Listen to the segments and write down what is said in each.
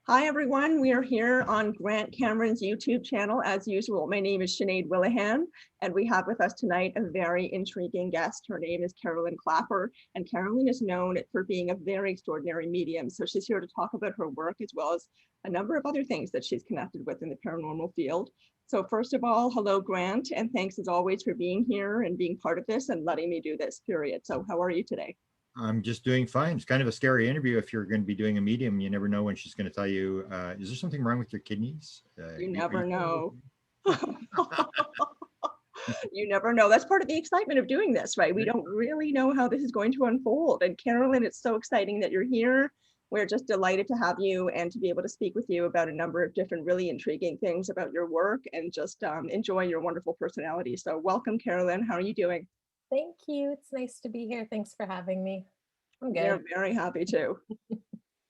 Hi, everyone. We are here on Grant Cameron's YouTube channel as usual. My name is Sinead Willihan, and we have with us tonight a very intriguing guest. Her name is Carolyn Clapper, and Carolyn is known for being a very extraordinary medium. So she's here to talk about her work as well as a number of other things that she's connected with in the paranormal field. So first of all, hello, Grant, and thanks as always for being here and being part of this and letting me do this, period. So how are you today? I'm just doing fine. It's kind of a scary interview if you're going to be doing a medium. You never know when she's going to tell you, is there something wrong with your kidneys? You Are never you feeling know. okay? You never know. That's part of the excitement of doing this, right? We don't really know how this is going to unfold. And Carolyn, it's so exciting that you're here. We're just delighted to have you and to be able to speak with you about a number of different really intriguing things about your work and just enjoy your wonderful personality. So welcome, Carolyn. How are you doing? Thank you. It's nice to be here. Thanks for having me. I'm We're good. very happy to.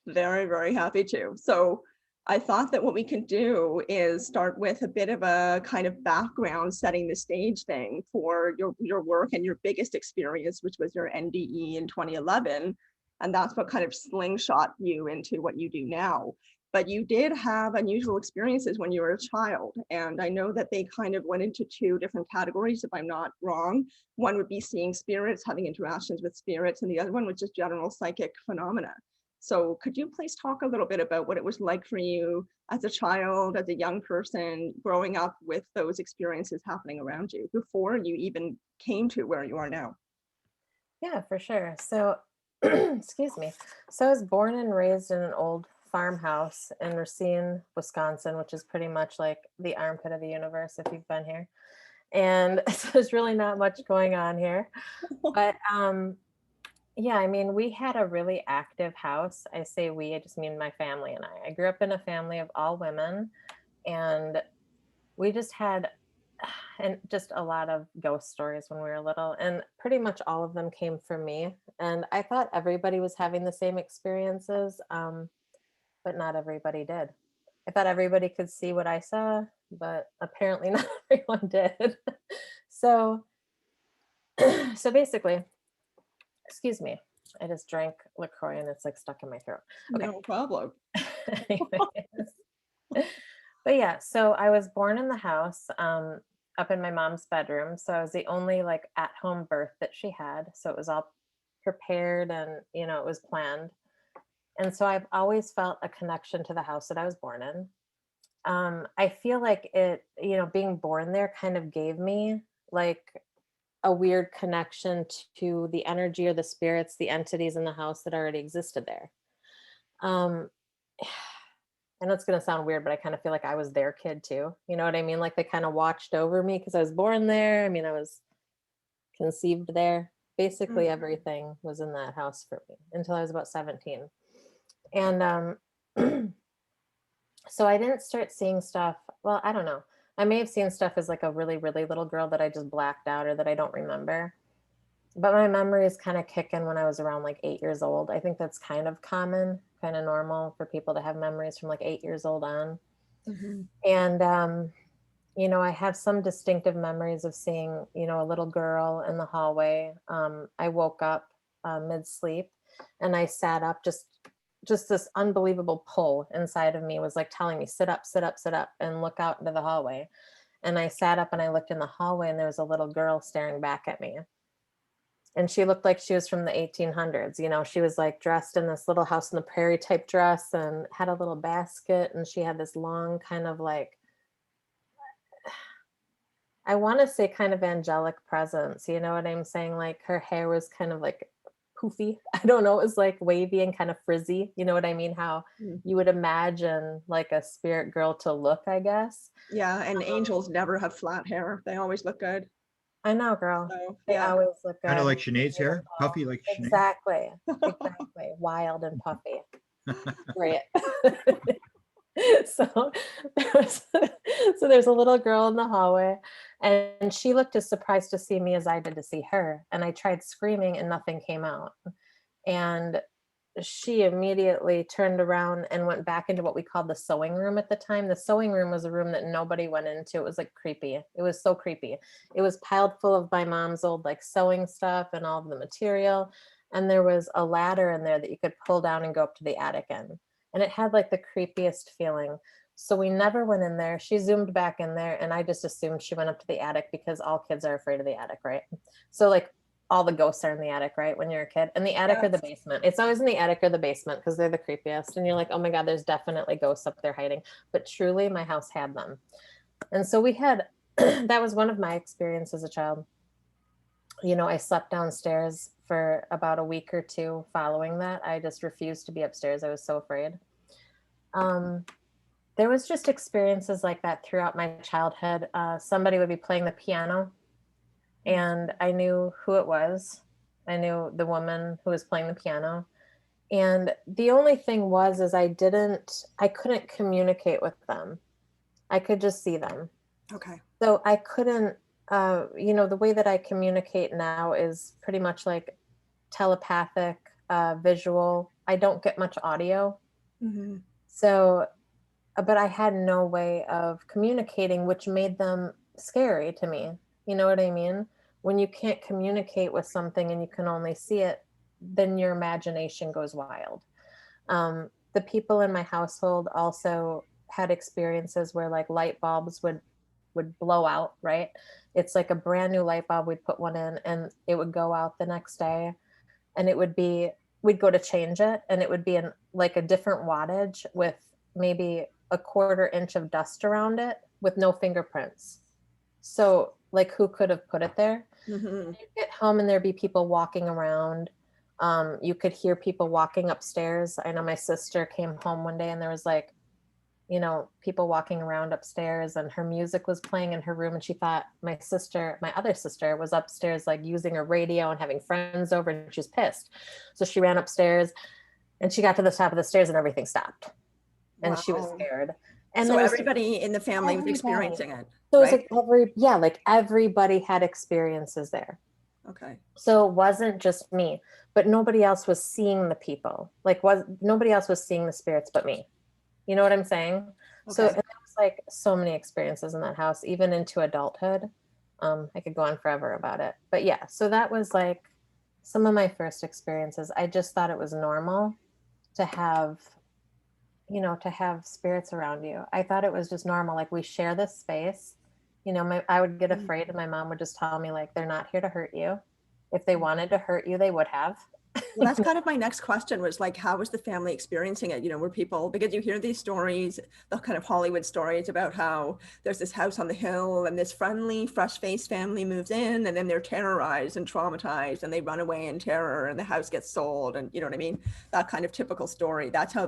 Very, very happy to. So I thought that what we could do is start with a bit of a kind of background setting the stage thing for your work and your biggest experience, which was your NDE in 2011. And that's what kind of slingshot you into what you do now. But you did have unusual experiences when you were a child. And I know that they kind of went into two different categories, if I'm not wrong. One would be seeing spirits, having interactions with spirits, and the other one was just general psychic phenomena. So could you please talk a little bit about what it was like for you as a child, as a young person, growing up with those experiences happening around you before you even came to where you are now? Yeah, for sure. So, excuse me. So I was born and raised in an old farmhouse in Racine, Wisconsin, which is pretty much like the armpit of the universe if you've been here. And so there's really not much going on here. But yeah, I mean, we had a really active house. I say we, I just mean my family and I. I grew up in a family of all women, and we just had and just a lot of ghost stories when we were little, and pretty much all of them came from me, and I thought everybody was having the same experiences, but not everybody did. I thought everybody could see what I saw, but apparently not everyone did. So so basically, excuse me, I just drank LaCroix and it's like stuck in my throat. Okay. No problem. Anyways. But yeah, so I was born in the house, up in my mom's bedroom. So I was the only like at home birth that she had. So it was all prepared and, it was planned. And so I've always felt a connection to the house that I was born in. I feel like it, being born there kind of gave me like a weird connection to the energy or the spirits, the entities in the house that already existed there. Um, I know it's going to sound weird, but I kind of feel like I was their kid too. You know what I mean? Like they kind of watched over me because I was born there. I mean, I was conceived there. Basically, everything was in that house for me until I was about 17. And so I didn't start seeing stuff. Well, I don't know. I may have seen stuff as like a really, really little girl that I just blacked out or that I don't remember. But my memories kind of kick in when I was around like 8 years old. I think that's kind of common, kind of normal for people to have memories from like 8 years old on. Mm-hmm. And, I have some distinctive memories of seeing, a little girl in the hallway. I woke up mid-sleep and I sat up, just this unbelievable pull inside of me was like telling me, sit up, sit up, sit up, and look out into the hallway. And I sat up and I looked in the hallway and there was a little girl staring back at me. And she looked like she was from the 1800s. She was like dressed in this little house in the prairie type dress and had a little basket. And she had this long kind of like, I want to say kind of angelic presence. You know what I'm saying? Like her hair was kind of like poofy. I don't know. It was like wavy and kind of frizzy. You know what I mean? How you would imagine like a spirit girl to look, I guess. Yeah, and angels never have flat hair. They always look good. I know, girl. So They yeah. always look Kind of good. like Sinead's hair, puffy like Sinead. Exactly. Exactly. Wild and puffy. Great. so there's a little girl in the hallway and she looked as surprised to see me as I did to see her. And I tried screaming and nothing came out. And she immediately turned around and went back into what we called the sewing room at the time. The sewing room was a room that nobody went into. It was like creepy. It was so creepy. It was piled full of my mom's old like sewing stuff and all of the material. And there was a ladder in there that you could pull down and go up to the attic in. and it had like the creepiest feeling. So we never went in there. She zoomed back in there, and I just assumed she went up to the attic because all kids are afraid of the attic, right? So like all the ghosts are in the attic, right? When you're a kid, in the attic or the Yes. basement. It's always in the attic or the basement because they're the creepiest. And you're like, oh my God, there's definitely ghosts up there hiding. But truly, my house had them. And so we had, that was one of my experiences as a child. You know, I slept downstairs for about a week or two following that. I just refused to be upstairs. I was so afraid. Um, there was just experiences like that throughout my childhood. Somebody would be playing the piano, and I knew who it was. I knew the woman who was playing the piano. And the only thing was, is I couldn't communicate with them. I could just see them. Okay. So I couldn't, you know, the way that I communicate now is pretty much like telepathic, visual. I don't get much audio. Mhm. So, but I had no way of communicating, which made them scary to me. You know what I mean? When you can't communicate with something and you can only see it, then your imagination goes wild. The people in my household also had experiences where like light bulbs would blow out, right? It's like a brand new light bulb, we'd put one in and it would go out the next day, and it would be, we'd go to change it and it would be in like a different wattage with maybe a quarter inch of dust around it with no fingerprints. So like who could have put it there? Mhm. You'd get home and there'd be people walking around. You could hear people walking upstairs. I know my sister came home one day and there was like, you know, people walking around upstairs, and her music was playing in her room, and she thought my other sister was upstairs like using a radio and having friends over, and she was pissed. So she ran upstairs and she got to the top of the stairs and everything stopped, and she was Wow. scared. And So there was everybody in the family was everybody. experiencing it, So it was right? like like everybody had experiences there. Okay. So it wasn't just me, but nobody else was seeing the people. Like was nobody else was seeing the spirits but me. You know what I'm saying? So Okay. and there was like so many experiences in that house, even into adulthood. I could go on forever about it. But yeah, so that was like some of my first experiences. I just thought it was normal to have, you know, to have spirits around you. I thought it was just normal. Like we share this space. You know, I would get Mhm. afraid and my mom would just tell me like they're not here to hurt you. If they wanted to hurt you, they would have. Well, that's kind of my next question was like, how was the family experiencing it? You know, were people, because you hear these stories, the kind of Hollywood stories about how there's this house on the hill and this friendly, fresh-faced family moves in and then they're terrorized and traumatized and they run away in terror and the house gets sold and you know what I mean? That kind of typical story. That's how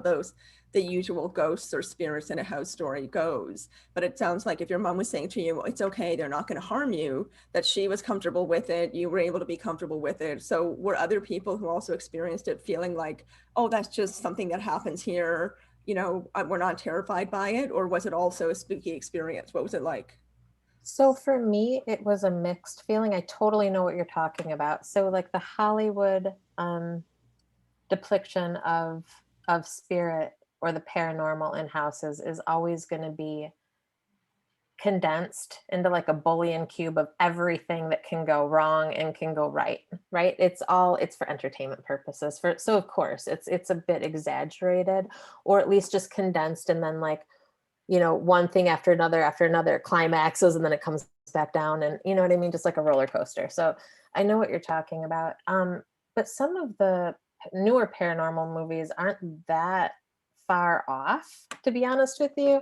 the usual ghosts or spirits in a house story goes. But it sounds like if your mom was saying to you, it's okay, they're not going to harm you, that she was comfortable with it, you were able to be comfortable with it. So were other people who also experienced it feeling like, oh, that's just something that happens here, you know, we're not terrified by it? Or was it also a spooky experience? What was it like? So for me, it was a mixed feeling. I totally know what you're talking about. So like the Hollywood depiction of spirit or the paranormal in houses is always going to be condensed into like a Boolean cube of everything that can go wrong and can go right. Right? It's for entertainment purposes. For so of course it's a bit exaggerated, or at least just condensed, and then like, you know, one thing after another climaxes and then it comes back down, and you know what I mean, just like a roller coaster. So I know what you're talking about. But some of the newer paranormal movies aren't that far off, to be honest with you.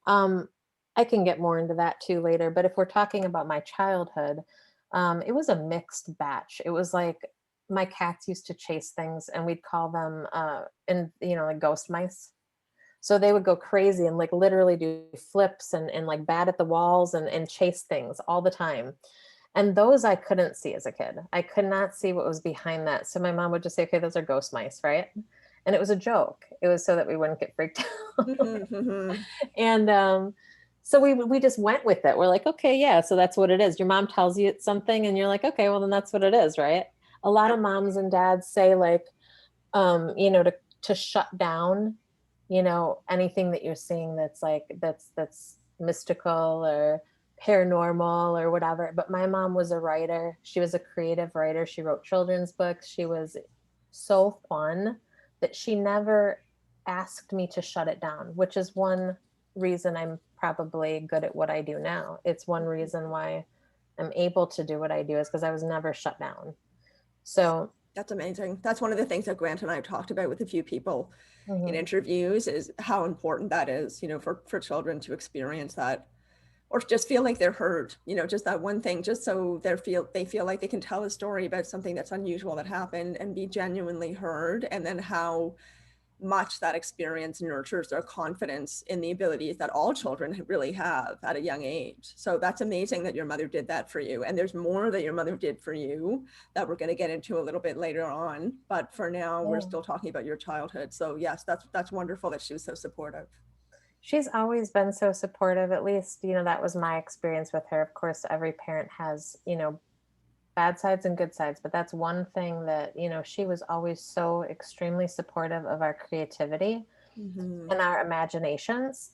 um I can get more into that too later, but if we're talking about my childhood, it was a mixed batch. It was like my cats used to chase things and we'd call them and you know, like ghost mice. So they would go crazy and like literally do flips and like bat at the walls and chase things all the time. And those I couldn't see as a kid. I could not see what was behind that. So my mom would just say, okay, those are ghost mice, right? And it was a joke. It was so that we wouldn't get freaked out. Mhm, mhm. And so we just went with it. We're like, okay, yeah, so that's what it is. Your mom tells you it's something and you're like, okay, well then that's what it is, right? A lot of moms and dads say like, you know, to shut down, you know, anything that you're seeing that's like that's mystical or paranormal or whatever. But my mom was a writer. She was a creative writer. She wrote children's books. She was so fun that she never asked me to shut it down, which is one reason I'm probably good at what I do now. It's one reason why I'm able to do what I do is because I was never shut down. So That's amazing. That's one of the things that Grant and I have talked about with a few people in mhm. interviews, is how important that is, for children to experience that, or just feel like they're heard, just that one thing, just so they feel like they can tell a story about something that's unusual that happened and be genuinely heard, and then how much that experience nurtures their confidence in the abilities that all children really have at a young age. So that's amazing that your mother did that for you. And there's more that your mother did for you that we're going to get into a little bit later on. But for now, we're Yeah. still talking about your childhood. So yes, that's wonderful that she was so supportive. She's always been so supportive. At least, that was my experience with her. Of course, every parent has, bad sides and good sides, but that's one thing that, she was always so extremely supportive of our creativity Mm-hmm. and our imaginations.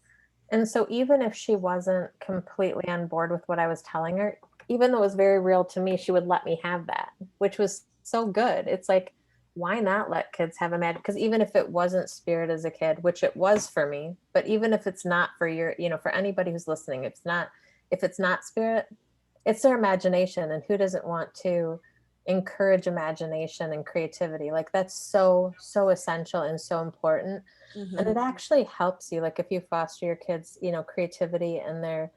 And so even if she wasn't completely on board with what I was telling her, even though it was very real to me, she would let me have that, which was so good. It's like, why not let kids have a magic? Because even if it wasn't spirit as a kid, which it was for me, but even if it's not for for anybody who's listening, if it's not spirit, it's their imagination. And who doesn't want to encourage imagination and creativity? Like that's so, so essential and so important. And it Mm-hmm. actually helps you, like if you foster your kids, creativity and their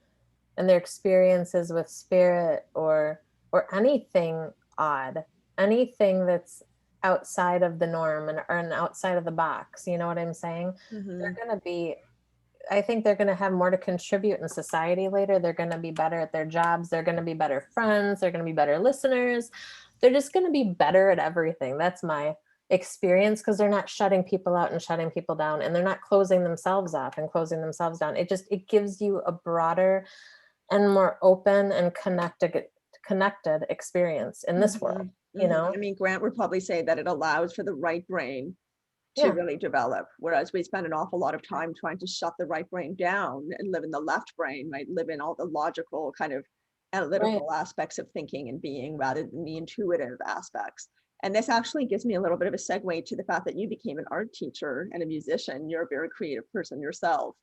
experiences with spirit or anything odd, anything that's outside of the norm and outside of the box, you know what I'm saying? Mm-hmm. They're going to be, I think they're going to have more to contribute in society later. They're going to be better at their jobs. They're going to be better friends. They're going to be better listeners. They're just going to be better at everything. That's my experience, because they're not shutting people out and shutting people down, and they're not closing themselves up and closing themselves down. It gives you a broader and more open and connected experience in this Mm-hmm. world, Mm-hmm. I mean, Grant would probably say that it allows for the right brain to Yeah, really develop. Whereas we spend an awful lot of time trying to shut the right brain down and live in the left brain, right? Live in all the logical kind of right. analytical aspects of thinking and being rather than the intuitive aspects. And this actually gives me a little bit of a segue to the fact that you became an art teacher and a musician. You're a very creative person yourself.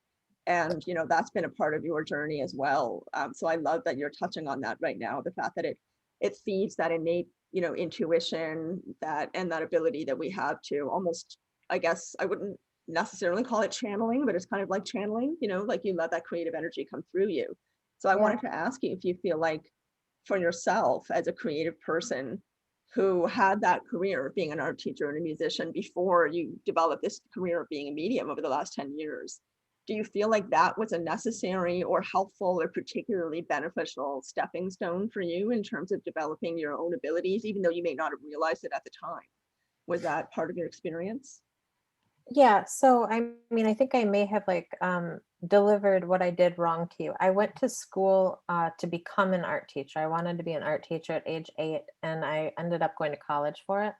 And that's been a part of your journey as well. So I love that you're touching on that right now, the fact that it feeds that innate intuition and that ability that we have to almost, I guess I wouldn't necessarily call it channeling, but it's kind of like channeling, like you let that creative energy come through you. So I Yeah. wanted to ask you if you feel like for yourself as a creative person who had that career of being an art teacher and a musician before you developed this career of being a medium over the last 10 years, do you feel like that was a necessary or helpful or particularly beneficial stepping stone for you in terms of developing your own abilities, even though you may not have realized it at the time? Was that part of your experience? Yeah, so I mean, I think I may have delivered what I did wrong to you. I went to school to become an art teacher. I wanted to be an art teacher at age 8, and I ended up going to college for it.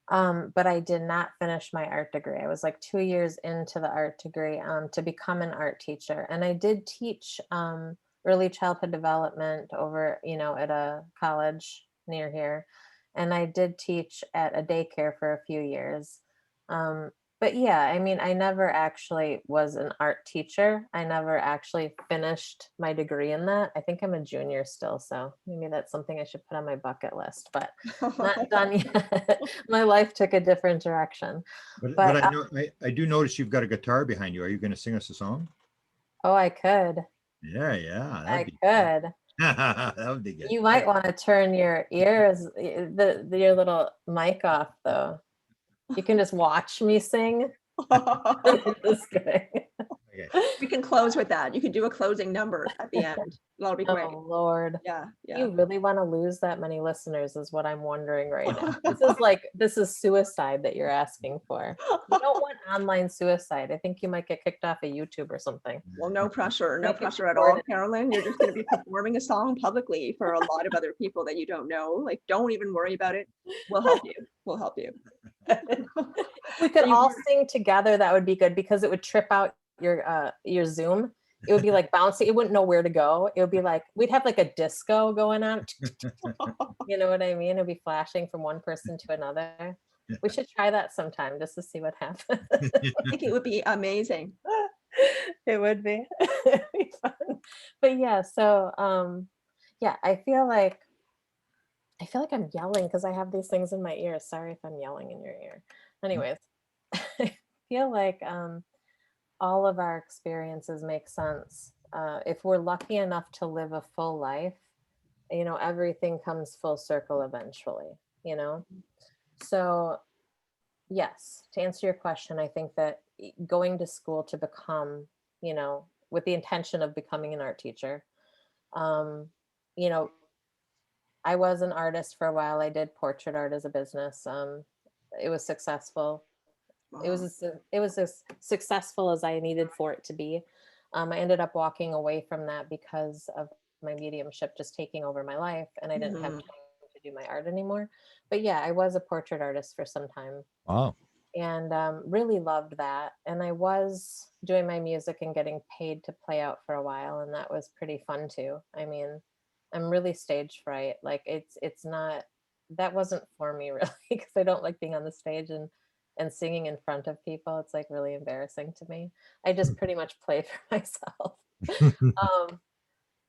But I did not finish my art degree. I was like 2 years into the art degree to become an art teacher, and I did teach early childhood development over, at a college near here, and I did teach at a daycare for a few years. Um, but yeah, I mean, I never actually was an art teacher. I never actually finished my degree in that. I think I'm a junior still, so maybe that's something I should put on my bucket list, but not done yet. My life took a different direction. But But I do notice you've got a guitar behind you. Are you going to sing us a song? oh, I could. Yeah, that'd I be good. could. That would be good. You might want to turn your ears, your little mic off though. You can just watch me sing. Just kidding. Okay. We can close with that. You could do a closing number at the end. That'll be great. Oh Lord. Yeah, yeah. You really want to lose that many listeners is what I'm wondering right now. This is suicide that you're asking for. You don't want online suicide. I think you might get kicked off of YouTube or something. Well, no pressure, no Might get pressure at all, deported. Carolyn. You're just going to be performing a song publicly for a lot of other people that you don't know. Like, don't even worry about it. We'll help you. We'll help you. If we could all sing together, that would be good, because it would trip out your Zoom. It would be like bouncy. It wouldn't know where to go. It would be like we'd have like a disco going on. You know what I mean? It'd be flashing from one person to another. We should try that sometime just to see what happens. I think it would be amazing. It would be. It'd be fun. But yeah, so yeah, I feel like I'm yelling because I have these things in my ear. Sorry if I'm yelling in your ear. Anyways, I feel like all of our experiences make sense. If we're lucky enough to live a full life, everything comes full circle eventually, you know? So, yes, to answer your question, I think that going to school to become, with the intention of becoming an art teacher, um, you know, I was an artist for a while. I did portrait art as a business. It was successful. Wow. It was as successful as I needed for it to be. I ended up walking away from that because of my mediumship just taking over my life, and I didn't have Mhm. time to do my art anymore. But yeah, I was a portrait artist for some time, Wow. and really loved that. And I was doing my music and getting paid to play out for a while, and that was pretty fun too. I mean, I'm really stage fright. Like it's not that wasn't for me really because I don't like being on the stage and singing in front of people. It's like really embarrassing to me. I just pretty much play for myself. um,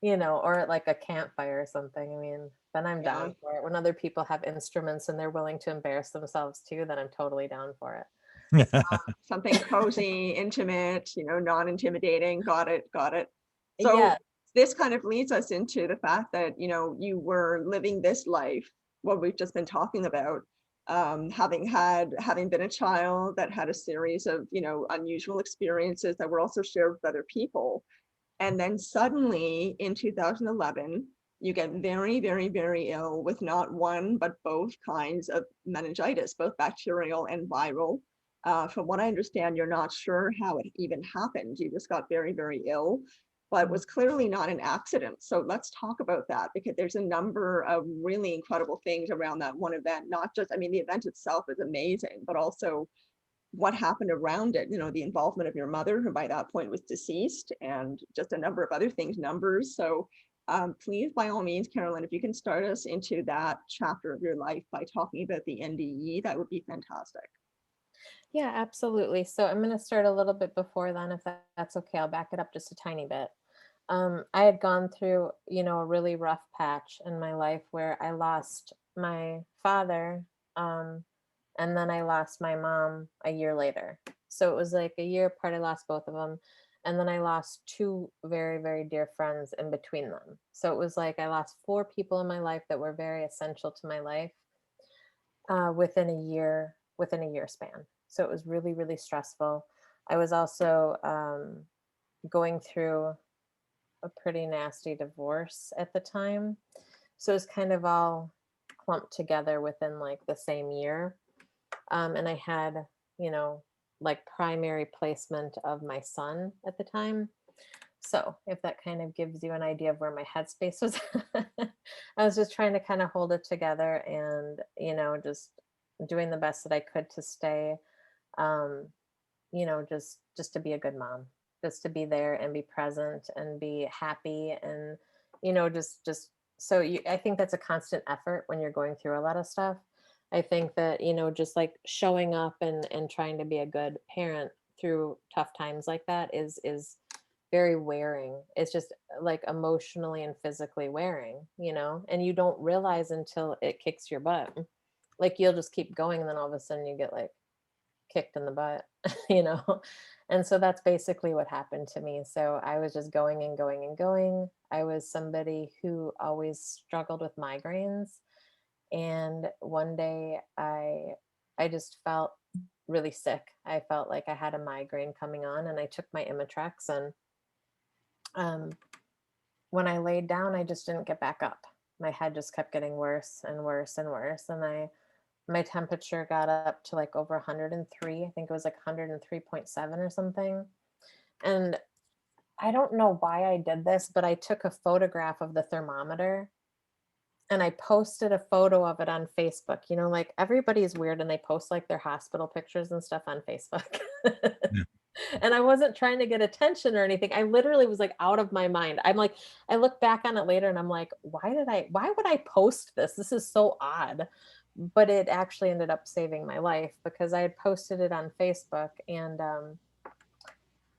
or at like a campfire or something. I mean, then I'm Yeah. down for it. When other people have instruments and they're willing to embarrass themselves too, then I'm totally down for it. Something cozy, intimate, non-intimidating. Got it. Got it. So Yeah, this kind of leads us into the fact that, you were living this life, what we've just been talking about, having been a child that had a series of, unusual experiences that were also shared with other people. And then suddenly in 2011, you get very, very, very ill with not one, but both kinds of meningitis, both bacterial and viral. From what I understand, you're not sure how it even happened. You just got very, very ill, but was clearly not an accident. So let's talk about that because there's a number of really incredible things around that one event. Not just, I mean, the event itself is amazing, but also what happened around it, the involvement of your mother, who by that point was deceased, and just a number of other things, numbers. So please, by all means, Carolyn, if you can start us into that chapter of your life by talking about the NDE, that would be fantastic. yeah, absolutely. So I'm going to start a little bit before then, if that's okay. I'll back it up just a tiny bit. I had gone through, a really rough patch in my life where I lost my father, and then I lost my mom a year later. So it was like a year apart. I lost both of them, and then I lost two very, very dear friends in between them. So it was like I lost four people in my life that were very essential to my life within a year span. So it was really, really stressful. I was also going through a pretty nasty divorce at the time. So it was kind of all clumped together within like the same year. And I had, you know, like primary placement of my son at the time. So if that kind of gives you an idea of where my headspace was, I was just trying to kind of hold it together and, just doing the best that I could to stay, um, just to be a good mom, just to be there and be present and be happy and, just so I think that's a constant effort when you're going through a lot of stuff. I think that, just like showing up and trying to be a good parent through tough times like that is very wearing. It's just like emotionally and physically wearing, and you don't realize until it kicks your butt. Like you'll just keep going and then all of a sudden you get like kicked in the butt, you know? And so that's basically what happened to me. So I was just going and going and going. I was somebody who always struggled with migraines. And one day I just felt really sick. I felt like I had a migraine coming on and I took my Imitrex and um when I laid down I just didn't get back up. My head just kept getting worse and worse and worse and my temperature got up to like over 103. I think it was like 103.7 or something. And I don't know why I did this, but I took a photograph of the thermometer and I posted a photo of it on Facebook. Like everybody's weird and they post like their hospital pictures and stuff on Facebook. Yeah. And I wasn't trying to get attention or anything. I literally was like out of my mind. I'm like, I look back on it later and I'm like, why would I post this? This is so odd. but it actually ended up saving my life because I had posted it on Facebook, and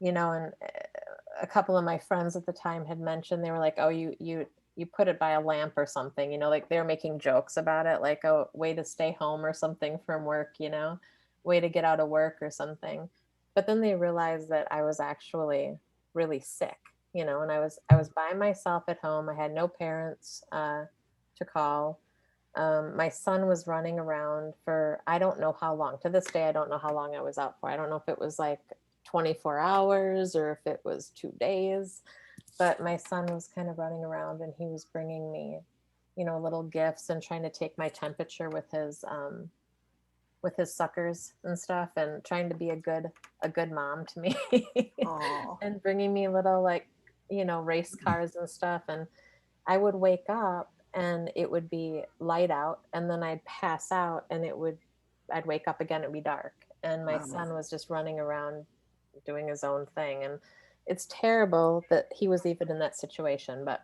and a couple of my friends at the time had mentioned, they were like, "Oh, you put it by a lamp or something," like they were making jokes about it, like, "Oh, way to stay home or something from work, way to get out of work or something." But then they realized that I was actually really sick, and I was by myself at home. I had no parents to call. My son was running around for I don't know how long. To this day, I don't know how long I was out for. I don't know if it was like 24 hours or if it was 2 days, but my son was kind of running around and he was bringing me, little gifts and trying to take my temperature with his suckers and stuff, and trying to be a good mom to me Oh, and bringing me little, like, race cars and stuff. And I would wake up and it would be light out, and then I'd pass out and I'd wake up again, it'd be dark. And my wow. son was just running around doing his own thing. And it's terrible that he was even in that situation. But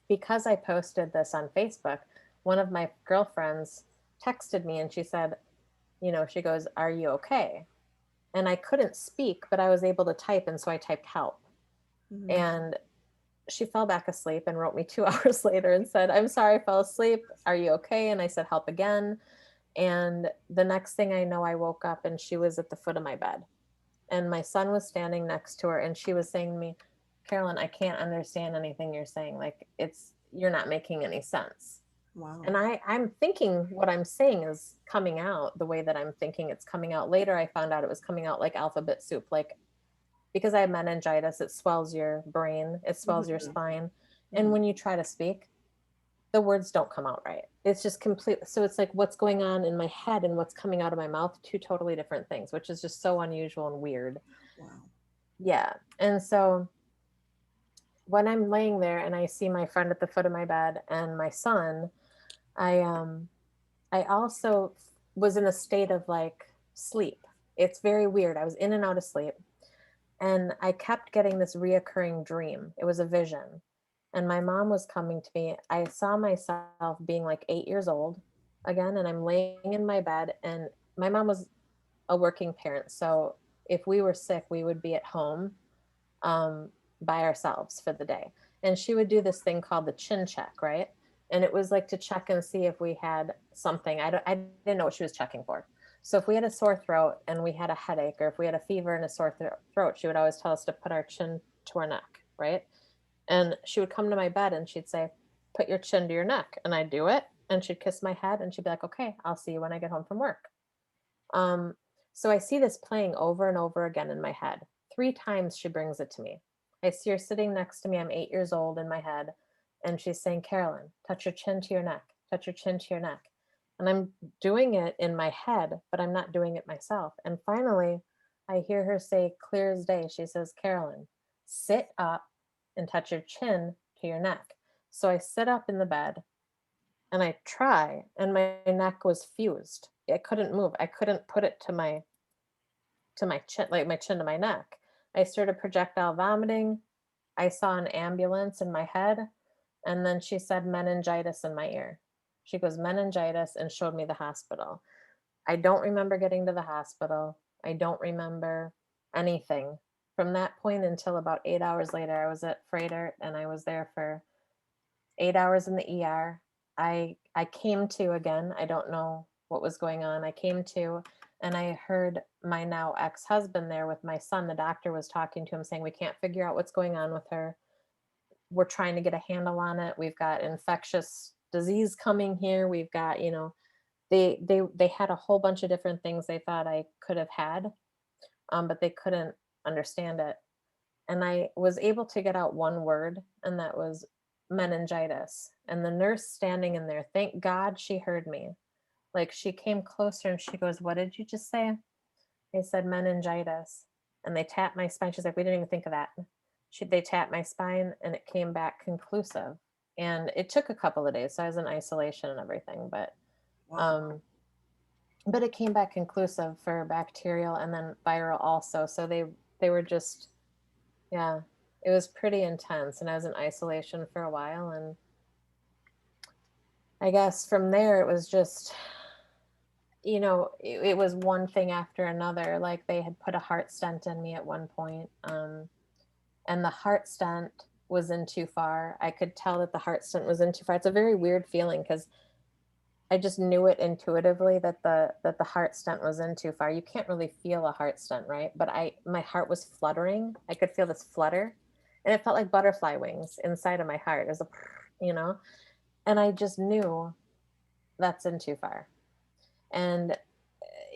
because I posted this on Facebook, one of my girlfriends texted me and she said, she goes, "Are you okay?" And I couldn't speak, but I was able to type. And so I typed help. Mhm. And she fell back asleep and wrote me 2 hours later and said, "I'm sorry, I fell asleep. Are you okay?" And I said, "Help again." And the next thing I know, I woke up and she was at the foot of my bed. And my son was standing next to her and she was saying to me, "Carolyn, I can't understand anything you're saying. Like, you're not making any sense." Wow. And I'm thinking what I'm saying is coming out the way that I'm thinking it's coming out. Later, I found out it was coming out like alphabet soup, like, because I have meningitis, it swells your brain, it swells your Mhm. spine. And Mhm. when you try to speak, the words don't come out right. It's just complete. So it's like what's going on in my head and what's coming out of my mouth, two totally different things, which is just so unusual and weird. Wow. Yeah. And so when I'm laying there and I see my friend at the foot of my bed and my son, I also was in a state of like sleep. It's very weird. I was in and out of sleep. And I kept getting this reoccurring dream. It was a vision. And my mom was coming to me. I saw myself being like 8 years old again, and I'm laying in my bed. And my mom was a working parent. So if we were sick, we would be at home um, by ourselves for the day. And she would do this thing called the chin check, right? And it was like to check and see if we had something. I didn't know what she was checking for. So if we had a sore throat and we had a headache, or if we had a fever and a sore throat, she would always tell us to put our chin to our neck, right? And she would come to my bed and she'd say, "Put your chin to your neck." And I'd do it. And she'd kiss my head and she'd be like, "Okay, I'll see you when I get home from work." Um, so I see this playing over and over again in my head. 3 times she brings it to me. I see her sitting next to me. I'm 8 years old in my head. And she's saying, "Carolyn, touch your chin to your neck, touch your chin to your neck." And I'm doing it in my head, but I'm not doing it myself. And finally, I hear her say, clear as day, she says, "Carolyn, sit up and touch your chin to your neck." So I sit up in the bed and I try, and my neck was fused. I couldn't move. I couldn't put it to my chin, like my chin to my neck. I started projectile vomiting. I saw an ambulance in my head, and then she said meningitis in my ear. She goes, "Meningitis," and showed me the hospital. I don't remember getting to the hospital. I don't remember anything. From that point until about 8 hours later, I was at Freighter and I was there for 8 hours in the ER. I came to again. I don't know what was going on. I came to and I heard my now ex-husband there with my son. The doctor was talking to him saying, "We can't figure out what's going on with her. We're trying to get a handle on it. We've got infectious disease coming here. We've got, they had a whole bunch of different things they thought I could have had, but they couldn't understand it. And I was able to get out one word, and that was meningitis. And the nurse standing in there, thank God she heard me. Like, she came closer and she goes, "What did you just say?" I said meningitis. And they tapped my spine. She's like, "We didn't even think of that." They tapped my spine and it came back conclusive. And it took a couple of days. So I was in isolation and everything, Wow. um, but it came back conclusive for bacterial and then viral also. So they were just, yeah, it was pretty intense. And I was in isolation for a while. And I guess from there, it was just, it was one thing after another. Like they had put a heart stent in me at one point, and the heart stent was in too far. I could tell that the heart stent was in too far. It's a very weird feeling because I just knew it intuitively that the heart stent was in too far. You can't really feel a heart stent, right? But my heart was fluttering. I could feel this flutter, and it felt like butterfly wings inside of my heart. It was a, you know, and I just knew that's in too far. And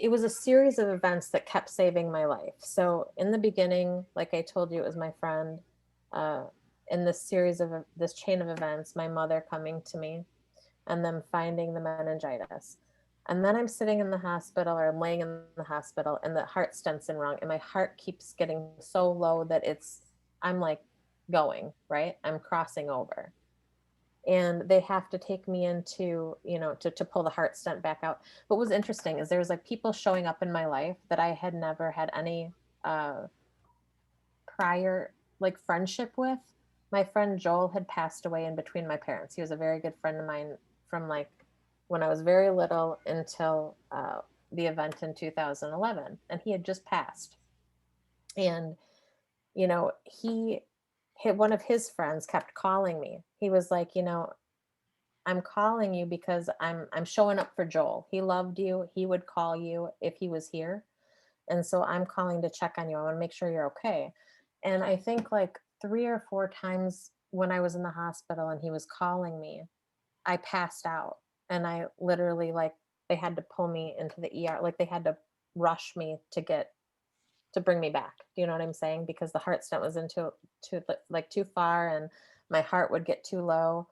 it was a series of events that kept saving my life. So in the beginning, like I told you, it was my friend. Uh, in this series of this chain of events, my mother coming to me and them finding the meningitis. And then I'm sitting in the hospital or I'm laying in the hospital and the heart stent's in wrong. And my heart keeps getting so low that I'm like going, right? I'm crossing over. And they have to take me into, to pull the heart stent back out. What was interesting is there's like people showing up in my life that I had never had any uh, prior like friendship with. My friend Joel had passed away in between my parents. He was a very good friend of mine from like when I was very little until the event in 2011, and he had just passed. And he hit one of his friends kept calling me. He was like, I'm calling you because I'm showing up for Joel. He loved you. He would call you if he was here. And so I'm calling to check on you. I want to make sure you're okay. And I think like 3 or 4 times when I was in the hospital and he was calling me, I passed out. And I literally like they had to pull me into the ER. Like they had to rush me to bring me back. Do you know what I'm saying? Because the heart stent was into too like too far and my heart would get too low.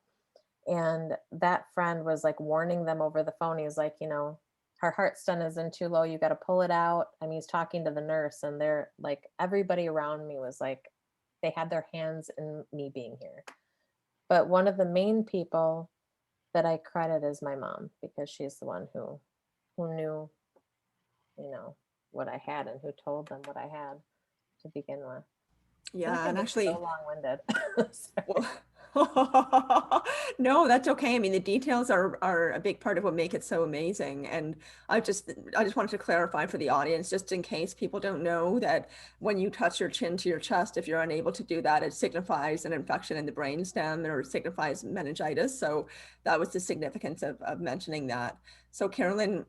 And that friend was like warning them over the phone. He was like, her heart stent is in too low. You got to pull it out. I mean, he's talking to the nurse, and they're like, everybody around me was like, they had their hands in me being here. But one of the main people that I credit is my mom because she's the one who knew, you know, what I had and who told them what I had to begin with. Not Yeah, to and be so actually, long-winded. well, no, that's okay. I mean, the details are a big part of what make it so amazing. And I just wanted to clarify for the audience, just in case people don't know, that when you touch your chin to your chest, if you're unable to do that, it signifies an infection in the brainstem or signifies meningitis. So that was the significance of mentioning that. So Carolyn,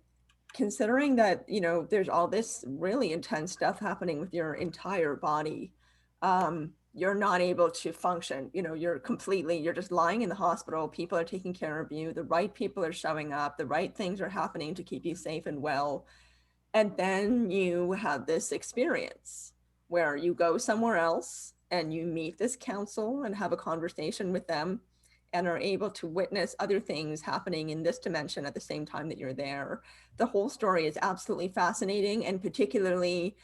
considering that, there's all this really intense stuff happening with your entire body, you're not able to function. You're just lying in the hospital. People are taking care of you. The right people are showing up. The right things are happening to keep you safe and well. And then you have this experience where you go somewhere else and you meet this council and have a conversation with them and are able to witness other things happening in this dimension at the same time that you're there. The whole story is absolutely fascinating, and particularly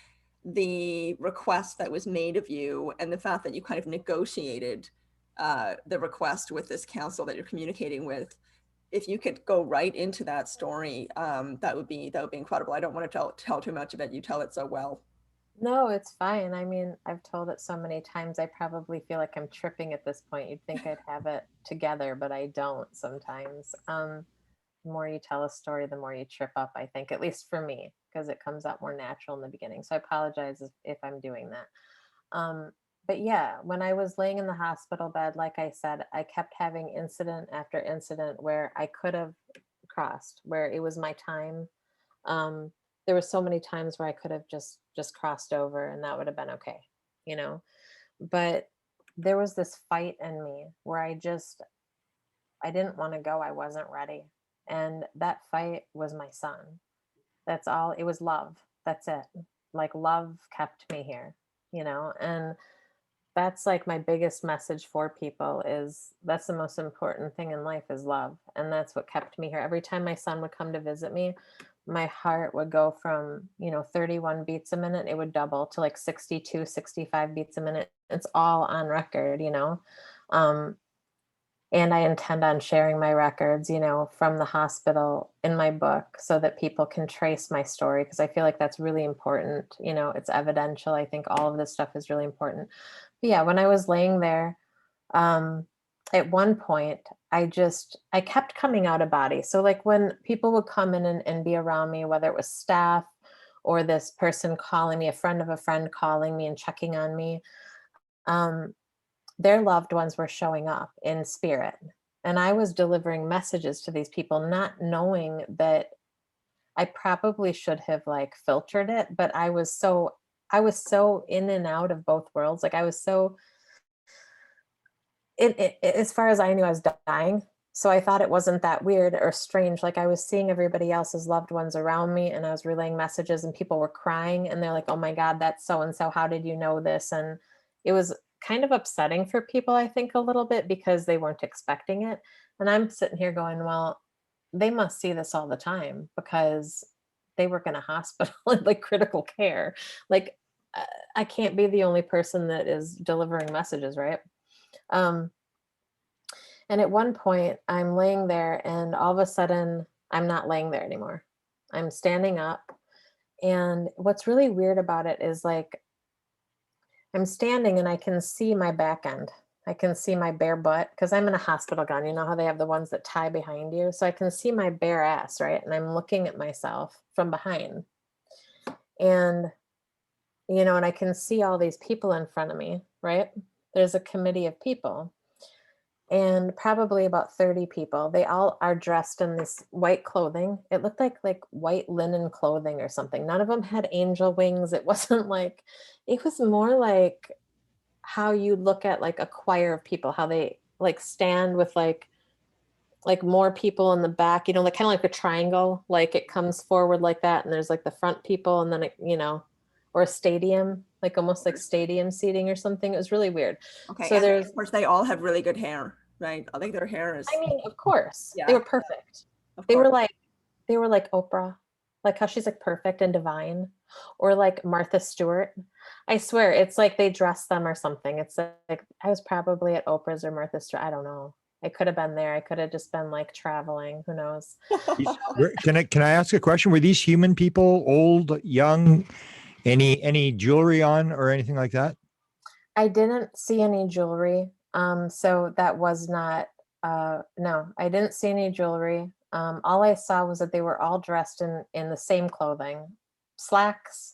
the request that was made of you and the fact that you kind of negotiated the request with this council that you're communicating with. If you could go right into that story, that would be incredible. I don't want to tell too much of it. You tell it so well. No, it's fine. I mean, I've told it so many times, I probably feel like I'm tripping at this point. You'd think I'd have it together, but I don't sometimes. The more you tell a story, the more you trip up, I think, at least for me, because it comes out more natural in the beginning. So I apologize if I'm doing that. But yeah, when I was laying in the hospital bed, like I said, I kept having incident after incident where I could have crossed, where it was my time. um, there were so many times where I could have just crossed over and that would have been okay, you know. But there was this fight in me where I didn't want to go. I wasn't ready. And that fight was my son. That's all. It was love. That's it. Like love kept me here, and that's like my biggest message for people is that's the most important thing in life is love. And that's what kept me here. Every time my son would come to visit me, my heart would go from 31 beats a minute, it would double to like 62, 65 beats a minute. It's all on record. um, and I intend on sharing my records, from the hospital in my book so that people can trace my story because I feel like that's really important. It's evidential. I think all of this stuff is really important. But yeah, when I was laying there, at one point, I kept coming out of body. So like when people would come in and be around me, whether it was staff or this person calling me, a friend of a friend calling me and checking on me, um, their loved ones were showing up in spirit. And I was delivering messages to these people, not knowing that I probably should have like filtered it, but I was so in and out of both worlds. Like I was so as far as I knew, I was dying. So I thought it wasn't that weird or strange. Like I was seeing everybody else's loved ones around me and I was relaying messages and people were crying and they're like, oh my God, that's so and so. How did you know this? And it was kind of upsetting for people, I think, a little bit because they weren't expecting it. And I'm sitting here going, well, they must see this all the time because they work in a hospital and like critical care. Like uh, I can't be the only person that is delivering messages, right? Um, and at one point, I'm laying there, and all of a sudden, I'm not laying there anymore. I'm standing up. And what's really weird about it is like I'm standing and I can see my back end. I can see my bare butt because I'm in a hospital gown. You know how they have the ones that tie behind you? So I can see my bare ass, right? And I'm looking at myself from behind. And, and I can see all these people in front of me, right? There's a committee of people and probably about 30 people. They all are dressed in this white clothing. It looked like white linen clothing or something. None of them had angel wings. It wasn't like, it was more like how you look at like a choir of people, how they like stand with like more people in the back, like kind of like a triangle, like it comes forward like that. And there's like the front people and then or a stadium, like almost like stadium seating or something. It was really weird. Okay. So And there's, of course, they all have really good hair, right? I think their hair is, I mean, of course, they yeah, were perfect. of They course. were like Oprah, like how she's like perfect and divine, or like Martha Stewart. I swear, it's like they dress them or something. It's like I was probably at Oprah's or Martha Stewart. I don't know. I could have been there. I could have just been like traveling. Who knows? Can I ask a question? Were these human people, old, young, any jewelry on or anything like that? I didn't see any jewelry. So that was not, no, I didn't see any jewelry. All I saw was that they were all dressed in the same clothing, slacks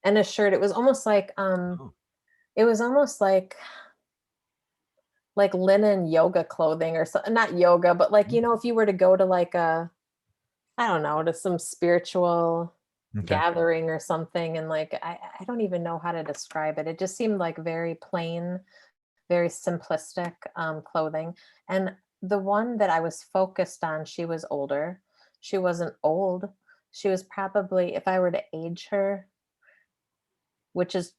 and a shirt. It was almost like, Oh, it was almost like linen yoga clothing or something, not yoga, but like, if you were to go to like I don't know, to some spiritual okay. gathering or something. And like, I don't even know how to describe it. It just seemed like very plain, very simplistic clothing. And the one that I was focused on, she was older. She wasn't old. She was probably, if I were to age her, which is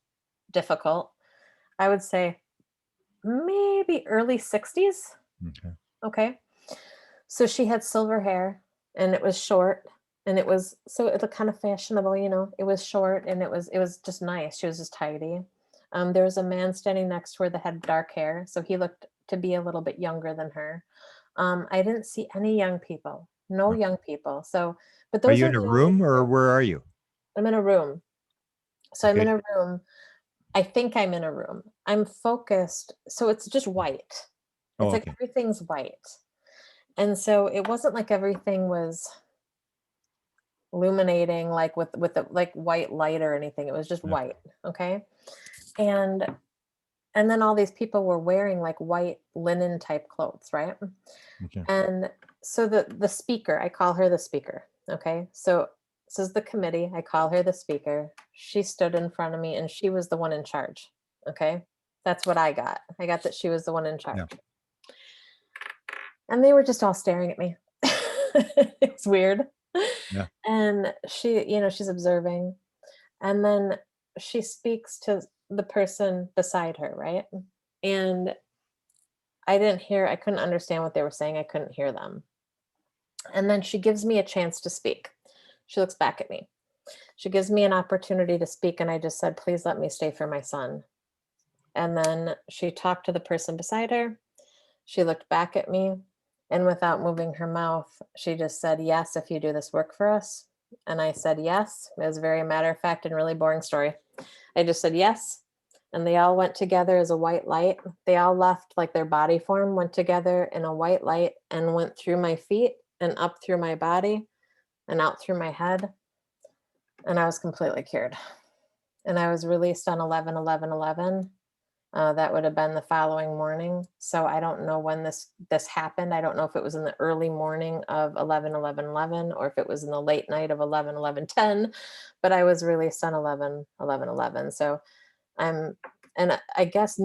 difficult, I would say maybe early 60s. Okay. Okay. So she had silver hair and it was short and it looked kind of fashionable, it was short and it was just nice. She was just tidy. There was a man standing next to her that had dark hair. So he looked to be a little bit younger than her. I didn't see any young people, no Okay. young people. So, but Are those you are in a the only room or two. where are you? I'm in a room. So I'm in Okay. a room. I think I'm in a room. I'm focused. So it's just white. Oh, It's like okay. everything's white. And so it wasn't like everything was illuminating like with the like white light or anything. It was just Okay. white. Okay. And and then all these people were wearing like white linen type clothes, right? Okay. And so the speaker, I call her the speaker. Okay. So this is the committee. I call her the speaker. She stood in front of me and she was the one in charge. Okay. That's what I got. I got that she was the one in charge. Yeah. And they were just all staring at me. It's weird. Yeah. And she, she's observing. And then she speaks to the person beside her, right? And I couldn't understand what they were saying. I couldn't hear them. And then she gives me a chance to speak. She looks back at me. She gives me an opportunity to speak. And I just said, please let me stay for my son. And then she talked to the person beside her. She looked back at me. And without moving her mouth, she just said, yes, if you do this work for us. And I said, yes. It was a very matter of fact and really boring story. I just said, yes, and they all went together as a white light. They all left, like their body form went together in a white light and went through my feet and up through my body and out through my head. And I was completely cured. And I was released on 11/11/11. That would have been the following morning. So I don't know when this happened. I don't know if it was in the early morning of 11/11/11 or if it was in the late night of 11/11/10, but I was released on 11/11/11. So I'm, and I guess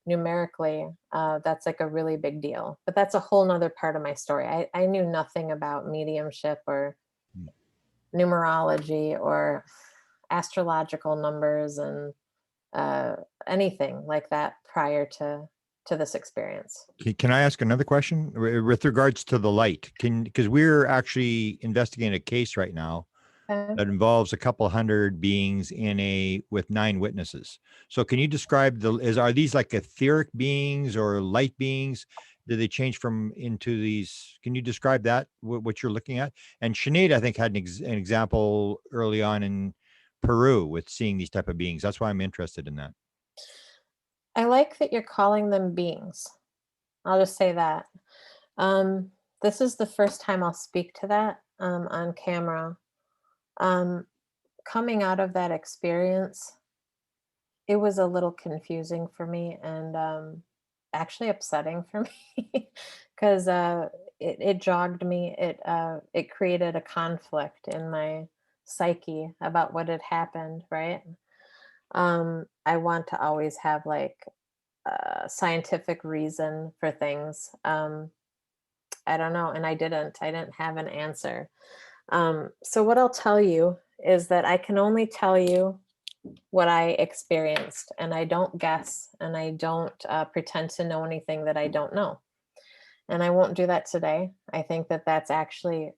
numerically, that's like a really big deal. But that's a whole nother part of my story. I knew nothing about mediumship or numerology or astrological numbers and anything like that prior to this experience. Can I ask another question with regards to the light? Because we're actually investigating a case right now Okay. that involves a couple hundred beings with 9 witnesses. So can you describe are these like etheric beings or light beings? Do they change into these? Can you describe that, what you're looking at? And Sinead, I think, had an example early on in Peru with seeing these type of beings. That's why I'm interested in that. I like that you're calling them beings. I'll just say that. This is the first time I'll speak to that on camera. Coming out of that experience, it was a little confusing for me and actually upsetting for me because it jogged me. It created a conflict in my psyche about what had happened, right? I want to always have like scientific reason for things. I don't know, and I didn't. I didn't have an answer. So what I'll tell you is that I can only tell you what I experienced, and I don't guess, and I don't pretend to know anything that I don't know. And I won't do that today. I think that that's actually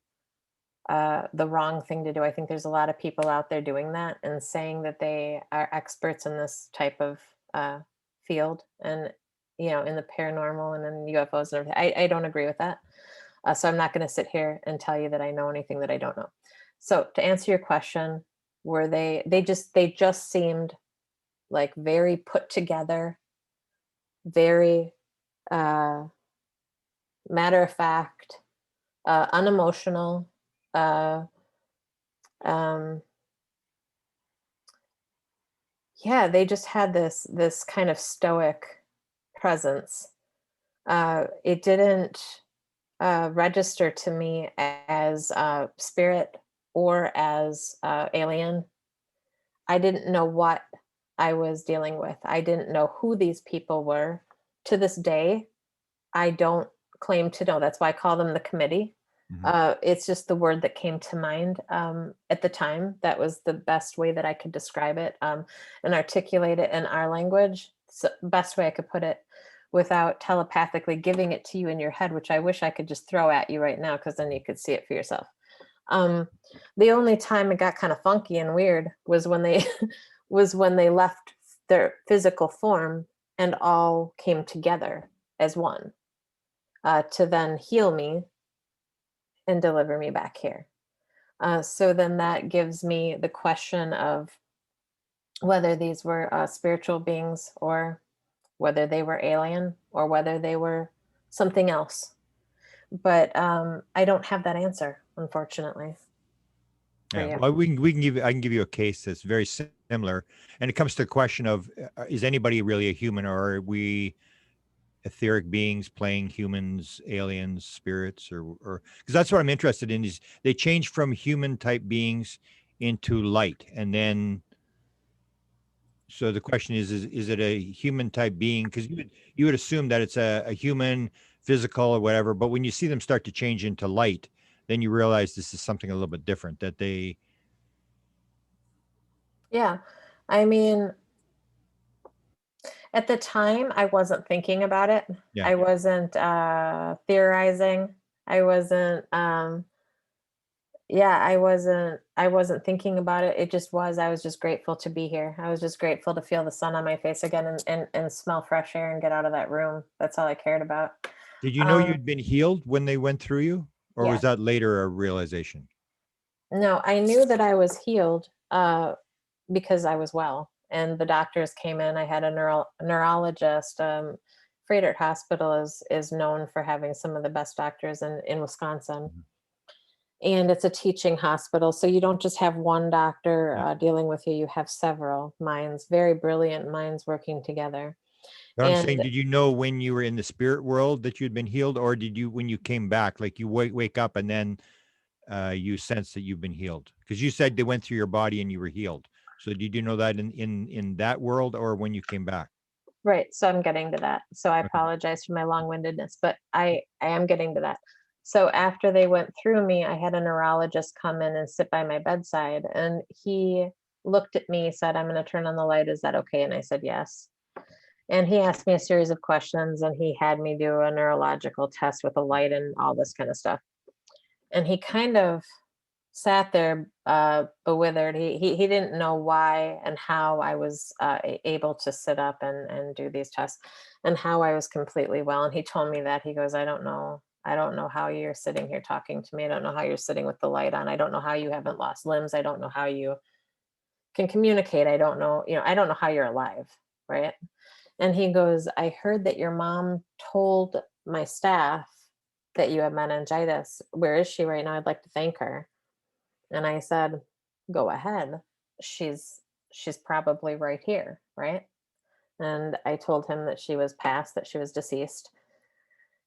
the wrong thing to do. I think there's a lot of people out there doing that and saying that they are experts in this type of field and, you know, in the paranormal and in UFOs and everything. I don't agree with that. So I'm not going to sit here and tell you that I know anything that I don't know. So to answer your question, were they just seemed like very put together, very matter of fact, unemotional, uh, um, yeah, they just had this kind of stoic presence. It didn't register to me as spirit or as alien. I didn't know what I was dealing with. I didn't know who these people were. To this day, I don't claim to know. That's why I call them the committee. It's just the word that came to mind at the time. That was the best way that I could describe it and articulate it in our language. It's the best way I could put it without telepathically giving it to you in your head, which I wish I could just throw at you right now because then you could see it for yourself. The only time it got kind of funky and weird was when they left their physical form and all came together as one to then heal me and deliver me back here. So then that gives me the question of whether these were spiritual beings or whether they were alien or whether they were something else. But I don't have that answer, unfortunately. Yeah, well, I can give you a case that's very similar, and it comes to the question of is anybody really a human, or are we etheric beings playing humans, aliens, spirits, or because that's what I'm interested in. Is they change from human type beings into light, and then so the question is it a human type being? Because you would assume that it's a human, physical or whatever, but when you see them start to change into light, then you realize this is something a little bit different. That they Yeah. I mean, at the time, I wasn't thinking about it. yeah. I wasn't theorizing. I wasn't yeah, I wasn't thinking about it. It just was. I was just grateful to be here. I was just grateful to feel the sun on my face again and smell fresh air and get out of that room. That's all I cared about. Did you know Um, you'd been healed when they went through you, or was yes. that later a realization? No, I knew that I was healed because I was well. and the doctors came in. I had a neurologist. Frederick Hospital is known for having some of the best doctors in Wisconsin. And it's a teaching hospital. So you don't just have one doctor dealing with you, you have several minds, very brilliant minds working together. But I'm saying, did you know when you were in the spirit world that you'd been healed, or did you, when you came back, like you wake up and then you sense that you've been healed? Because you said they went through your body and you were healed. So did you know that in that world, or when you came back? Right. So I'm getting to that. So I apologize for my long-windedness, but I am getting to that. So after they went through me, I had a neurologist come in and sit by my bedside, and he looked at me, said, "I'm going to turn on the light. Is that okay?" And I said, "Yes." And he asked me a series of questions, and he had me do a neurological test with a light and all this kind of stuff. And he kind of sat there bewildered. He didn't know why and how I was able to sit up and do these tests, and how I was completely well. And he told me that, he goes, I don't know how you're sitting here talking to me. I don't know how you're sitting with the light on. I don't know how you haven't lost limbs. I don't know how you can communicate. I don't know, I don't know how you're alive, right? And he goes, I heard that your mom told my staff that you have meningitis. Where is she right now? I'd like to thank her. And I said, go ahead. She's probably right here, right? And I told him that she was passed, that she was deceased.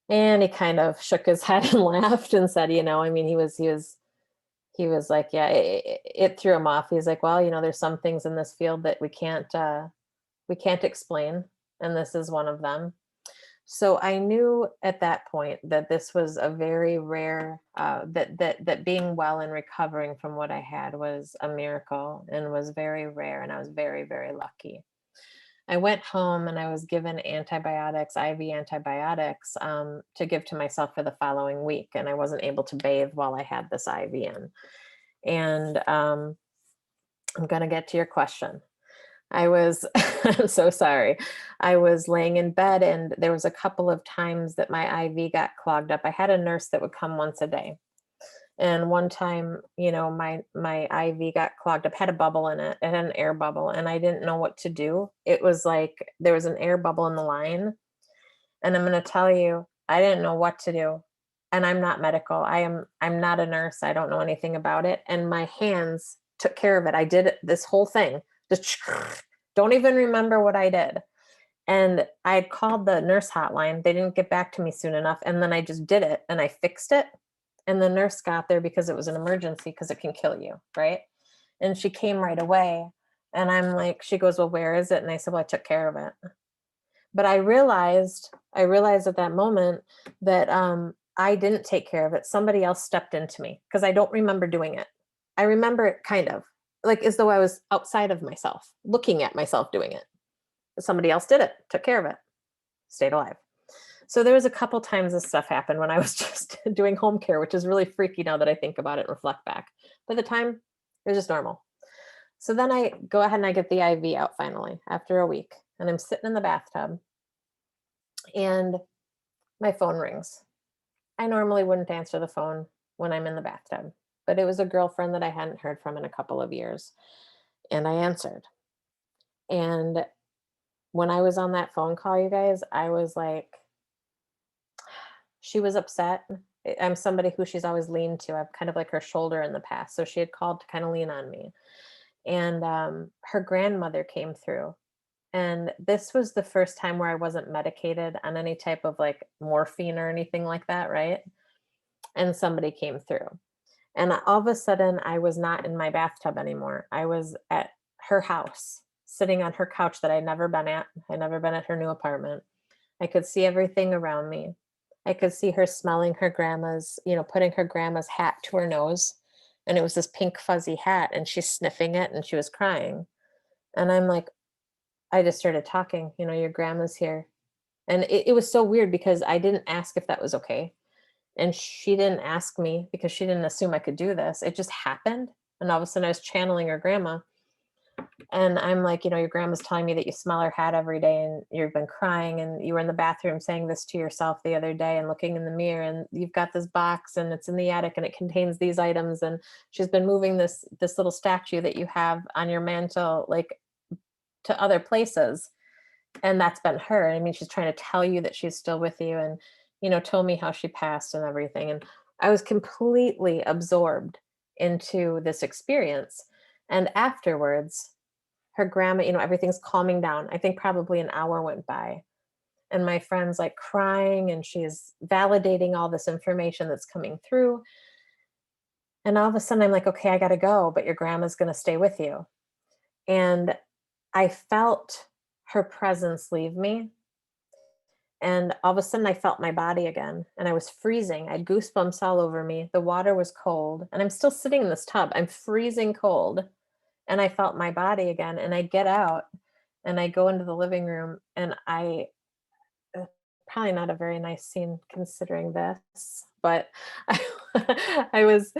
And he kind of shook his head and laughed and said, I mean, he was like, yeah, it threw him off. He's like, well, there's some things in this field that we can't explain, and this is one of them. So I knew at that point that this was a very rare, that being well and recovering from what I had was a miracle and was very rare. And I was very, very lucky. I went home and I was given antibiotics, IV antibiotics, to give to myself for the following week. And I wasn't able to bathe while I had this IV in. And I'm going to get to your question. I'm so sorry. I was laying in bed, and there was a couple of times that my IV got clogged up. I had a nurse that would come once a day. And one time, my IV got clogged up, had a bubble in it. It had an air bubble, and I didn't know what to do. It was like there was an air bubble in the line. And I'm going to tell you, I didn't know what to do. And I'm not medical. I'm not a nurse. I don't know anything about it. And my hands took care of it. I did this whole thing. Just don't even remember what I did. And I had called the nurse hotline. They didn't get back to me soon enough. And then I just did it and I fixed it. And the nurse got there because it was an emergency, because it can kill you, right? And she came right away. And I'm like, she goes, well, where is it? And I said, well, I took care of it. But I realized at that moment that I didn't take care of it. Somebody else stepped into me, because I don't remember doing it. I remember it kind of like as though I was outside of myself, looking at myself doing it. But somebody else did it, took care of it, stayed alive. So there was a couple times this stuff happened when I was just doing home care, which is really freaky now that I think about it and reflect back. But at the time, it was just normal. So then I go ahead and I get the IV out finally after a week, and I'm sitting in the bathtub and my phone rings. I normally wouldn't answer the phone when I'm in the bathtub, but it was a girlfriend that I hadn't heard from in a couple of years. And I answered. And when I was on that phone call, you guys, I was like, she was upset. I'm somebody who she's always leaned to. I've kind of like her shoulder in the past. So she had called to kind of lean on me. And her grandmother came through. And this was the first time where I wasn't medicated on any type of like morphine or anything like that, right? And somebody came through. And all of a sudden, I was not in my bathtub anymore. I was at her house, sitting on her couch that I'd never been at. I'd never been at her new apartment. I could see everything around me. I could see her smelling her grandma's, putting her grandma's hat to her nose. And it was this pink fuzzy hat, and she's sniffing it and she was crying. And I'm like, I just started talking, your grandma's here. And it was so weird because I didn't ask if that was okay. And she didn't ask me because she didn't assume I could do this. It just happened. And all of a sudden I was channeling her grandma. And I'm like, your grandma's telling me that you smell her hat every day and you've been crying, and you were in the bathroom saying this to yourself the other day and looking in the mirror, and you've got this box and it's in the attic and it contains these items. And she's been moving this little statue that you have on your mantle, like to other places. And that's been her. I mean, she's trying to tell you that she's still with you, and, told me how she passed and everything. And I was completely absorbed into this experience. And afterwards, her grandma, everything's calming down. I think probably an hour went by, and my friend's like crying, and she's validating all this information that's coming through. And all of a sudden I'm like, okay, I got to go, but your grandma's going to stay with you. And I felt her presence leave me. And all of a sudden I felt my body again, and I was freezing. I had goosebumps all over me. The water was cold, and I'm still sitting in this tub. I'm freezing cold, and I felt my body again. And I get out and I go into the living room, and probably not a very nice scene considering this, but I was,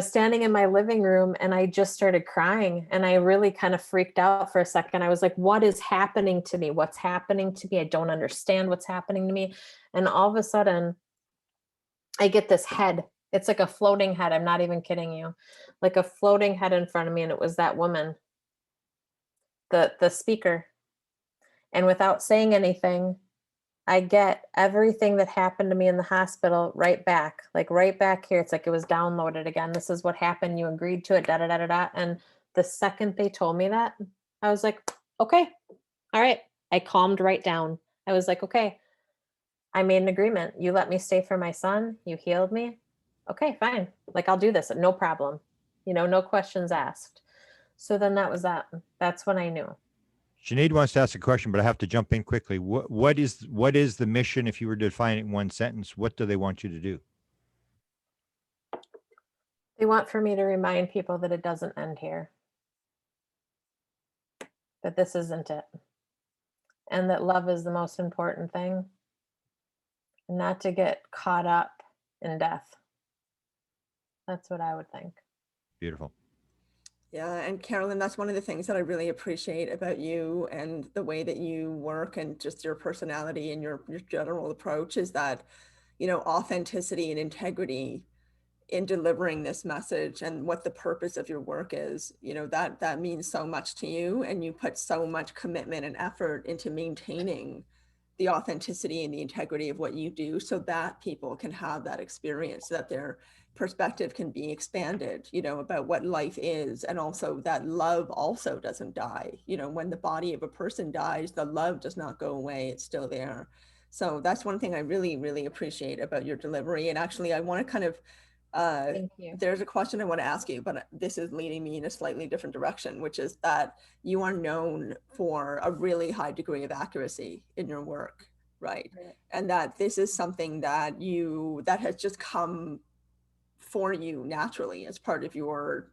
standing in my living room, and I just started crying, and I really kind of freaked out for a second. I was like, what is happening to me? What's happening to me? I don't understand what's happening to me. And all of a sudden I get this head. It's like a floating head. I'm not even kidding you. Like a floating head in front of me. And it was that woman, the speaker. And without saying anything, I get everything that happened to me in the hospital right back, like right back here. It's like it was downloaded again. This is what happened. You agreed to it, da da da da da. And the second they told me that, I was like, okay, all right. I calmed right down. I was like, okay, I made an agreement. You let me stay for my son. You healed me. Okay, fine. Like I'll do this. No problem. No questions asked. So then that was that. That's when I knew. Sinead wants to ask a question, but I have to jump in quickly. What is the mission? If you were to define it in one sentence, what do they want you to do? They want for me to remind people that it doesn't end here, that this isn't it, and that love is the most important thing, and not to get caught up in death. That's what I would think. Beautiful. Yeah, and Carolyn, that's one of the things that I really appreciate about you and the way that you work, and just your personality and your general approach, is that, authenticity and integrity in delivering this message and what the purpose of your work is. That means so much to you, and you put so much commitment and effort into maintaining the authenticity and the integrity of what you do, so that people can have that experience, so that their perspective can be expanded, about what life is. And also that love also doesn't die. When the body of a person dies, the love does not go away. It's still there. So that's one thing I really, really appreciate about your delivery. And actually, I want to kind of, Thank you. there's a question I want to ask you, but this is leading me in a slightly different direction, which is that you are known for a really high degree of accuracy in your work, right? And that this is something that has just come for you naturally as part of your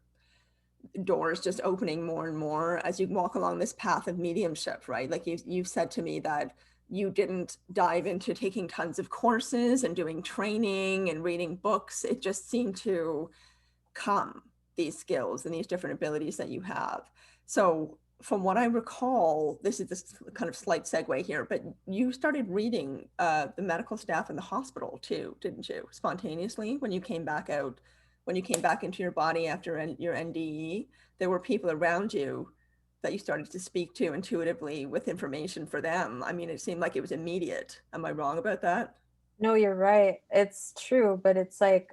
doors just opening more and more as you walk along this path of mediumship, right? Like you've said to me that you didn't dive into taking tons of courses and doing training and reading books. It just seemed to come, these skills and these different abilities that you have. So from what I recall, this is this kind of slight segue here, but you started reading the medical staff in the hospital too, didn't you? Spontaneously, when you came back into your body after your NDE, there were people around you that you started to speak to intuitively with information for them. I mean, it seemed like it was immediate. Am I wrong about that? No, you're right. It's true, but it's like,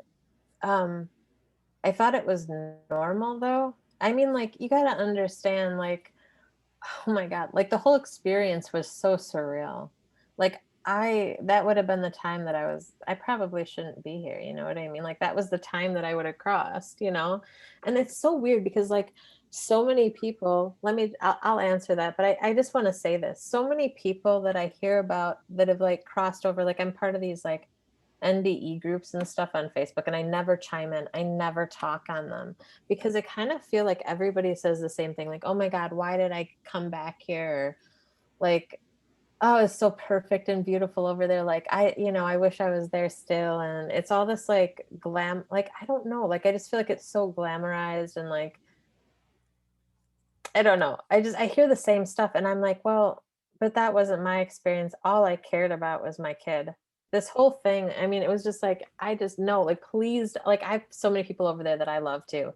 I thought it was normal though. I mean, like, you got to understand, like, oh my God, like the whole experience was so surreal. Like, that would have been the time that I probably shouldn't be here. You know what I mean? Like, that was the time that I would have crossed, And it's so weird because, like, so many people, I'll answer that, but I just want to say this. So many people that I hear about that have like crossed over, like, I'm part of these like NDE groups and stuff on Facebook, and I never chime in. I never talk on them because I kind of feel like everybody says the same thing. Like, oh my God, why did I come back here? Like, oh, it's so perfect and beautiful over there. Like, I wish I was there still. And it's all this like like, I don't know. Like, I just feel like it's so glamorized and like, I don't know. I hear the same stuff and I'm like, well, but that wasn't my experience. All I cared about was my kid. This whole thing, I mean, it was just like, I just know, like, please, like, I have so many people over there that I love too.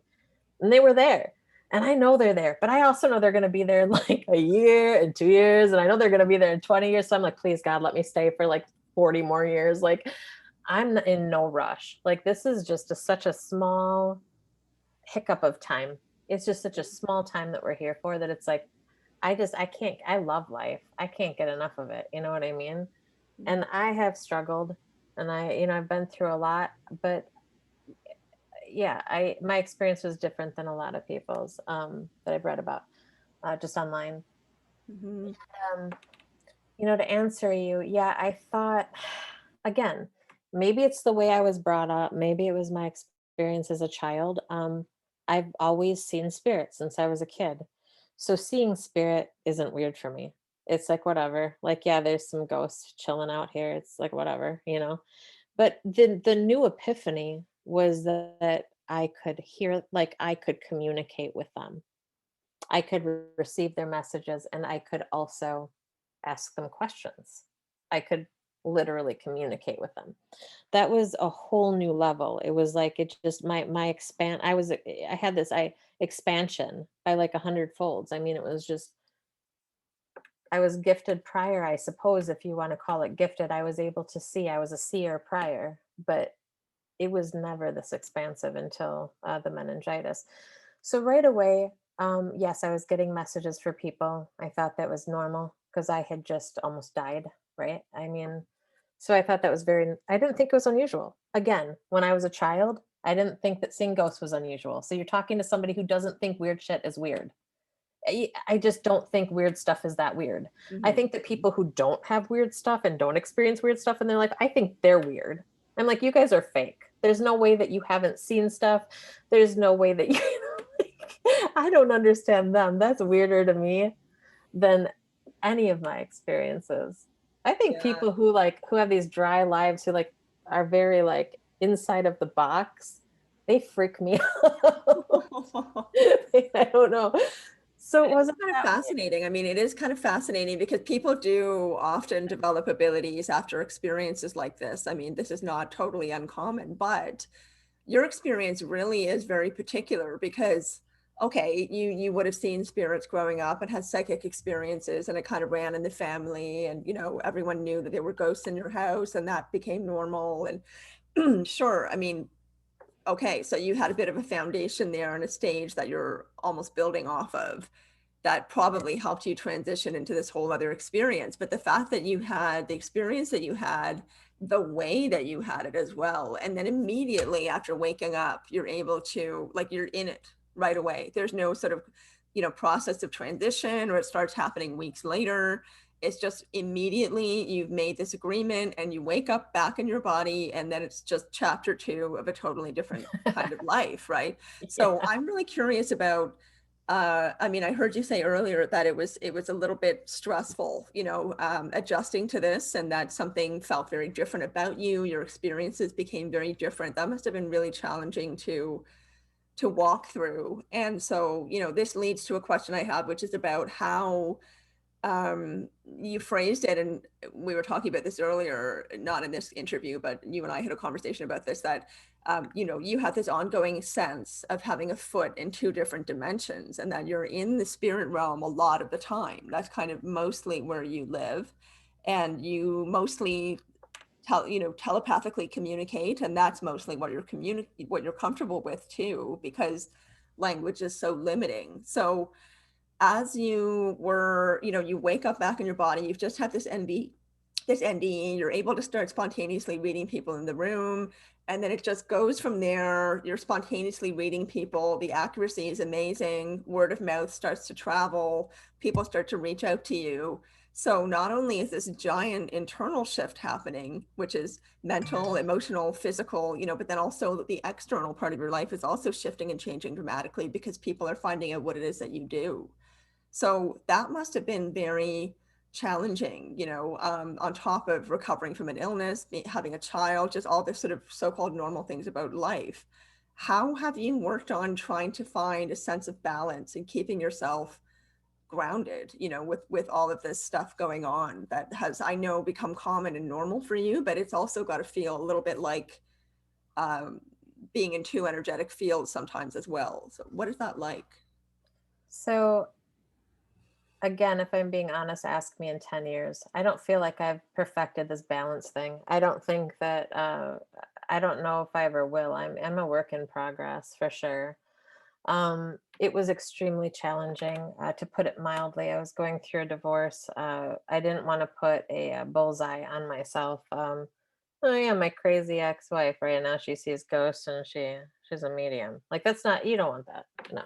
And they were there. And I know they're there, but I also know they're going to be there in like a year and 2 years. And I know they're going to be there in 20 years. So I'm like, please God, let me stay for like 40 more years. Like I'm in no rush. Like this is just such a small hiccup of time. It's just such a small time that we're here for, that it's like, I can't, I love life. I can't get enough of it. You know what I mean? And I have struggled, and I've been through a lot, but yeah, my experience was different than a lot of people's, that I've read about, just online. Mhm. Um, to answer you, yeah, I thought, again, maybe it's the way I was brought up. Maybe it was my experience as a child. I've always seen spirit since I was a kid. So seeing spirit isn't weird for me. It's like, whatever. Like, yeah, there's some ghosts chilling out here. It's like, whatever. But the new epiphany was that I could hear, like, I could communicate with them. I could receive their messages, and I could also ask them questions. I could literally communicate with them. That was a whole new level. It was like, it just, my expand I had this I expansion by like 100 folds. I mean, it was just, I was gifted prior, I suppose, if you want to call it gifted. I was able to see. I was a seer prior, but it was never this expansive until the meningitis. So right away, yes, I was getting messages for people. I thought that was normal because I had just almost died, right? I mean, so I thought that was I didn't think it was unusual. Again, when I was a child, I didn't think that seeing ghosts was unusual. So you're talking to somebody who doesn't think weird shit is weird. I just don't think weird stuff is that weird. I Mhm. think that people who don't have weird stuff and don't experience weird stuff in their life, I think they're weird. I'm like, you guys are fake. There's no way that you haven't seen stuff. There's no way that I don't understand them. That's weirder to me than any of my experiences. I think Yeah. people who have these dry lives, who like are very like inside of the box, they freak me out. I don't know. So it It's wasn't kind of that fascinating. I mean, it is kind of fascinating because people do often develop abilities after experiences like this. I mean, this is not totally uncommon, but your experience really is very particular because, okay, you would have seen spirits growing up and had psychic experiences, and it kind of ran in the family, and everyone knew that there were ghosts in your house, and that became normal. And sure, I mean, okay, so you had a bit of a foundation there and a stage that you're almost building off of that probably helped you transition into this whole other experience. But the fact that you had the experience that you had, the way that you had it as well, and then immediately after waking up, you're able to, like, you're in it right away. There's no sort of, process of transition, or it starts happening weeks later. It's just immediately you've made this agreement and you wake up back in your body, and then it's just chapter 2 of a totally different kind of life, right? So yeah. I'm really curious about, I mean, I heard you say earlier that it was a little bit stressful, adjusting to this, and that something felt very different about you. Your experiences became very different. That must have been really challenging to walk through. And so, this leads to a question I have, which is about how you phrased it, and we were talking about this earlier, not in this interview, but you and I had a conversation about this, that you have this ongoing sense of having a foot in 2 different dimensions, and that you're in the spirit realm a lot of the time. That's kind of mostly where you live, and you mostly telepathically communicate, and that's mostly what what you're comfortable with too, because language is so limiting. So as you were, you wake up back in your body, you've just had this NDE, you're able to start spontaneously reading people in the room. And then it just goes from there. You're spontaneously reading people. The accuracy is amazing. Word of mouth starts to travel. People start to reach out to you. So not only is this giant internal shift happening, which is mental, emotional, physical, but then also the external part of your life is also shifting and changing dramatically because people are finding out what it is that you do. So that must have been very challenging, on top of recovering from an illness, having a child, just all the sort of so-called normal things about life. How have you worked on trying to find a sense of balance and keeping yourself grounded, with all of this stuff going on that has, I know, become common and normal for you, but it's also got to feel a little bit like um, being in 2 energetic fields sometimes as well. So what is that like? So again, if I'm being honest, ask me in 10 years. I don't feel like I've perfected this balance thing. I don't think that, I don't know if I ever will. I'm a work in progress for sure. It was extremely challenging, to put it mildly. I was going through a divorce. I didn't want to put a bullseye on myself. Oh yeah, my crazy ex-wife right now, she sees ghosts and she's a medium. Like that's not, you don't want that. No.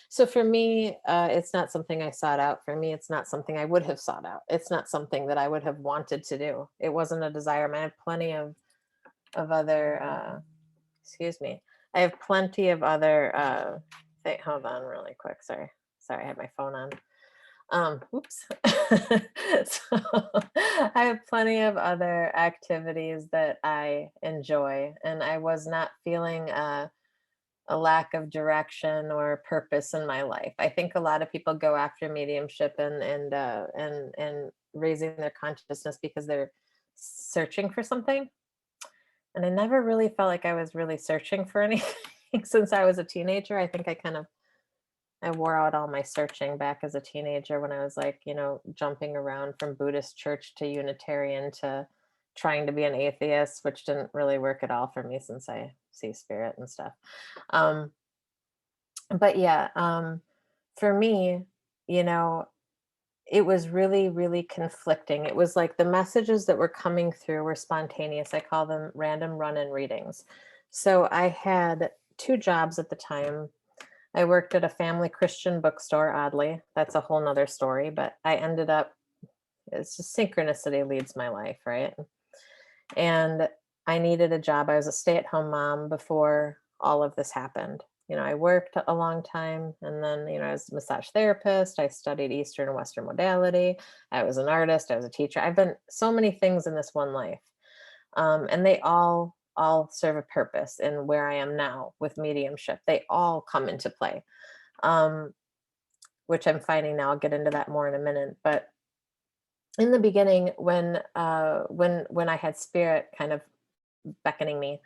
So for me, it's not something I sought out. For me, it's not something I would have sought out. It's not something that I would have wanted to do. It wasn't a desire. I had plenty of other excuse me. I have plenty of other hold on really quick. Sorry, I had my phone on. Oops. So I have plenty of other activities that I enjoy, and I was not feeling a lack of direction or purpose in my life. I think a lot of people go after mediumship and raising their consciousness because they're searching for something. And I never really felt like I was really searching for anything since I was a teenager. I think I wore out all my searching back as a teenager when I was like, jumping around from Buddhist church to Unitarian to trying to be an atheist, which didn't really work at all for me since I see spirit and stuff. Um, but yeah, for me, you know, it was really, really conflicting. It was like the messages that were coming through were spontaneous. I call them random run-in readings. So I had two jobs at the time. I worked at a family Christian bookstore, oddly. That's a whole nother story, but I ended up, it's just synchronicity leads my life, right? And I needed a job. I was a stay-at-home mom before all of this happened. I worked a long time, and then, I was a massage therapist. I studied Eastern and Western modality. I was an artist. I was a teacher. I've been so many things in this one life. And they all serve a purpose in where I am now with mediumship. They all come into play, which I'm finding now. I'll get into that more in a minute. But in the beginning, when I had spirit kind of beckoning me,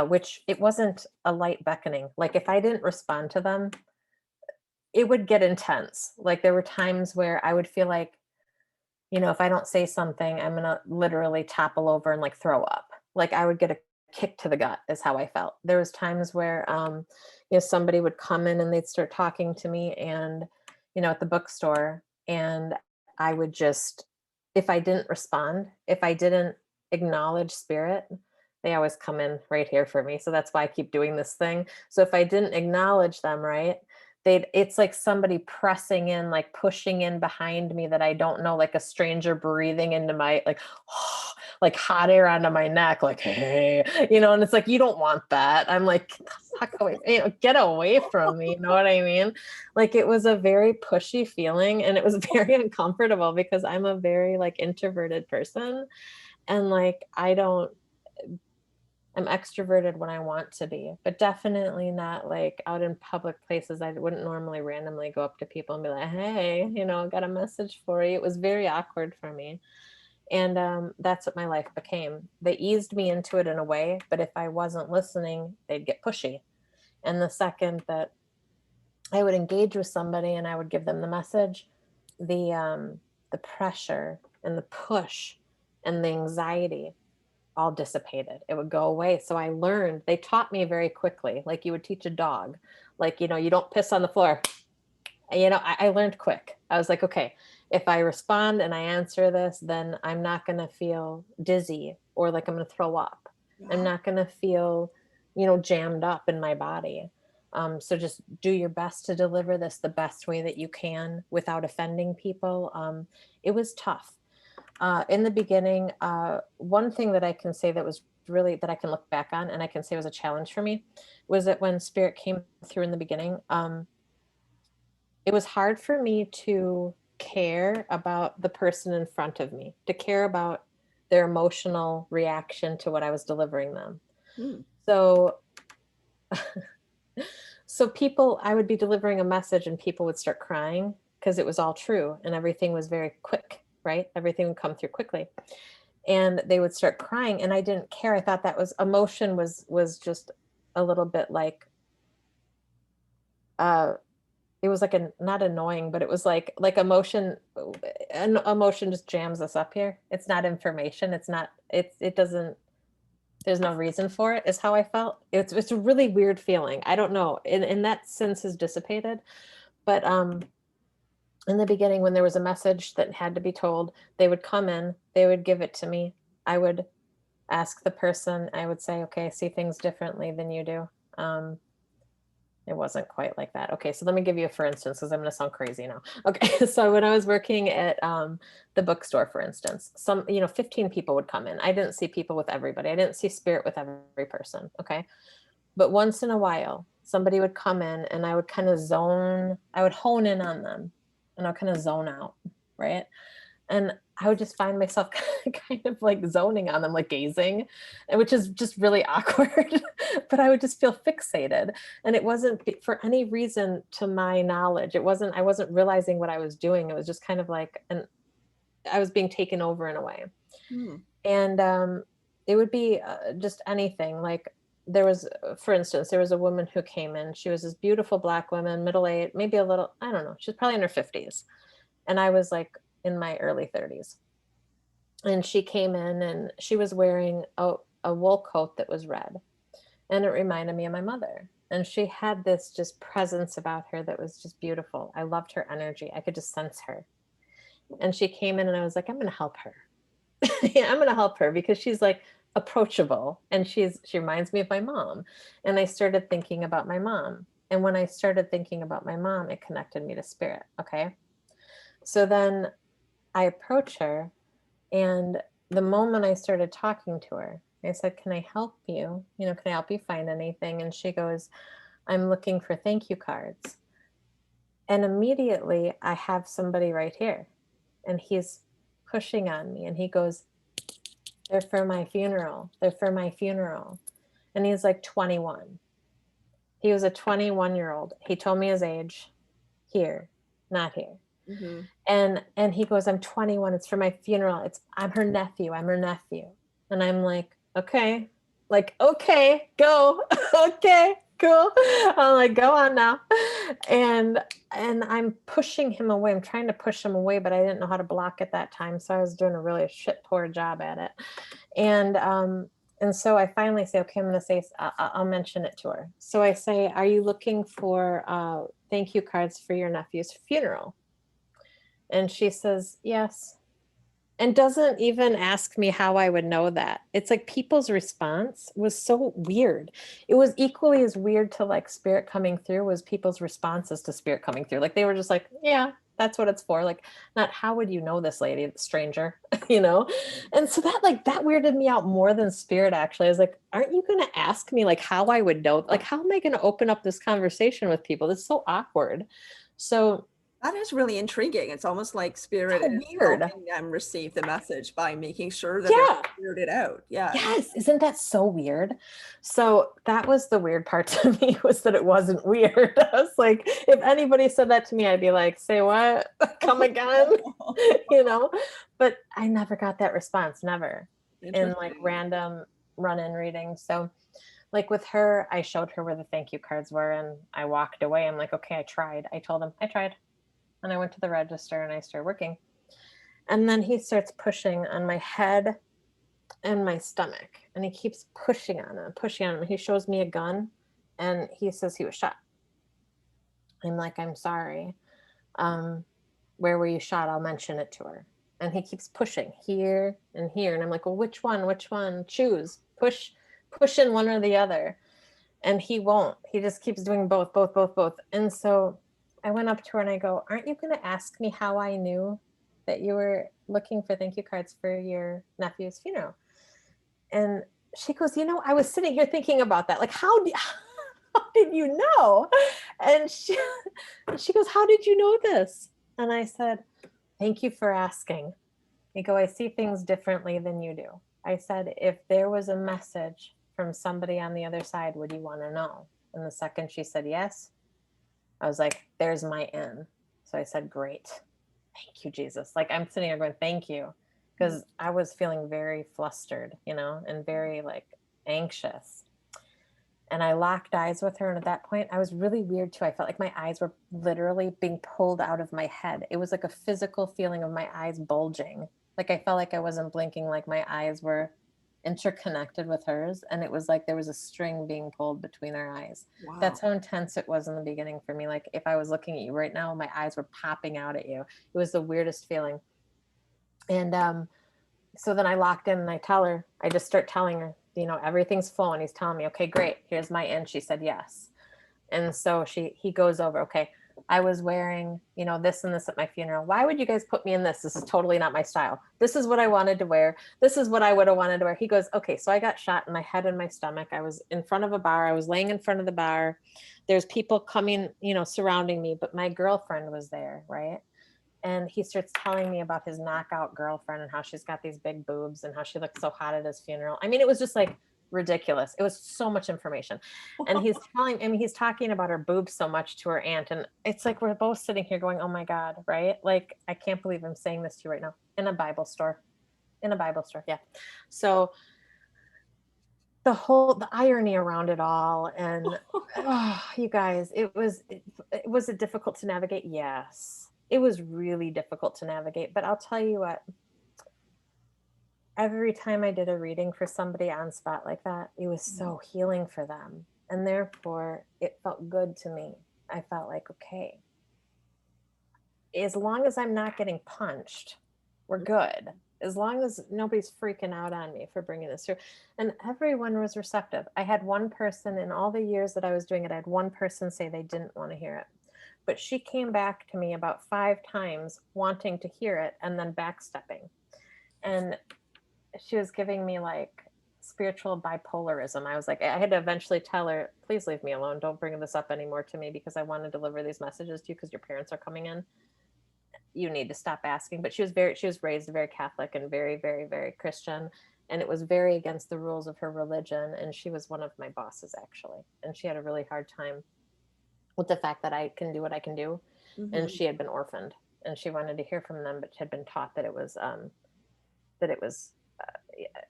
which it wasn't a light beckoning. Like if I didn't respond to them, it would get intense. Like there were times where I would feel like, if I don't say something, I'm gonna literally topple over and like throw up. Like I would get a kick to the gut is how I felt. There was times where somebody would come in and they'd start talking to me and at the bookstore, and I would just, if I didn't respond, if I didn't acknowledge spirit, they always come in right here for me. So that's why I keep doing this thing. So if I didn't acknowledge them, right, it's like somebody pressing in, like pushing in behind me that I don't know, like a stranger breathing into my, like hot air onto my neck, like, hey, and it's like, you don't want that. I'm like, fuck away, get away from me. You know what I mean? Like it was a very pushy feeling, and it was very uncomfortable because I'm a very like introverted person. And like, I'm extroverted when I want to be, but definitely not like out in public places. I wouldn't normally randomly go up to people and be like, hey, got a message for you. It was very awkward for me. And that's what my life became. They eased me into it in a way, but if I wasn't listening, they'd get pushy. And the second that I would engage with somebody and I would give them the message, the pressure and the push and the anxiety all dissipated. It would go away. So I learned, they taught me very quickly, like you would teach a dog, like, you don't piss on the floor. I learned quick. I was like, okay, if I respond and I answer this, then I'm not going to feel dizzy or like I'm going to throw up. I'm not going to feel, jammed up in my body. So just do your best to deliver this the best way that you can without offending people. It was tough. In the beginning, one thing that I can say that was really, that I can look back on and I can say was a challenge for me, was that when spirit came through in the beginning, it was hard for me to care about the person in front of me, to care about their emotional reaction to what I was delivering them. So, people, I would be delivering a message and people would start crying because it was all true and everything was very quick. Right? Everything would come through quickly and they would start crying and I didn't care. I thought that was emotion was just a little bit like, it it was like not annoying, but it was like emotion, an emotion just jams us up here. It's not information. It's not, it doesn't, there's no reason for it, is how I felt. It's a really weird feeling. I don't know. And that sense has dissipated. But in the beginning, when there was a message that had to be told, they would come in, they would give it to me. I would ask the person, I would say, okay, I see things differently than you do. It wasn't quite like that. Okay, so let me give you a for instance, because I'm going to sound crazy now. Okay, so when I was working at the bookstore, for instance, 15 people would come in. I didn't see people with everybody. I didn't see spirit with every person. Okay, but once in a while, somebody would come in and I would kind of I would hone in on them and I'll kind of zone out, right? And I would just find myself kind of like zoning on them, like gazing, which is just really awkward. But I would just feel fixated. And it wasn't for any reason to my knowledge. I wasn't realizing what I was doing. It was just kind of like, I was being taken over in a way. And it would be just anything. Like for instance, there was a woman who came in. She was this beautiful Black woman, middle-aged, maybe a little, I don't know. She's probably in her 50s. And I was like in my early 30s. And she came in and she was wearing a wool coat that was red. And it reminded me of my mother. And she had this just presence about her that was just beautiful. I loved her energy. I could just sense her. And she came in and I was like, I'm going to help her. Yeah, I'm going to help her because she's like approachable and she reminds me of my mom. And I started thinking about my mom. And when I started thinking about my mom, it connected me to spirit. Okay. So then I approach her, and the moment I started talking to her, I said, can I help you? Can I help you find anything? And she goes, I'm looking for thank you cards. And immediately I have somebody right here and he's pushing on me and he goes, they're for my funeral. They're for my funeral. And he's like 21. He was a 21-year-old. He told me his age. Here, not here. Mm-hmm. And he goes, I'm 21. It's for my funeral. I'm her nephew. I'm her nephew. And I'm like, okay, go. Okay, cool. I'm like, go on now. And I'm pushing him away. I'm trying to push him away, but I didn't know how to block at that time. So I was doing a really poor job at it. And so I finally say, okay, I'm going to say, I'll mention it to her. So I say, are you looking for thank you cards for your nephew's funeral? And she says, yes. And doesn't even ask me how I would know that. It's like people's response was so weird. It was equally as weird to like spirit coming through was people's responses to spirit coming through. Like they were just like, yeah, that's what it's for. Like, not how would you know this lady, stranger, And so that weirded me out more than spirit, actually. I was like, aren't you going to ask me like how I would know? Like, how am I going to open up this conversation with people? This is so awkward. So that is really intriguing. It's almost like spirit is helping them receive the message by making sure that they're cleared it out. Yeah. Yes. Isn't that so weird? So that was the weird part to me, was that it wasn't weird. I was like, if anybody said that to me, I'd be like, say what? Come again? But I never got that response, never, in like random run-in readings. So like with her, I showed her where the thank you cards were and I walked away. I'm like, okay, I tried. I told him I tried. And I went to the register and I started working. And then he starts pushing on my head and my stomach. And he keeps pushing on him. He shows me a gun and he says he was shot. I'm like, I'm sorry. Where were you shot? I'll mention it to her. And he keeps pushing here and here. And I'm like, well, which one? Choose. Push in one or the other. And he won't. He just keeps doing both. And so I went up to her and I go, aren't you going to ask me how I knew that you were looking for thank you cards for your nephew's funeral? And she goes, I was sitting here thinking about that. Like, how did you know? And she goes, how did you know this? And I said, thank you for asking. I go, I see things differently than you do. I said, if there was a message from somebody on the other side, would you want to know? And the second she said yes, I was like, there's my in. So I said, great. Thank you, Jesus. Like I'm sitting there going, thank you. Because I was feeling very flustered, and very like anxious. And I locked eyes with her. And at that point, I was really weird too. I felt like my eyes were literally being pulled out of my head. It was like a physical feeling of my eyes bulging. Like I felt like I wasn't blinking, like my eyes were interconnected with hers. And it was like there was a string being pulled between our eyes. Wow. That's how intense it was in the beginning for me. Like if I was looking at you right now, my eyes were popping out at you. It was the weirdest feeling. And so then I locked in and I just start telling her, everything's flowing. He's telling me, okay, great. Here's my in. She said yes. And so he goes over, okay, I was wearing, this and this at my funeral. Why would you guys put me in this? This is totally not my style. This is what I wanted to wear. This is what I would have wanted to wear. He goes, okay, so I got shot in my head and my stomach. I was in front of a bar. I was laying in front of the bar. There's people coming, surrounding me, but my girlfriend was there, right? And he starts telling me about his knockout girlfriend and how she's got these big boobs and how she looked so hot at his funeral. I mean, it was just like ridiculous. It was so much information. And he's talking about her boobs so much to her aunt. And it's like, we're both sitting here going, oh my God, right? Like, I can't believe I'm saying this to you right now in a Bible store. Yeah. So the irony around it all. And you guys, was it difficult to navigate? Yes. It was really difficult to navigate, but I'll tell you what, every time I did a reading for somebody on spot like that, it was so healing for them. And therefore it felt good to me. I felt like, okay, as long as I'm not getting punched, we're good. As long as nobody's freaking out on me for bringing this through. And everyone was receptive. I had one person in all the years that I was doing it, I had one person say they didn't want to hear it. But she came back to me about 5 times wanting to hear it and then backstepping. And she was giving me like spiritual bipolarism. I was like, I had to eventually tell her, please leave me alone. Don't bring this up anymore to me because I want to deliver these messages to you because your parents are coming in. You need to stop asking. But she was raised very Catholic and very, very, very Christian. And it was very against the rules of her religion. And she was one of my bosses, actually. And she had a really hard time with the fact that I can do what I can do. Mm-hmm. And she had been orphaned and she wanted to hear from them, but had been taught that it was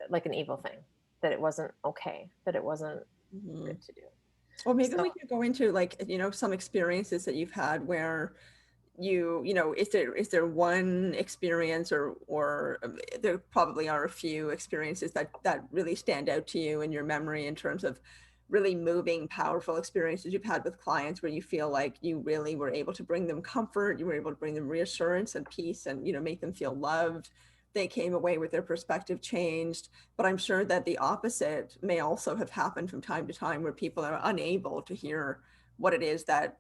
like an evil thing, that it wasn't okay, that it wasn't good to do. Well, maybe we could go into like, some experiences that you've had where is there one experience or there probably are a few experiences that really stand out to you in your memory in terms of really moving, powerful experiences you've had with clients where you feel like you really were able to bring them comfort, you were able to bring them reassurance and peace and, make them feel loved. They came away with their perspective changed. But I'm sure that the opposite may also have happened from time to time where people are unable to hear what it is that,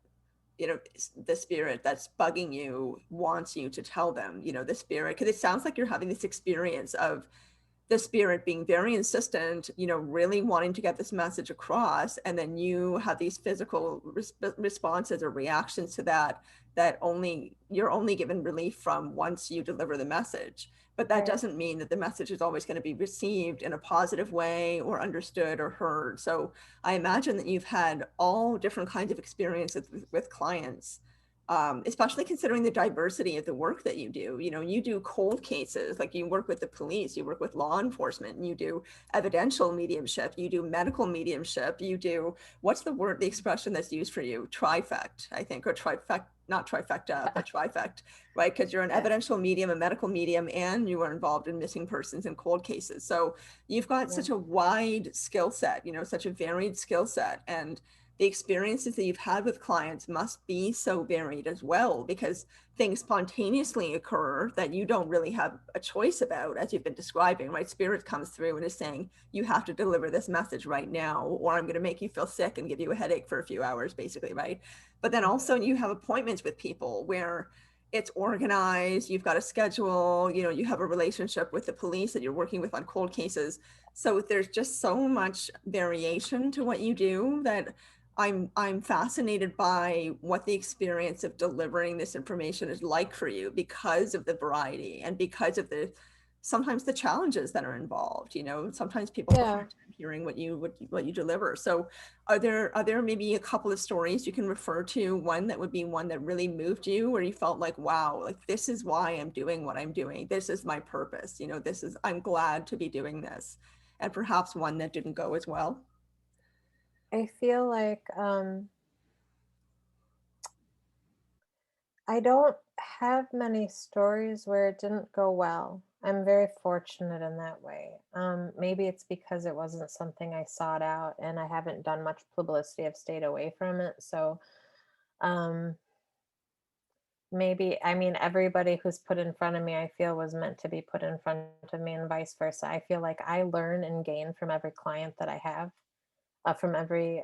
the spirit that's bugging you wants you to tell them, the spirit, because it sounds like you're having this experience of the spirit being very insistent, really wanting to get this message across. And then you have these physical responses or reactions to that you're only given relief from once you deliver the message. But that doesn't mean that the message is always going to be received in a positive way or understood or heard. So I imagine that you've had all different kinds of experiences with clients. Especially considering the diversity of the work that you do. You do cold cases, like you work with the police, you work with law enforcement, and you do evidential mediumship, you do medical mediumship, you do, what's the expression that's used for you? Trifect, I think, or not trifecta, but trifect, right? Because you're an evidential medium, a medical medium, and you are involved in missing persons and cold cases. So you've got such a wide skill set, such a varied skill set. And the experiences that you've had with clients must be so varied as well, because things spontaneously occur that you don't really have a choice about, as you've been describing, right? Spirit comes through and is saying, you have to deliver this message right now, or I'm going to make you feel sick and give you a headache for a few hours, basically, right? But then also you have appointments with people where it's organized, you've got a schedule, you have a relationship with the police that you're working with on cold cases. So there's just so much variation to what you do that I'm fascinated by what the experience of delivering this information is like for you because of the variety and because of sometimes the challenges that are involved. Sometimes people have a hard time hearing what you deliver. So are there maybe a couple of stories you can refer to, one that would be one that really moved you, where you felt like, wow, like this is why I'm doing what I'm doing. This is my purpose. I'm glad to be doing this. And perhaps one that didn't go as well. I feel like I don't have many stories where it didn't go well. I'm very fortunate in that way. Maybe it's because it wasn't something I sought out and I haven't done much publicity. I've stayed away from it. So um, maybe, I mean, everybody who's put in front of me, I feel was meant to be put in front of me and vice versa. I feel like I learn and gain from every client that I have, from every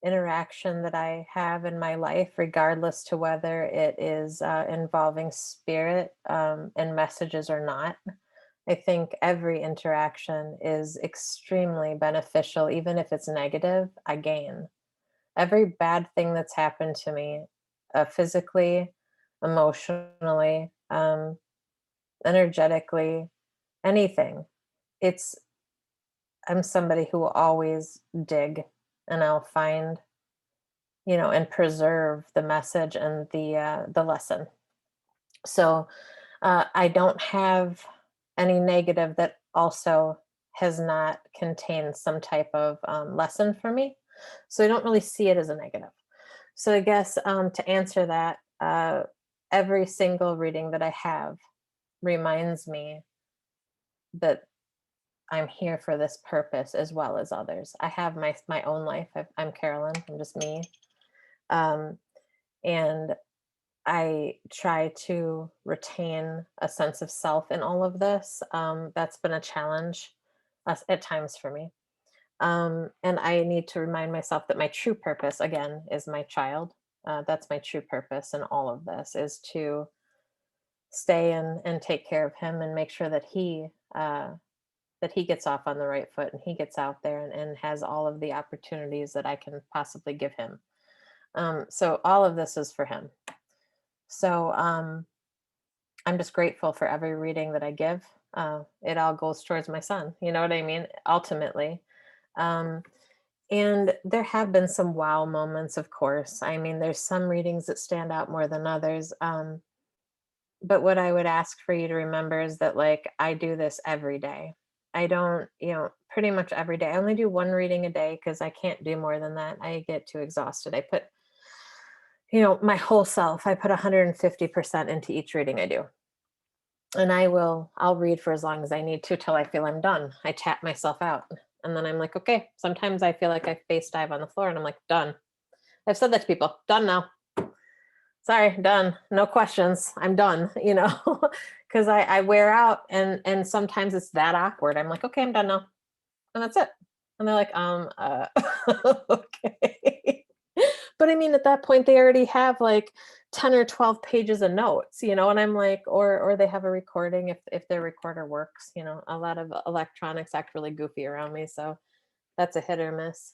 interaction that I have in my life, regardless to whether it is involving spirit and messages or not. I think every interaction is extremely beneficial, even if it's negative, I gain. Every bad thing that's happened to me, physically, emotionally, energetically, anything, it's, I'm somebody who will always dig and I'll find, and preserve the message and the lesson. So I don't have any negative that also has not contained some type of lesson for me. So I don't really see it as a negative. So I guess to answer that, every single reading that I have reminds me that I'm here for this purpose as well as others. I have my own life. I'm Carolyn. I'm just me. Um, and I try to retain a sense of self in all of this. That's been a challenge at times for me. And I need to remind myself that my true purpose, again, is my child. That's my true purpose in all of this, is to stay and take care of him and make sure that he gets off on the right foot and he gets out there and has all of the opportunities that I can possibly give him. So all of this is for him. So I'm just grateful for every reading that I give. It all goes towards my son. You know what I mean? Ultimately. Um, and there have been some wow moments, of course. I mean, there's some readings that stand out more than others. But what I would ask for you to remember is that, like, I do this every day. I don't, pretty much every day. I only do one reading a day because I can't do more than that. I get too exhausted. I put, my whole self, I put 150% into each reading I do. And I'll read for as long as I need to till I feel I'm done. I tap myself out. And then I'm like, okay, sometimes I feel like I face dive on the floor and I'm like, done. I've said that to people, done now. Sorry, done. No questions. I'm done, because I wear out and sometimes it's that awkward. I'm like, okay, I'm done now. And that's it. And they're like, okay. But I mean, at that point, they already have like 10 or 12 pages of notes, and I'm like, or they have a recording if their recorder works, a lot of electronics act really goofy around me. So that's a hit or miss.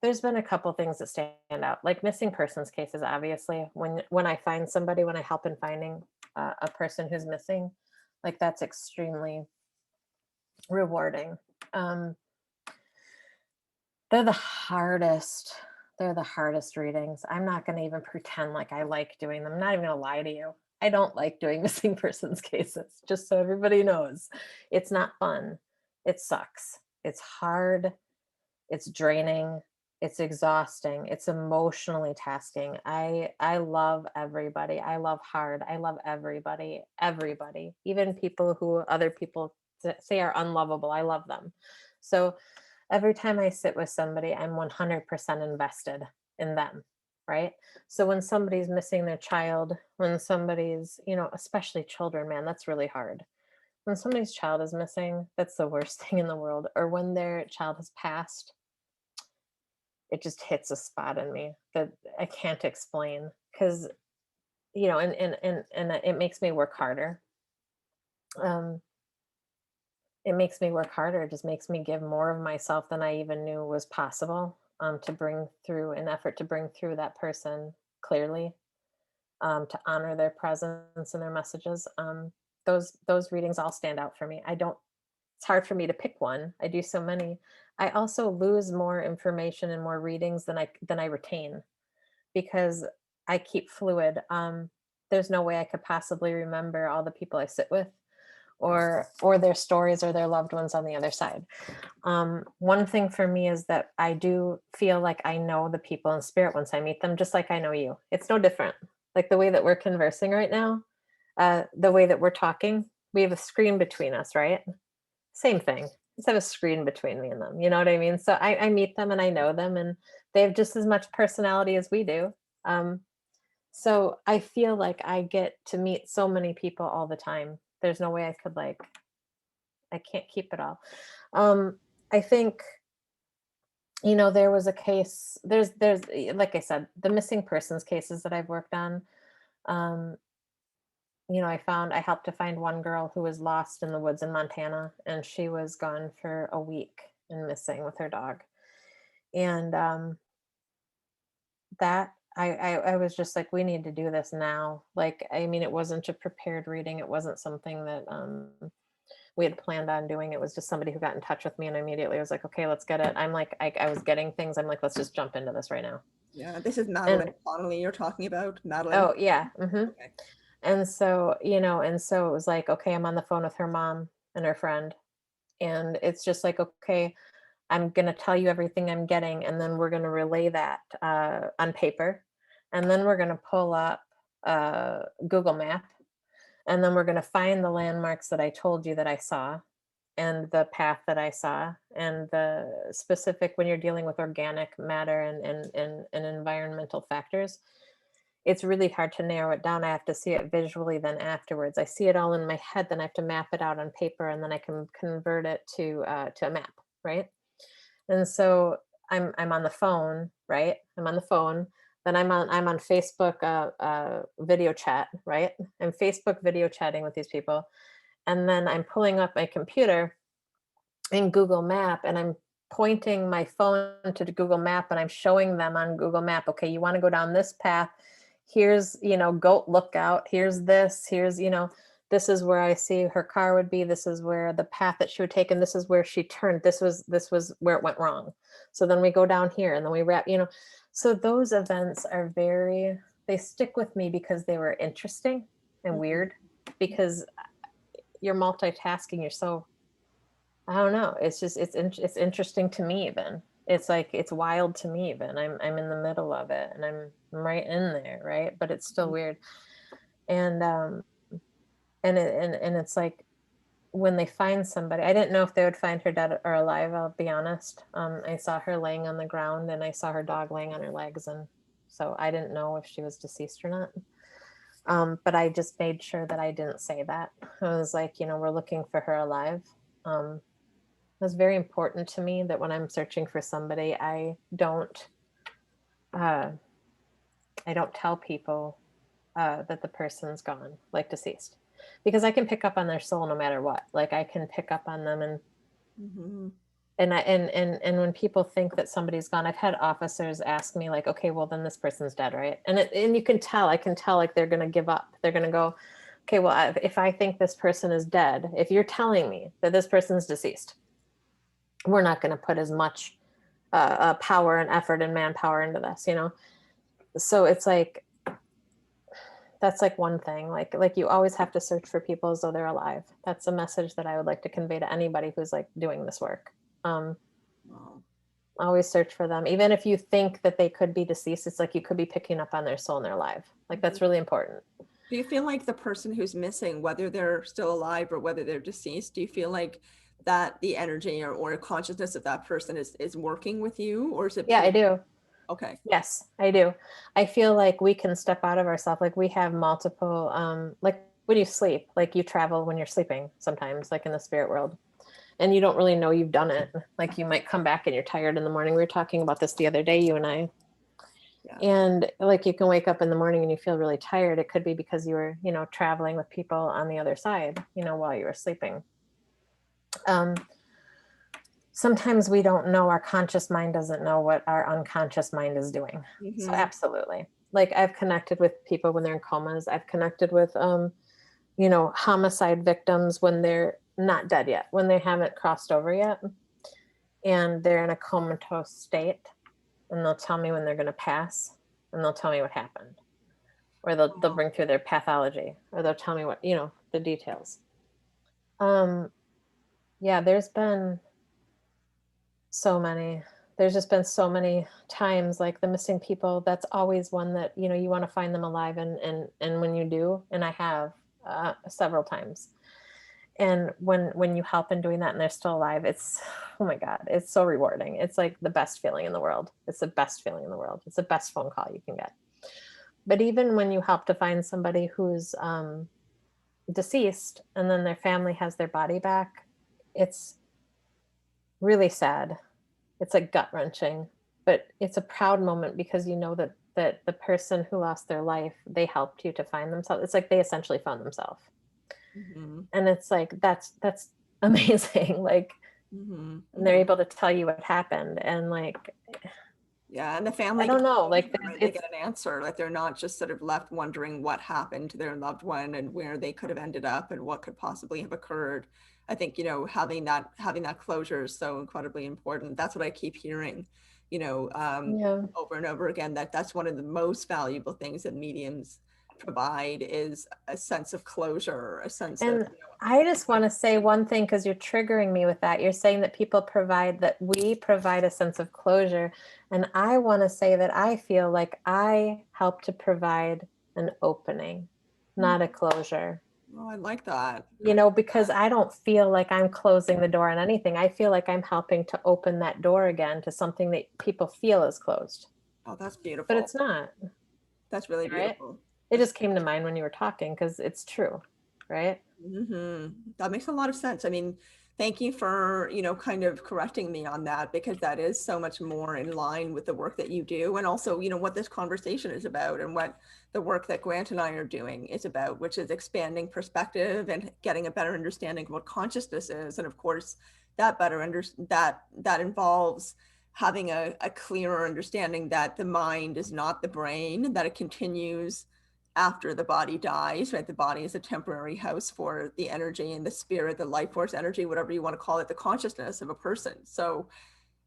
There's been a couple things that stand out, like missing persons cases. Obviously, when I find somebody, when I help in finding a person who's missing, like that's extremely rewarding. Um, they're the hardest. They're the hardest readings. I'm not going to even pretend like I like doing them. I'm not even going to lie to you. I don't like doing missing persons cases, just so everybody knows. It's not fun. It sucks. It's hard. It's draining. It's exhausting. It's emotionally tasking. I love everybody. I love hard. I love everybody. Everybody. Even people who other people say are unlovable. I love them. So every time I sit with somebody, I'm 100% invested in them, right? So when somebody's missing their child, when somebody's, especially children, man, that's really hard. When somebody's child is missing, that's the worst thing in the world. Or when their child has passed, it just hits a spot in me that I can't explain because, and it makes me work harder. It makes me work harder. It just makes me give more of myself than I even knew was possible, to bring through an effort to bring through that person clearly, to honor their presence and their messages. Those readings all stand out for me. It's hard for me to pick one. I do so many. I also lose more information and more readings than I retain because I keep fluid. There's no way I could possibly remember all the people I sit with or their stories or their loved ones on the other side. One thing for me is that I do feel like I know the people in spirit once I meet them, just like I know you. It's no different. Like the way that we're conversing right now, the way that we're talking, we have a screen between us, right? Same thing. Just have a screen between me and them. You know what I mean? So I meet them and I know them, and they have just as much personality as we do. So I feel like I get to meet so many people all the time. There's no way I could like, I can't keep it all. I think, you know, there was a case, there's like I said, the missing persons cases that I've worked on. Um, you know, I helped to find one girl who was lost in the woods in Montana, and she was gone for a week and missing with her dog. And that I was just like, we need to do this now. Like, I mean, it wasn't a prepared reading. It wasn't something that we had planned on doing. It was just somebody who got in touch with me, and immediately I was like, okay, let's get it. I'm like, I was getting things. I'm like, let's just jump into this right now. Yeah, this is Madeline Connolly you're talking about, Madeline. Oh yeah. Mm-hmm. Okay. And so, you know, and so it was like, okay, I'm on the phone with her mom and her friend. And it's just like, okay, I'm going to tell you everything I'm getting. And then we're going to relay that on paper. And then we're going to pull up Google Map. And then we're going to find the landmarks that I told you that I saw, and the path that I saw, and the specific, when you're dealing with organic matter and environmental factors, it's really hard to narrow it down. I have to see it visually, then afterwards. I see it all in my head, then I have to map it out on paper, and then I can convert it to a map, right? And so I'm on the phone, right? I'm on the phone. Then I'm on Facebook video chat, right? I'm Facebook video chatting with these people, and then I'm pulling up my computer in Google Map, and I'm pointing my phone to the Google Map, and I'm showing them on Google Map, okay, you want to go down this path. Here's, you know, goat lookout. Here's this. Here's, you know, this is where I see her car would be. This is where the path that she would take, and this is where she turned. This was where it went wrong. So then we go down here, and then we wrap, you know. So those events are they stick with me because they were interesting and weird, because you're multitasking. You're so, I don't know. It's just, it's interesting to me even. It's like, it's wild to me even. I'm in the middle of it, and I'm right in there, right? But it's still weird. And it's like, when they find somebody, I didn't know if they would find her dead or alive, I'll be honest. I saw her laying on the ground, and I saw her dog laying on her legs, and so I didn't know if she was deceased or not. But I just made sure that I didn't say that. I was like, you know, we're looking for her alive. It was very important to me that when I'm searching for somebody, I don't tell people that the person's gone, like deceased, because I can pick up on their soul no matter what. Like, I can pick up on them, and when people think that somebody's gone, I've had officers ask me like, okay, well then this person's dead, right? And you can tell, I can tell, like, they're going to give up. They're going to go, okay, well, if I think this person is dead, if you're telling me that this person's deceased, we're not going to put as much power and effort and manpower into this, you know? So it's like, that's like one thing, like you always have to search for people as though they're alive. That's a message that I would like to convey to anybody who's like doing this work. Always search for them. Even if you think that they could be deceased, it's like you could be picking up on their soul and they're alive. Like, that's really important. Do you feel like the person who's missing, whether they're still alive or whether they're deceased, do you feel like that the energy or consciousness of that person is working with you, or is it? Yeah, I do. Okay. Yes, I do. I feel like we can step out of ourselves. Like, we have multiple, like when you sleep, like you travel when you're sleeping sometimes, like in the spirit world, and you don't really know you've done it. Like, you might come back and you're tired in the morning. We were talking about this the other day, you and I. Yeah. And like, you can wake up in the morning and you feel really tired. It could be because you were, you know, traveling with people on the other side, you know, while you were sleeping. Sometimes we don't know, our conscious mind doesn't know what our unconscious mind is doing. So absolutely. Like, I've connected with people when they're in comas. I've connected with, you know, homicide victims when they're not dead yet, when they haven't crossed over yet, and they're in a comatose state, and they'll tell me when they're going to pass, and they'll tell me what happened, or they'll bring through their pathology, or they'll tell me what, you know, the details. Yeah, there's been so many. There's just been so many times, like the missing people. That's always one that, you know, you want to find them alive, and when you do, and I have several times. And when you help in doing that and they're still alive, it's, oh my God, it's so rewarding. It's like the best feeling in the world. It's the best feeling in the world. It's the best phone call you can get. But even when you help to find somebody who's deceased and then their family has their body back, it's really sad. It's like gut wrenching, but it's a proud moment because you know that the person who lost their life, they helped you to find themselves. It's like they essentially found themselves. Mhm. And it's like that's amazing. Like, Mhm. and they're Mhm. able to tell you what happened, and like, Yeah, and the I family don't gets know, like closure, right? They it's get an answer. Like they're not just sort of left wondering what happened to their loved one and where they could have ended up and what could possibly have occurred. I think, you know, having that closure is so incredibly important. That's what I keep hearing, you know, yeah. over and over again, that that's one of the most valuable things that mediums provide is a sense of closure, a sense of, And I just want to say one thing because you're triggering me with that. You're saying that people provide, that we provide a sense of closure. And I want to say that I feel like I help to provide an opening, not a closure. oh, I like that. You know, because I don't feel like I'm closing the door on anything. I feel like I'm helping to open that door again to something that people feel is closed, Oh, that's but beautiful. it's not, That's really right? beautiful. It just came to mind when you were talking because it's true, right? That makes a lot of sense. I mean, thank you for, you know, kind of correcting me on that because that is so much more in line with the work that you do and also, you know, what this conversation is about and what the work that Grant and I are doing is about, which is expanding perspective and getting a better understanding of what consciousness is. And of course, that involves having a clearer understanding that the mind is not the brain, that it continues after the body dies, right? The body is a temporary house for the energy and the spirit, the life force energy, whatever you want to call it, the consciousness of a person. So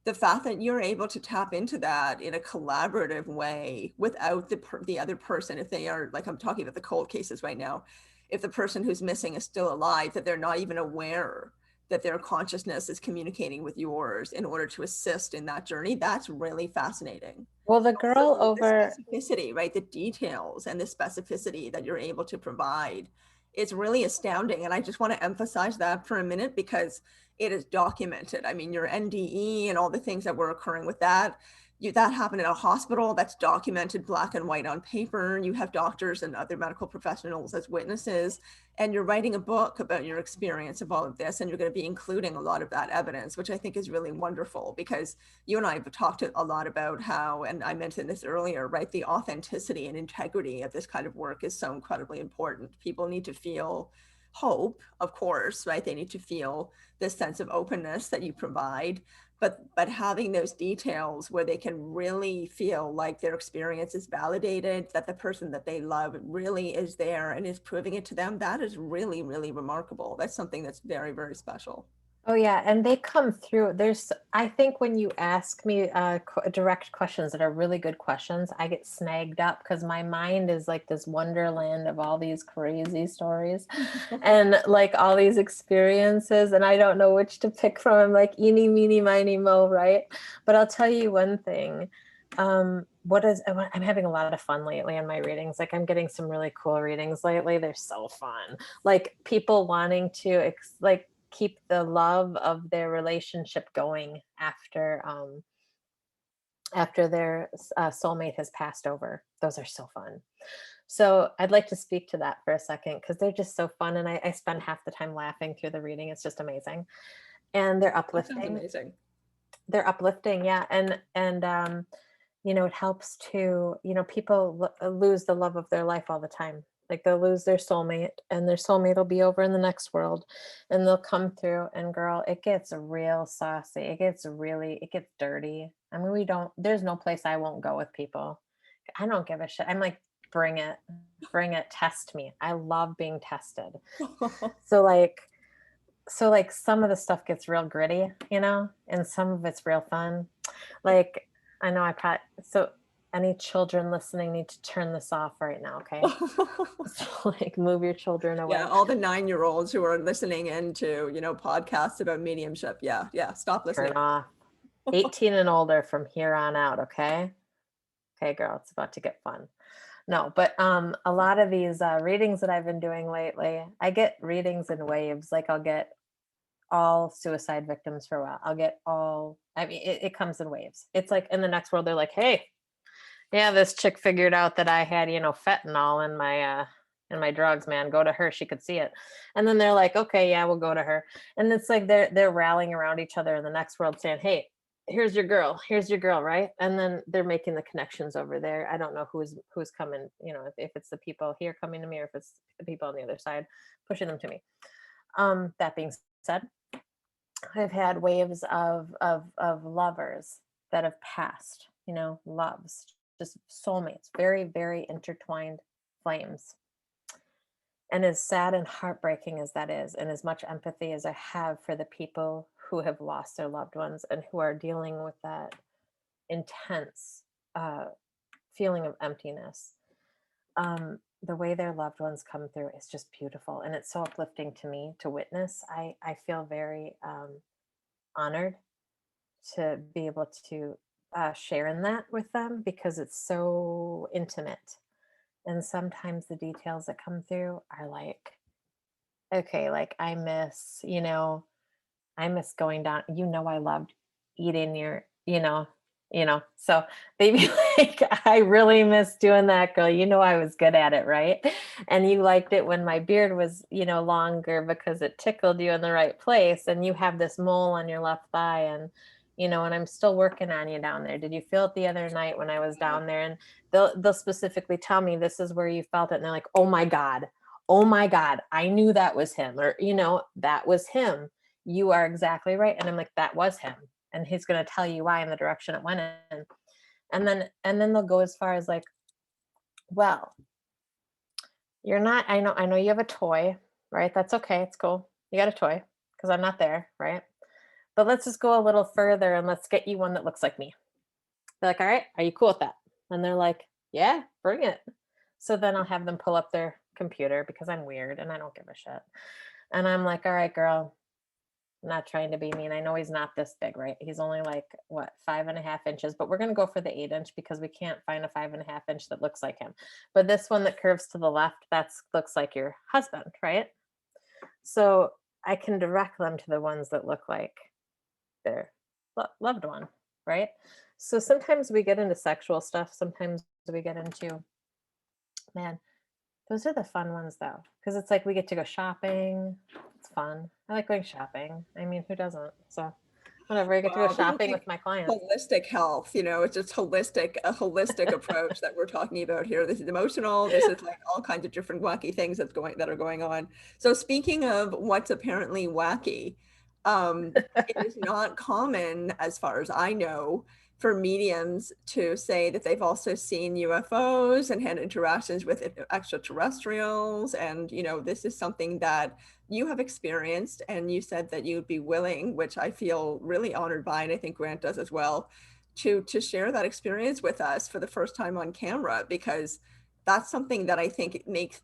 the fact that you're able to tap into that in a collaborative way without the other person, if they are, like I'm talking about the cold cases right now, if the person who's missing is still alive, that they're not even aware that their consciousness is communicating with yours in order to assist in that journey, that's really fascinating. Well, the girl Also, the over, specificity, right? The details and the specificity that you're able to provide is really astounding. And I just want to emphasize that for a minute because it is documented. I mean, your NDE and all the things that were occurring with that, that happened in a hospital, that's documented black and white on paper. You have doctors and other medical professionals as witnesses, and you're writing a book about your experience of all of this, and you're going to be including a lot of that evidence, which I think is really wonderful because you and I have talked a lot about how, and I mentioned this earlier, right? The authenticity and integrity of this kind of work is so incredibly important. People need to feel hope, of course, right? They need to feel this sense of openness that you provide, but having those details where they can really feel like their experience is validated, that the person that they love really is there and is proving it to them, that is really, really remarkable. That's something that's very, very special. oh yeah, and they come through. There's, I think when you ask me direct questions that are really good questions, I get snagged up because my mind is like this wonderland of all these crazy stories and like all these experiences, and I don't know which to pick from. I'm like, eeny, meeny, miny, mo, right? But I'll tell you one thing. I'm having a lot of fun lately in my readings. Like I'm getting some really cool readings lately. They're so fun. Like people wanting to like keep the love of their relationship going after their soulmate has passed over. Those are so fun. So I'd like to speak to that for a second because they're just so fun, and I spend half the time laughing through the reading. It's just amazing, and they're That sounds uplifting. amazing. They're uplifting, yeah, and you know, it helps to, you know, people lose the love of their life all the time. Like they'll lose their soulmate and their soulmate will be over in the next world and they'll come through, and girl, it gets real saucy. It gets dirty. I mean, there's no place I won't go with people. I don't give a shit. I'm like, bring it, bring it, test me. I love being tested. So like, some of the stuff gets real gritty, you know, and some of it's real fun. Like, I know I probably, so any children listening need to turn this off right now, okay? So like move your children away. Yeah, all the 9-year-olds who are listening into, podcasts about mediumship. Yeah, stop listening. Turn off. 18 and older from here on out, okay? Okay, girl, it's about to get fun. No, but a lot of these readings that I've been doing lately, I get readings in waves. Like I'll get all suicide victims for a while. I'll get all, I mean, it comes in waves. It's like in the next world, they're like, hey, yeah, this chick figured out that I had, fentanyl in my drugs, man. Go to her. She could see it. And then they're like, okay, yeah, we'll go to her. And it's like they're rallying around each other in the next world saying, hey, here's your girl, right? And then they're making the connections over there. I don't know who's coming, if it's the people here coming to me or if it's the people on the other side pushing them to me. That being said, I've had waves of lovers that have passed, loves, just soulmates, very, very intertwined flames. And as sad and heartbreaking as that is, and as much empathy as I have for the people who have lost their loved ones and who are dealing with that intense feeling of emptiness, the way their loved ones come through is just beautiful. And it's so uplifting to me to witness. I feel very honored to be able to share in that with them because it's so intimate. And sometimes the details that come through are like, okay, like I miss going down, I loved eating your, so they'd be like, I really miss doing that, girl. I was good at it, right? And you liked it when my beard was, longer because it tickled you in the right place. And you have this mole on your left thigh and, and I'm still working on you down there. Did you feel it the other night when I was down there? And they'll specifically tell me this is where you felt it. And they're like, oh my God, I knew that was him, or, that was him. You are exactly right. And I'm like, that was him. And he's going to tell you why in the direction it went in. And then they'll go as far as like, well, you're not, I know you have a toy, right? That's okay. It's cool. You got a toy because I'm not there, right? But let's just go a little further and let's get you one that looks like me. They're like, all right, are you cool with that? And they're like, yeah, bring it. So then I'll have them pull up their computer because I'm weird and I don't give a shit. And I'm like, all right, girl, I'm not trying to be mean. I know he's not this big, right? He's only like, 5.5 inches, but we're going to go for the 8-inch because we can't find a 5.5 inch that looks like him. But this one that curves to the left, looks like your husband, right? So I can direct them to the ones that look like their loved one, right? So sometimes we get into sexual stuff. Sometimes we get into, man, those are the fun ones though, because it's like we get to go shopping. It's fun. I like going shopping. I mean, who doesn't? So whatever, I get to go shopping with my clients. Holistic health, it's just a holistic approach that we're talking about here. This is emotional. This is like all kinds of different wacky things that are going on. So speaking of what's apparently wacky, it is not common, as far as I know, for mediums to say that they've also seen UFOs and had interactions with extraterrestrials. And, this is something that you have experienced, and you said that you'd be willing, which I feel really honored by, and I think Grant does as well, to share that experience with us for the first time on camera, because that's something that I think makes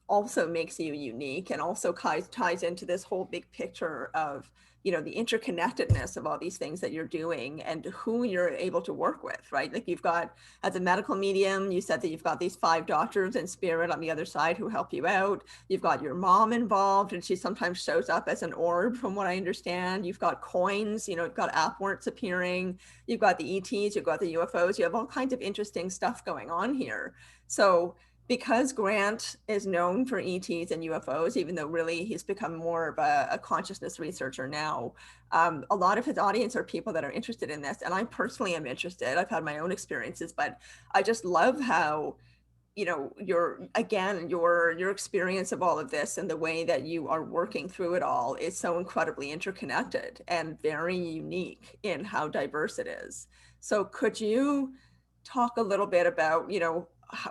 you unique, and also ties into this whole big picture of the interconnectedness of all these things that you're doing and who you're able to work with, right? Like you've got, as a medical medium, you said that you've got these 5 doctors in spirit on the other side who help you out. You've got your mom involved, and she sometimes shows up as an orb, from what I understand. You've got coins, you've got Apworts appearing. You've got the ETs, you've got the UFOs. You have all kinds of interesting stuff going on here. So because Grant is known for ETs and UFOs, even though really he's become more of a consciousness researcher now, a lot of his audience are people that are interested in this. And I personally am interested. I've had my own experiences, but I just love how, your experience of all of this and the way that you are working through it all is so incredibly interconnected and very unique in how diverse it is. So could you talk a little bit about,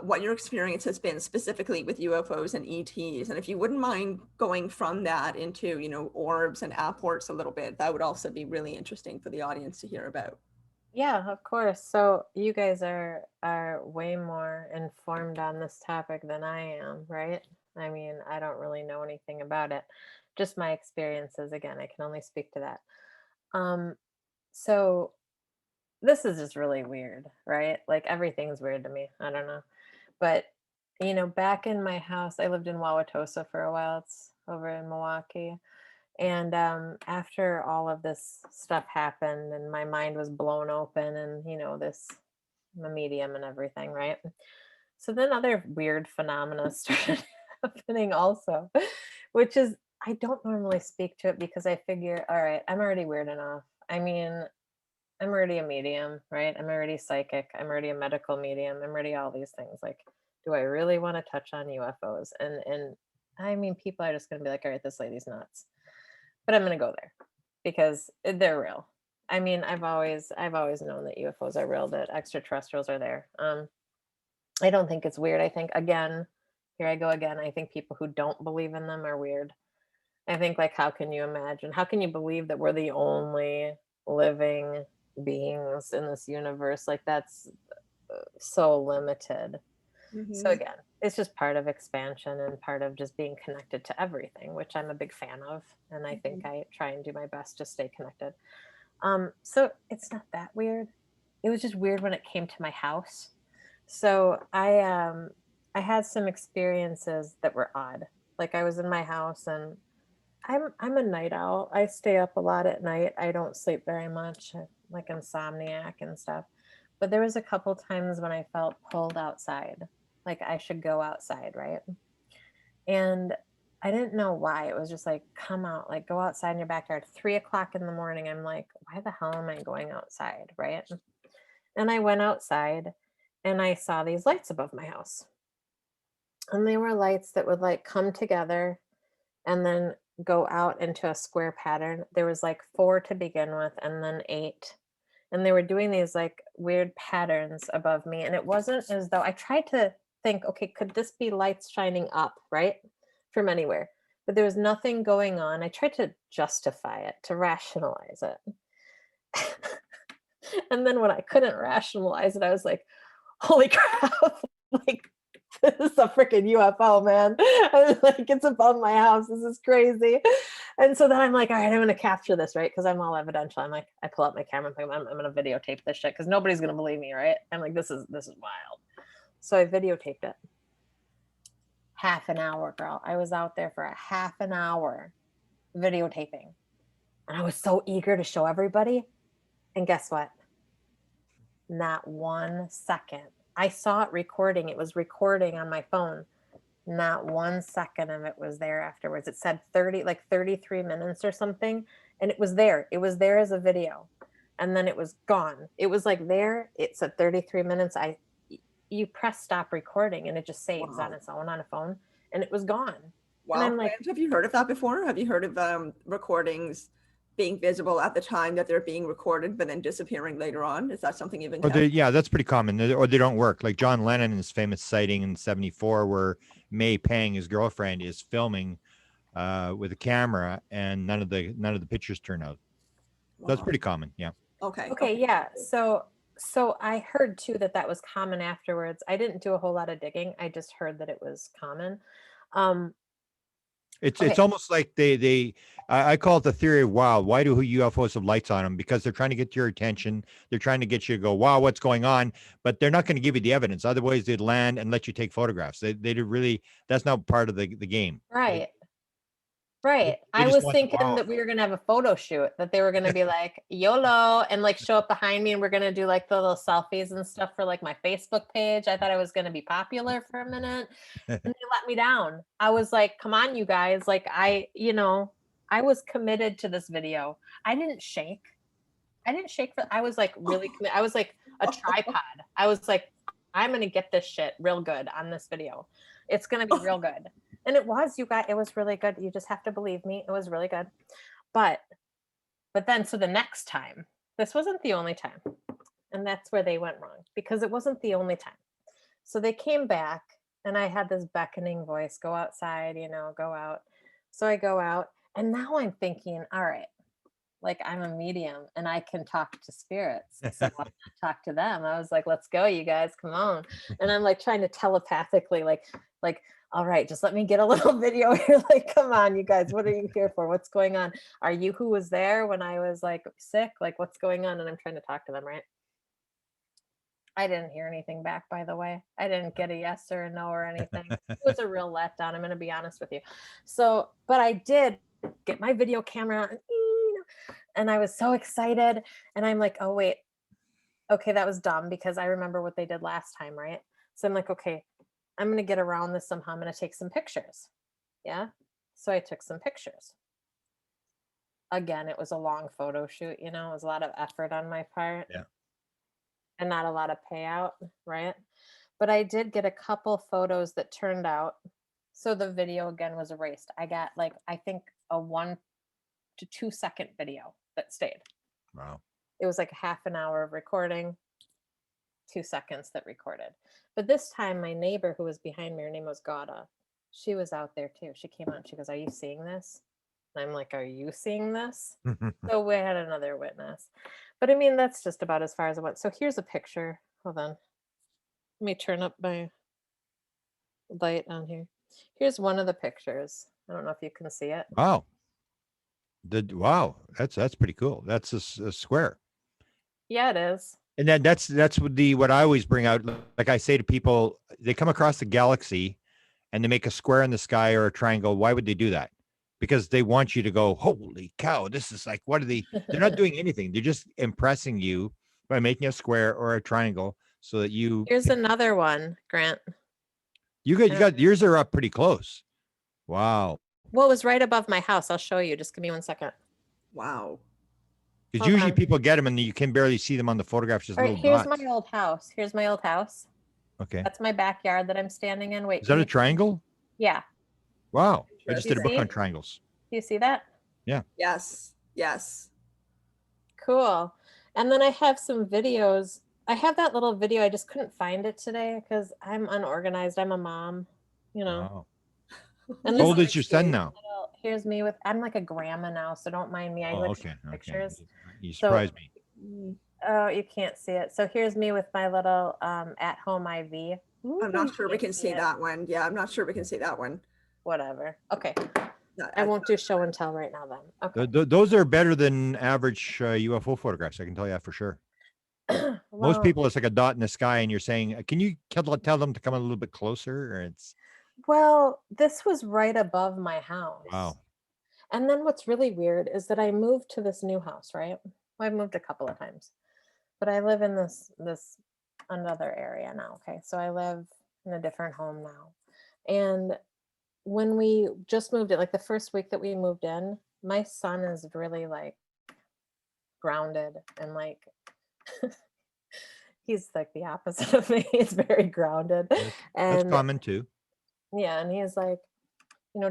what your experience has been specifically with UFOs and ETs? And if you wouldn't mind going from that into, orbs and Apworts a little bit, that would also be really interesting for the audience to hear about. Yeah, of course. So you guys are way more informed on this topic than I am, right? I mean, I don't really know anything about it. Just my experiences. Again, I can only speak to that. Um, so this is just really weird, right? Like everything's weird to me. I don't know. But back in my house, I lived in Wauwatosa for a while. It's over in Milwaukee. And after all of this stuff happened and my mind was blown open and, this medium and everything, right? So then other weird phenomena started happening also, which is, I don't normally speak to it because I figure, all right, I'm already weird enough. I mean, I'm already a medium, right? I'm already psychic. I'm already a medical medium. I'm already all these things. Like, do I really want to touch on UFOs? And I mean, people are just going to be like, all right, this lady's nuts. But I'm going to go there because they're real. I mean, I've always known that UFOs are real, that extraterrestrials are there. I don't think it's weird. I think, again, here I go again. I think people who don't believe in them are weird. I think, like, how can you imagine? How can you believe that we're the only living beings in this universe? Like, that's so limited. So Mhm. again, it's just part of expansion and part of just being connected to everything, which I'm a big fan of, and I think Mhm. I try and do my best to stay connected. So it's not that weird. It was just weird when it came to my house. So I had some experiences that were odd. Like I was in my house and I'm a night owl. I stay up a lot at night. I don't sleep very much, like insomniac and stuff. But there was a couple times when I felt pulled outside, like I should go outside, right? And I didn't know why. It was just like, come out, like go outside in your backyard. 3 o'clock in the morning. I'm like, why the hell am I going outside, right? And I went outside and I saw these lights above my house. And they were lights that would like come together and then go out into a square pattern. There was like four to begin with and then eight. And they were doing these like weird patterns above me. And it wasn't as though I tried to think, okay, could this be lights shining up, right? From anywhere. But there was nothing going on. I tried to justify it, to rationalize it. And then when I couldn't rationalize it, I was like, holy crap, like this is a freaking UFO, man. I was like, it's above my house. This is crazy. And so then I'm like, all right, I'm going to capture this, right? Because I'm all evidential. I'm like, I pull out my camera. I'm going to videotape this shit because nobody's going to believe me, right? I'm like, this is wild. So I videotaped it. Half an hour, girl. I was out there for a half an hour videotaping. And I was so eager to show everybody. And guess what? Not 1 second. I saw it recording. It was recording on my phone. Not 1 second of it was there afterwards. It said 30, like 33 minutes or something. And it was there. It was there as a video. And then it was gone. It was like there. It said 33 minutes. You press stop recording and it just saves on Wow. its own on a phone. And it was gone. And Wow. I'm like, And have you heard of that before? Have you heard of recordings being visible at the time that they're being recorded, but then disappearing later on? Is that something you've Or they, encountered? yeah, that's pretty common. Or they don't work. Like John Lennon, his famous sighting in '74, where May Pang, his girlfriend, is filming with a camera, and none of the pictures turn out. That's Wow. pretty common. Yeah. Okay. okay, Okay. yeah. So I heard too that that was common afterwards. I didn't do a whole lot of digging. I just heard that it was common. Um, It's okay, almost like I call it the theory of wow. Why do UFOs have lights on them? Because they're trying to get your attention. They're trying to get you to go, wow, what's going on? But they're not going to give you the evidence. Otherwise, they'd land and let you take photographs. They do really. That's not part of the game. They, right. they Right. they I just was want the thinking wow that we were gonna have a photo shoot, that they were gonna be like YOLO and like show up behind me and we're gonna do like the little selfies and stuff for like my Facebook page. I thought I was gonna be popular for a minute and they let me down. I was like, come on, you guys. Like I was committed to this video. I didn't shake. I was like really committed. I was like a tripod. I was like, I'm gonna get this shit real good on this video. It's gonna be real good. And it was, you guys, it was really good. You just have to believe me. It was really good. But then so the next time, this wasn't the only time. And that's where they went wrong because it wasn't the only time. So they came back and I had this beckoning voice, go outside, go out. So I go out and now I'm thinking, all right, like I'm a medium and I can talk to spirits. So why not talk to them? I was like, let's go, you guys, come on. And I'm like trying to telepathically, like, all right, just let me get a little video here. Like, come on, you guys, what are you here for? What's going on? Are you who was there when I was like sick? Like, what's going on? And I'm trying to talk to them, right? I didn't hear anything back, by the way. I didn't get a yes or a no or anything. It was a real letdown. I'm going to be honest with you. So, but I did get my video camera and I was so excited. And I'm like, oh, wait. Okay, that was dumb because I remember what they did last time, right? So I'm like, okay, I'm going to get around this somehow. I'm going to take some pictures. Yeah. So I took some pictures. Again, it was a long photo shoot, it was a lot of effort on my part. Yeah. And not a lot of payout, right? But I did get a couple photos that turned out. So the video again was erased. I got like, I think a 1 to 2 second video that stayed. Wow. It was like half an hour of recording, 2 seconds that recorded. But this time my neighbor who was behind me, her name was Gada. She was out there too. She came out and she goes, are you seeing this? And I'm like, are you seeing this? So we had another witness. But I mean, that's just about as far as it went. So here's a picture. Hold on. Let me turn up my light on here. Here's one of the pictures. I don't know if you can see it. Wow. Wow. That's pretty cool. That's a square. Yeah, it is. And then that's what I always bring out. Like I say to people, they come across the galaxy and they make a square in the sky or a triangle. Why would they do that? Because they want you to go, holy cow, this is like, what are they? They're not doing anything. They're just impressing you by making a square or a triangle so that you. Here's another one, Grant. You got yours are up pretty close. Wow. Well, it was right above my house. I'll show you. Just give me 1 second. Wow. Because usually people get them and you can barely see them on the photographs. Just little here's dots. my old house. Here's my old house. Okay. That's my backyard that I'm standing in. Wait. Is that a triangle? Yeah. Wow. I just did a book on triangles. Do you see that? Yeah. Yes. Yes. Cool. And then I have some videos. I have that little video. I just couldn't find it today because I'm unorganized. I'm a mom, Wow. And how old is your son now? Here's me I'm like a grandma now, so don't mind me. I okay. Pictures. You surprised me. Oh, you can't see it. So here's me with my little at-home IV. Ooh, I'm not sure we can see that one. Yeah, I'm not sure we can see that one. Whatever. Okay. I won't do show and tell right now then. Okay. Those are better than average UFO photographs. I can tell you that for sure. Well, most people, it's like a dot in the sky and you're saying, can you tell them to come a little bit closer? Or it's. Well, this was right above my house. Wow. And then what's really weird is that I moved to this new house, right? Well, I've moved a couple of times, but I live in this another area now. Okay. So I live in a different home now. And when we just moved it, like the first week that we moved in, my son is really like grounded and like he's like the opposite of me. He's very grounded. That's common too. Yeah. And he's like,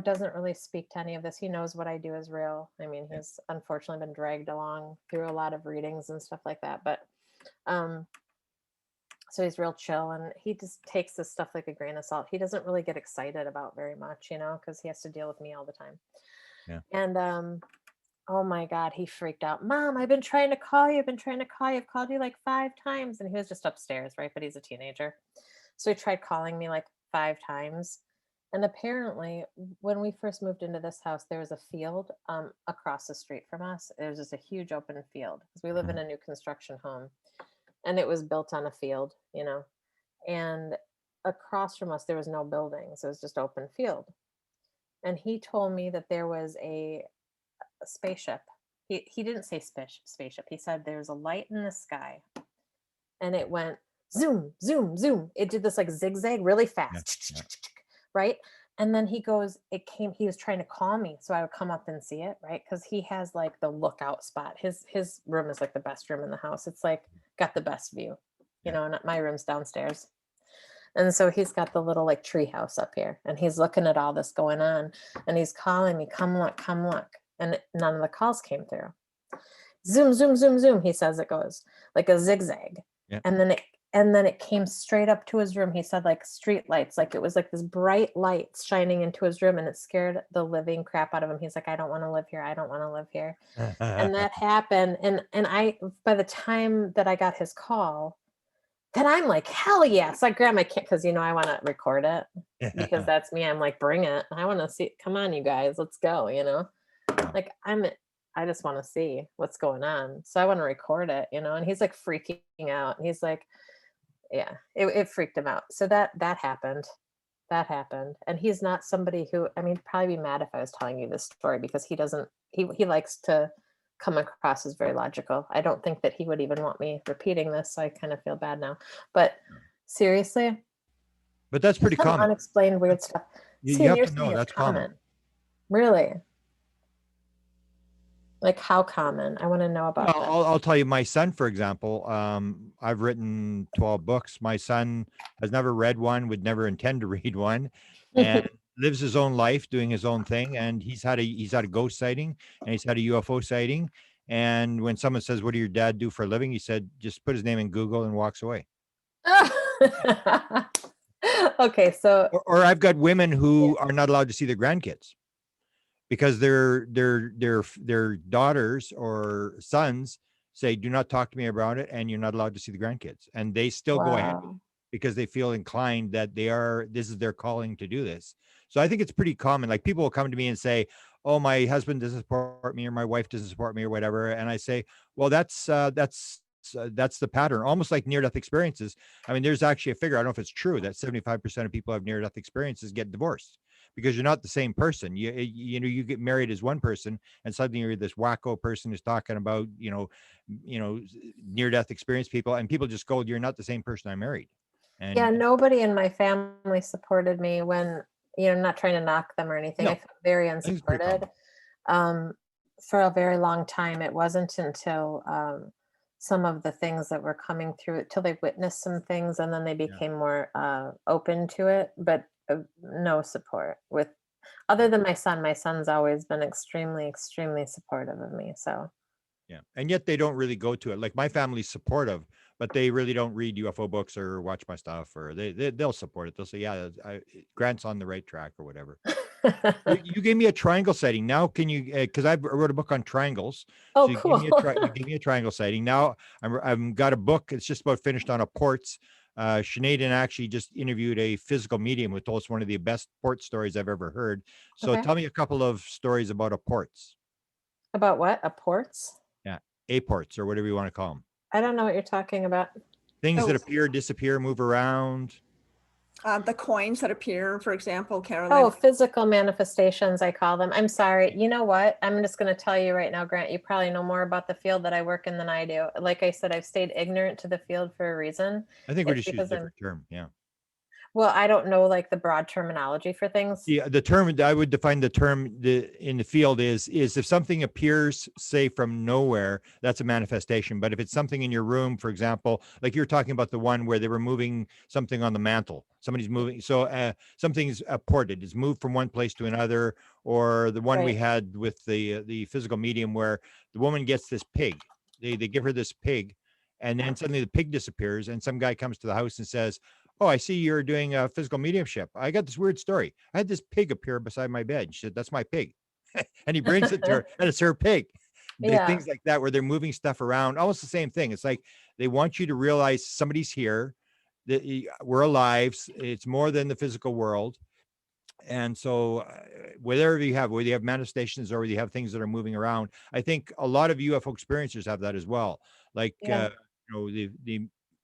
doesn't really speak to any of this. He knows what I do is real. I mean, he's unfortunately been dragged along through a lot of readings and stuff like that. But so he's real chill and he just takes this stuff like a grain of salt. He doesn't really get excited about very much, because he has to deal with me all the time. Yeah. And oh my God, he freaked out. Mom, I've been trying to call you. I've called you like 5 times. And he was just upstairs, right? But he's a teenager. So he tried calling me like 5 times. And apparently when we first moved into this house, there was a field across the street from us. It was just a huge open field because we live in a new construction home and it was built on a field, and across from us, there was no buildings. It was just open field. And he told me that there was a spaceship. He didn't say spaceship. He said there's a light in the sky and it went zoom, zoom, zoom. It did this like zigzag really fast. Yeah. Right. And then he goes, he was trying to call me. So I would come up and see it. Right. Cause he has like the lookout spot. His room is like the best room in the house. It's like got the best view, and my room's downstairs. And so he's got the little like tree house up here and he's looking at all this going on and he's calling me, come look, come look. And none of the calls came through. Zoom, zoom, zoom, zoom. He says it goes like a zigzag. Yeah. And then and then it came straight up to his room. He said like street lights, like it was like this bright lights shining into his room, and it scared the living crap out of him. He's like, I don't want to live here. I don't want to live here. And that happened. And I, by the time that I got his call, then I'm like, hell yes. So I grab my kit because, you know, I want to record it because that's me. I'm like, bring it. I want to see, come on, you guys, let's go, you know, like I just want to see what's going on. So I want to record it, you know, and he's like freaking out. He's like, yeah, it freaked him out. So that happened. That happened. And he's not somebody who, I mean, he'd probably be mad if I was telling you this story because he doesn't, he likes to come across as very logical. I don't think that he would even want me repeating this, so I kind of feel bad now. But seriously, but that's pretty common. Unexplained weird stuff. You have to know that's common. Really? Like how common? I want to know about that. I'll tell you, my son, for example, I've written 12 books. My son has never read one, would never intend to read one, and lives his own life doing his own thing. And he's had a ghost sighting and he's had a UFO sighting. And when someone says, what do your dad do for a living? He said, just put his name in Google and walks away. Okay. So, or I've got women who are not allowed to see their grandkids because their daughters or sons say, do not talk to me about it. And you're not allowed to see the grandkids. And they still go ahead with it because they feel inclined that this is their calling to do this. So I think it's pretty common. Like people will come to me and say, oh, my husband doesn't support me or my wife doesn't support me or whatever. And I say, well, that's the pattern, almost like near-death experiences. I mean, there's actually a figure, I don't know if it's true, that 75% of people who have near-death experiences get divorced because you're not the same person. You know, you get married as one person and suddenly you're this wacko person who's talking about, near-death experience people, and people just go, you're not the same person I married. And yeah, nobody in my family supported me when, I'm not trying to knock them or anything. No, I felt very unsupported for a very long time. It wasn't until some of the things that were coming through it, till they witnessed some things, and then they became more open to it, but no support with, other than my son. My son's always been extremely, extremely supportive of me. So yeah, and yet they don't really go to it. Like my family's supportive, but they really don't read UFO books or watch my stuff, or they'll support it. They'll say, yeah, Grant's on the right track or whatever. You gave me a triangle sighting. Now can you, because I wrote a book on triangles. Oh, so you cool. you gave me a triangle sighting. Now I've got a book. It's just about finished on a ports. Sinead actually just interviewed a physical medium who told us one of the best port stories I've ever heard. So tell me a couple of stories about a ports. About what? A ports? Yeah, aports or whatever you want to call them. I don't know what you're talking about. Things that appear, disappear, move around. The coins that appear, for example, Carolyn. Oh, physical manifestations, I call them. I'm sorry. You know what? I'm just going to tell you right now, Grant, you probably know more about the field that I work in than I do. Like I said, I've stayed ignorant to the field for a reason. I think we just use a different term. Yeah. Well, I don't know like the broad terminology for things. Yeah, the term I would define the term in the field is if something appears, say, from nowhere, that's a manifestation. But if it's something in your room, for example, like you're talking about the one where they were moving something on the mantle, somebody's moving, so something's ported, it's moved from one place to another, or the one we had with the physical medium where the woman gets this pig, they give her this pig, and then suddenly the pig disappears, and some guy comes to the house and says, oh, I see you're doing a physical mediumship. I got this weird story. I had this pig appear beside my bed. She said, that's my pig. And he brings it to her, and it's her pig. Things like that, where they're moving stuff around, almost the same thing. It's like they want you to realize somebody's here, that we're alive. It's more than the physical world. And so whether you have manifestations or you have things that are moving around, I think a lot of UFO experiencers have that as well. Like,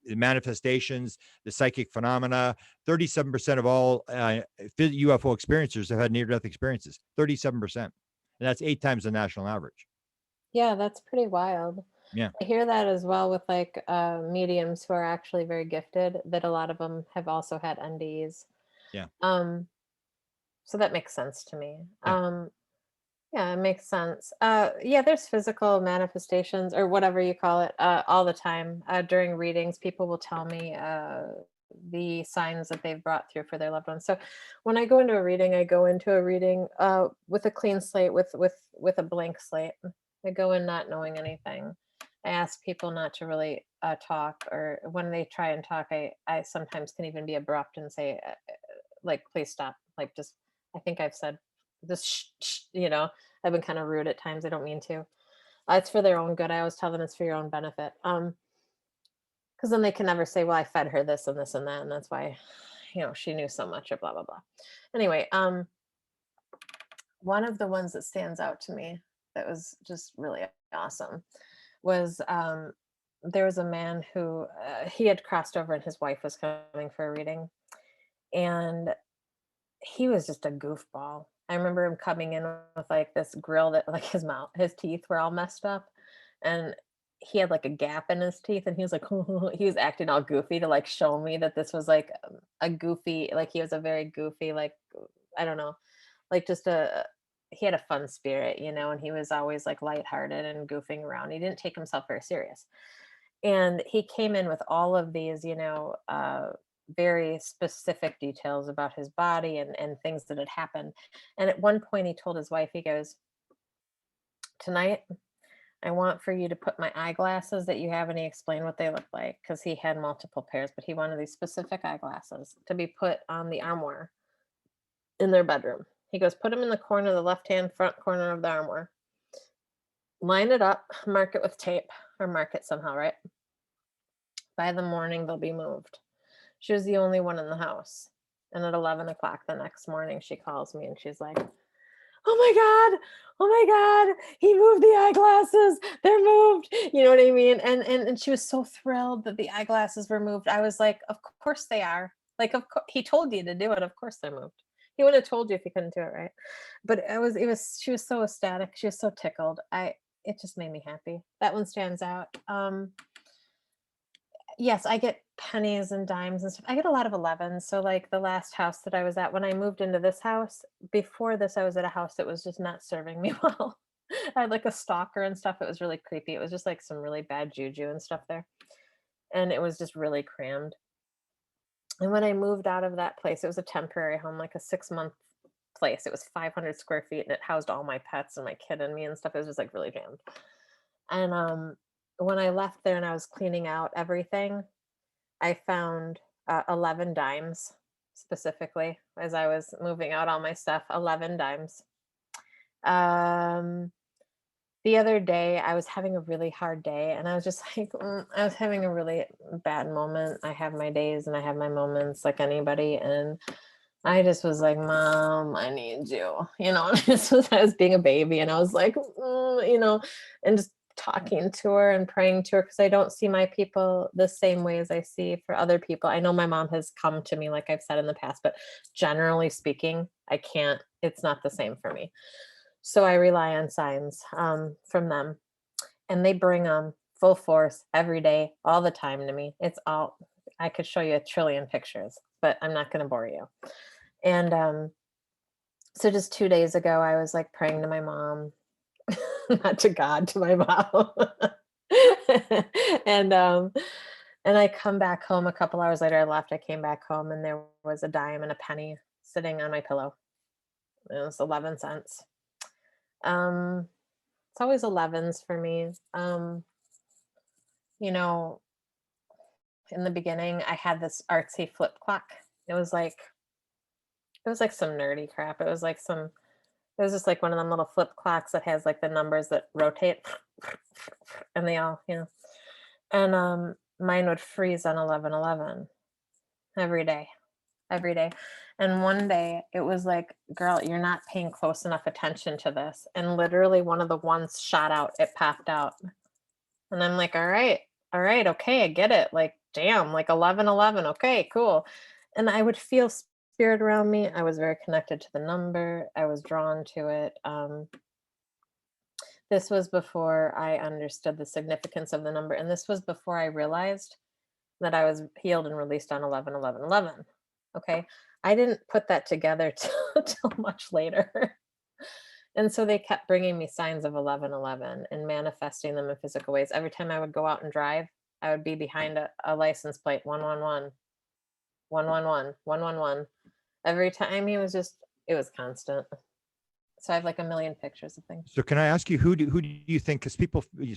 the manifestations, the psychic phenomena. 37% of all UFO experiencers have had near-death experiences. 37%, and that's 8 times the national average. Yeah, that's pretty wild. Yeah, I hear that as well with like mediums who are actually very gifted. That a lot of them have also had NDEs. Yeah. So that makes sense to me. Yeah. Yeah, it makes sense. Yeah, there's physical manifestations or whatever you call it all the time. During readings, people will tell me the signs that they've brought through for their loved ones. So when I go into a reading, I go into a reading with a clean slate, with a blank slate. I go in not knowing anything. I ask people not to really talk, or when they try and talk, I sometimes can even be abrupt and say, like, please stop. Like, just, I think I've said this, I've been kind of rude at times. I don't mean to. It's for their own good. I always tell them it's for your own benefit. Because then they can never say, well, I fed her this and this and that, and that's why, she knew so much, or blah, blah, blah. Anyway, one of the ones that stands out to me that was just really awesome was, there was a man who, he had crossed over and his wife was coming for a reading, and he was just a goofball. I remember him coming in with like this grill that, like, his teeth were all messed up, and he had like a gap in his teeth, and he was like, he was acting all goofy to like show me that this was like, a goofy, like, he was a very goofy, like, I don't know, like, just he had a fun spirit, and he was always like lighthearted and goofing around. He didn't take himself very serious. And he came in with all of these, very specific details about his body, and things that had happened. And at one point he told his wife, he goes, tonight, I want for you to put my eyeglasses that you have, and he explained what they look like, because he had multiple pairs, but he wanted these specific eyeglasses to be put on the armoire in their bedroom. He goes, put them in the corner, the left-hand front corner of the armoire. Line it up, mark it with tape, or mark it somehow, right? By the morning, they'll be moved. She was the only one in the house. And at 11 o'clock the next morning, she calls me and she's like, oh my God, he moved the eyeglasses. They're moved. You know what I mean? And she was so thrilled that the eyeglasses were moved. I was like, of course they are. Like, of course, he told you to do it. Of course they're moved. He would have told you if he couldn't do it, right? But she was so ecstatic. She was so tickled. It just made me happy. That one stands out. Yes, I get pennies and dimes and stuff. I get a lot of 11s. So like the last house that I was at, when I moved into this house, before this, I was at a house that was just not serving me well. I had like a stalker and stuff. It was really creepy. It was just like some really bad juju and stuff there. And it was just really crammed. And when I moved out of that place, it was a temporary home, like a 6-month place. It was 500 square feet, and it housed all my pets and my kid and me and stuff. It was just like really jammed. And when I left there and I was cleaning out everything, I found 11 dimes specifically as I was moving out all my stuff. 11 dimes. The other day I was having a really hard day, and I was just like, I was having a really bad moment. I have my days and I have my moments like anybody. And I just was like, Mom, I need you, I was being a baby, and I was like, and just talking to her and praying to her, because I don't see my people the same way as I see for other people. I know my mom has come to me, like I've said in the past, but generally speaking, it's not the same for me. So I rely on signs from them, and they bring them full force every day, all the time to me. I could show you a trillion pictures, but I'm not going to bore you. And so just 2 days ago, I was like praying to my mom, not to God, to my mom. And I come back home a couple hours later. I left. I came back home, and there was a dime and a penny sitting on my pillow. It was 11 cents. It's always 11s for me. In the beginning, I had this artsy flip clock. It was like some nerdy crap. It was just like one of them little flip clocks that has like the numbers that rotate, and they all, and mine would freeze on 11/11 every day. And one day it was like, girl, you're not paying close enough attention to this. And literally one of the ones shot out, it popped out. And I'm like, all right, okay, I get it. Like, damn, like 11/11. Okay, cool. And I would feel spirit around me. I was very connected to the number. I was drawn to it. This was before I understood the significance of the number. And this was before I realized that I was healed and released on 11/11/11. Okay. I didn't put that together till much later. And so they kept bringing me signs of 11/11 and manifesting them in physical ways. Every time I would go out and drive, I would be behind a license plate, 111, 111, 111. Every time it was constant. So I have like a million pictures of things. So can I ask you, who do you think, because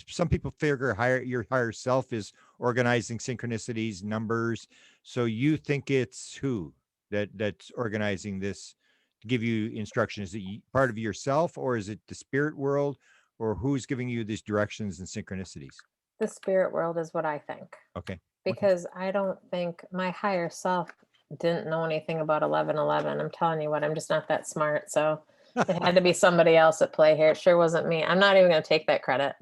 some people figure your higher self is organizing synchronicities, numbers. So you think it's who that's organizing this to give you instructions? Is it part of yourself, or is it the spirit world, or who's giving you these directions and synchronicities? The spirit world is what I think, Okay. because I don't think my higher self didn't know anything about 1111. I'm telling you what, I'm just not that smart. So it had to be somebody else at play here. It sure wasn't me. I'm not even going to take that credit.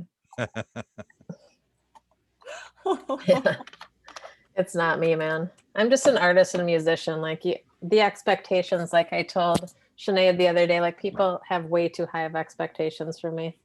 It's not me, man. I'm just an artist and musician. Like the expectations, like I told Sinead the other day, like people have way too high of expectations for me.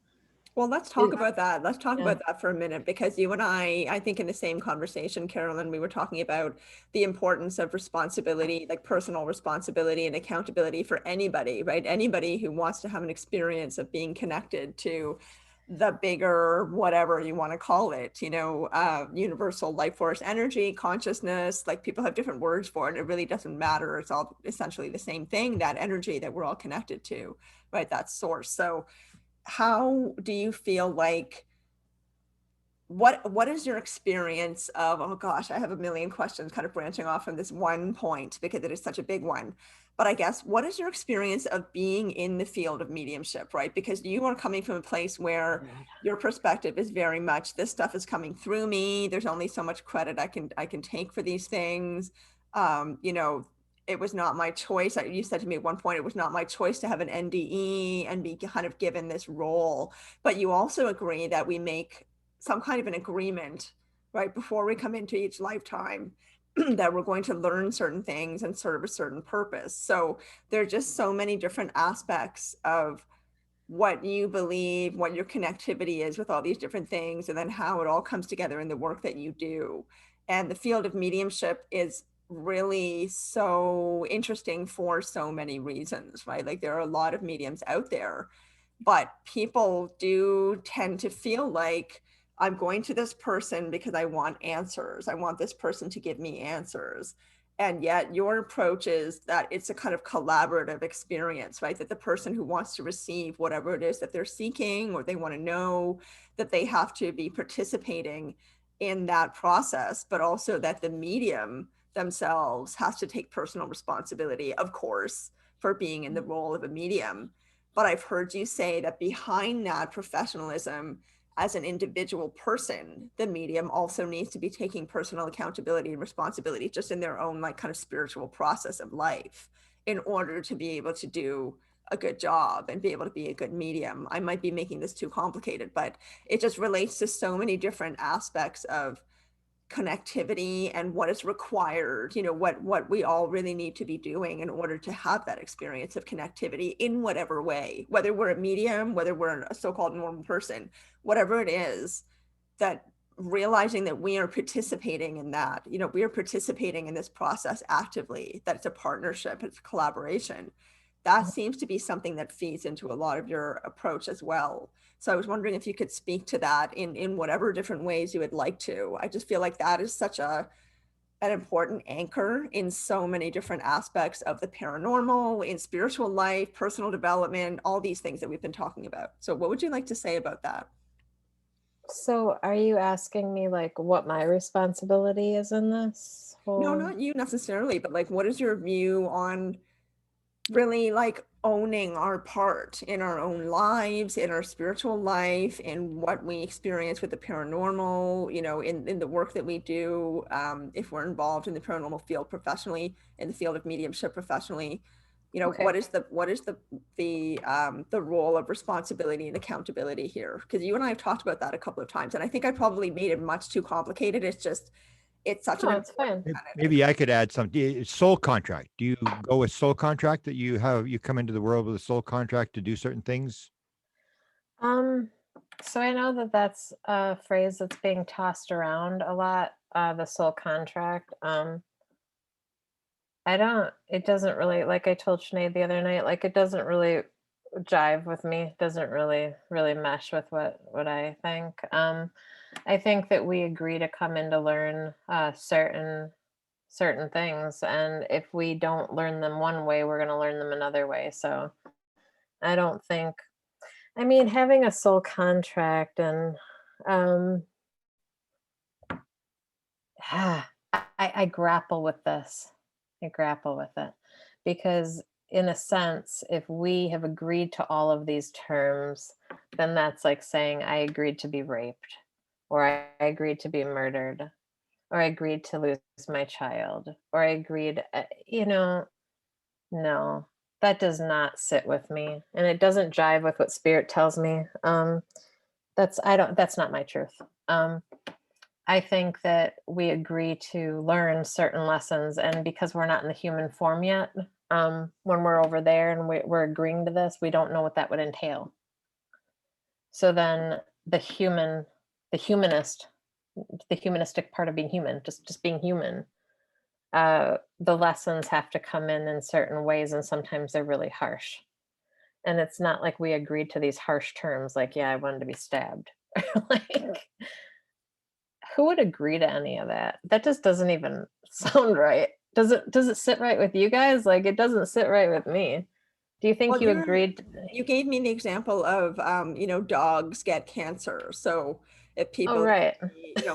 Well, let's talk about that. Let's talk Yeah. about that for a minute, because you and I think in the same conversation, Carolyn, we were talking about the importance of responsibility, like personal responsibility and accountability for anybody, right? Anybody who wants to have an experience of being connected to the bigger, whatever you want to call it, universal life force energy, consciousness, like people have different words for it. And it really doesn't matter. It's all essentially the same thing, that energy that we're all connected to, right? That source. So how do you feel like, what is your experience of, oh gosh, I have a million questions kind of branching off from this one point because it is such a big one. But I guess, what is your experience of being in the field of mediumship, right? Because you are coming from a place where your perspective is very much, this stuff is coming through me. There's only so much credit I can take for these things. It was not my choice. You said to me at one point, it was not my choice to have an NDE and be kind of given this role. But you also agree that we make some kind of an agreement, right, before we come into each lifetime that we're going to learn certain things and serve a certain purpose. So there are just so many different aspects of what you believe, what your connectivity is with all these different things, and then how it all comes together in the work that you do. And the field of mediumship is really so interesting for so many reasons, right? Like there are a lot of mediums out there, but people do tend to feel like, I'm going to this person because I want answers. I want this person to give me answers. And yet your approach is that it's a kind of collaborative experience, right? That the person who wants to receive whatever it is that they're seeking or they want to know, that they have to be participating in that process, but also that the medium themselves has to take personal responsibility, of course, for being in the role of a medium. But I've heard you say that behind that professionalism, as an individual person, the medium also needs to be taking personal accountability and responsibility just in their own like kind of spiritual process of life in order to be able to do a good job and be able to be a good medium. I might be making this too complicated, but it just relates to so many different aspects of connectivity and what is required, what we all really need to be doing in order to have that experience of connectivity in whatever way, whether we're a medium, whether we're a so-called normal person, whatever it is, that realizing that we are participating in that, we are participating in this process actively, that it's a partnership, it's a collaboration. That seems to be something that feeds into a lot of your approach as well. So I was wondering if you could speak to that in whatever different ways you would like to. I just feel like that is such an important anchor in so many different aspects of the paranormal, in spiritual life, personal development, all these things that we've been talking about. So what would you like to say about that? So are you asking me like what my responsibility is in this whole... No, not you necessarily, but like, what is your view on really like owning our part in our own lives, in our spiritual life, in what we experience with the paranormal, in the work that we do, if we're involved in the paranormal field professionally, in the field of mediumship professionally, Okay. what is the role of responsibility and accountability here? Because you and I have talked about that a couple of times, and I think I probably made it much too complicated. It's such No, an it's fine. Maybe I could add something. Soul contract. Do you go with soul contract, that you come into the world with a soul contract to do certain things? So I know that that's a phrase that's being tossed around a lot, the soul contract. It doesn't really, like I told Sinead the other night, like it doesn't really jive with me. It doesn't really mesh with what I think. I think that we agree to come in to learn certain things, and if we don't learn them one way, we're going to learn them another way. So I don't think, I mean, having a soul contract and um I grapple with this. I grapple with it because, in a sense, if we have agreed to all of these terms, then that's like saying I agreed to be raped, or I agreed to be murdered, or I agreed to lose my child, or I agreed, no, that does not sit with me, and it doesn't jive with what spirit tells me. That's not my truth. Um, I think that we agree to learn certain lessons, and because we're not in the human form yet, when we're over there and we're agreeing to this, we don't know what that would entail. So then the humanist, the humanistic part of being human, just being human, the lessons have to come in certain ways, and sometimes they're really harsh. And it's not like we agreed to these harsh terms, like, yeah, I wanted to be stabbed. Like, who would agree to any of that? That just doesn't even sound right. Does it sit right with you guys? Like, it doesn't sit right with me. Do you think Well, you agreed? you gave me an example of, dogs get cancer. So if Oh, people, right.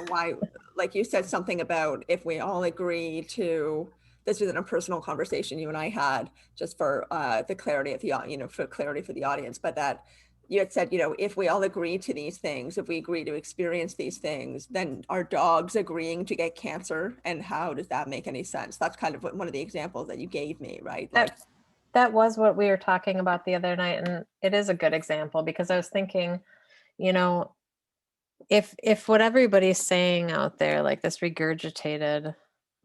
why, like you said something about if we all agree to, this was in a personal conversation you and I had, just for the clarity of the, for clarity for the audience, but that you had said, if we all agree to these things, if we agree to experience these things, then are dogs agreeing to get cancer? And how does that make any sense? That's kind of one of the examples that you gave me, right? Like, That was what we were talking about the other night, and it is a good example because I was thinking, you know, if what everybody's saying out there, like this regurgitated,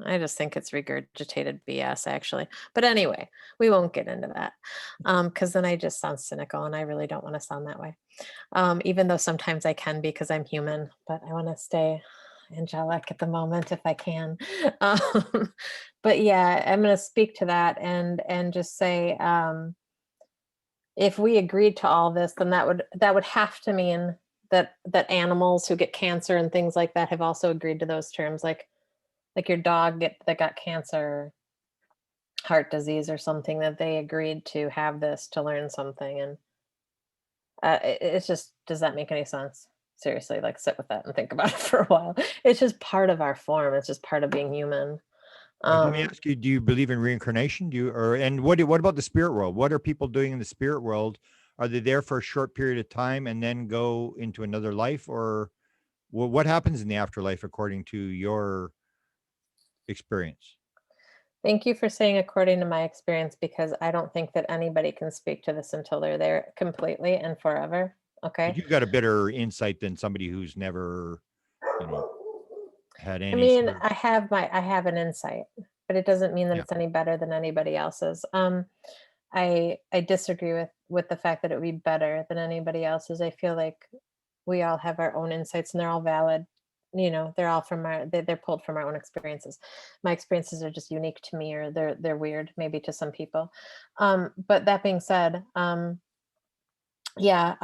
I just think it's regurgitated BS actually. But anyway, we won't get into that. Because then I just sound cynical, and I really don't want to sound that way. Even though sometimes I can because I'm human, but I want to stay angelic at the moment if I can. Um, but yeah, I'm going to speak to that and just say, if we agreed to all this, then that would have to mean that animals who get cancer and things like that have also agreed to those terms, like your dog that got cancer, heart disease or something, that they agreed to have this to learn something. And it's just, does that make any sense? Seriously, like, sit with that and think about it for a while. It's just part of our form. It's just part of being human. Let me ask you: do you believe in reincarnation? And what about the spirit world? What are people doing in the spirit world? Are they there for a short period of time and then go into another life, or what happens in the afterlife according to your experience? Thank you for saying according to my experience, because I don't think that anybody can speak to this until they're there completely and forever. But Okay. you've got a better insight than somebody who's never, you know, had I any mean, sort of. I have an insight, but it doesn't mean that Yeah. it's any better than anybody else's. I disagree with the fact that it would be better than anybody else's. I feel like we all have our own insights, and they're all valid. They're all from they're pulled from our own experiences. My experiences are just unique to me, or they're weird maybe to some people. But that being said, yeah,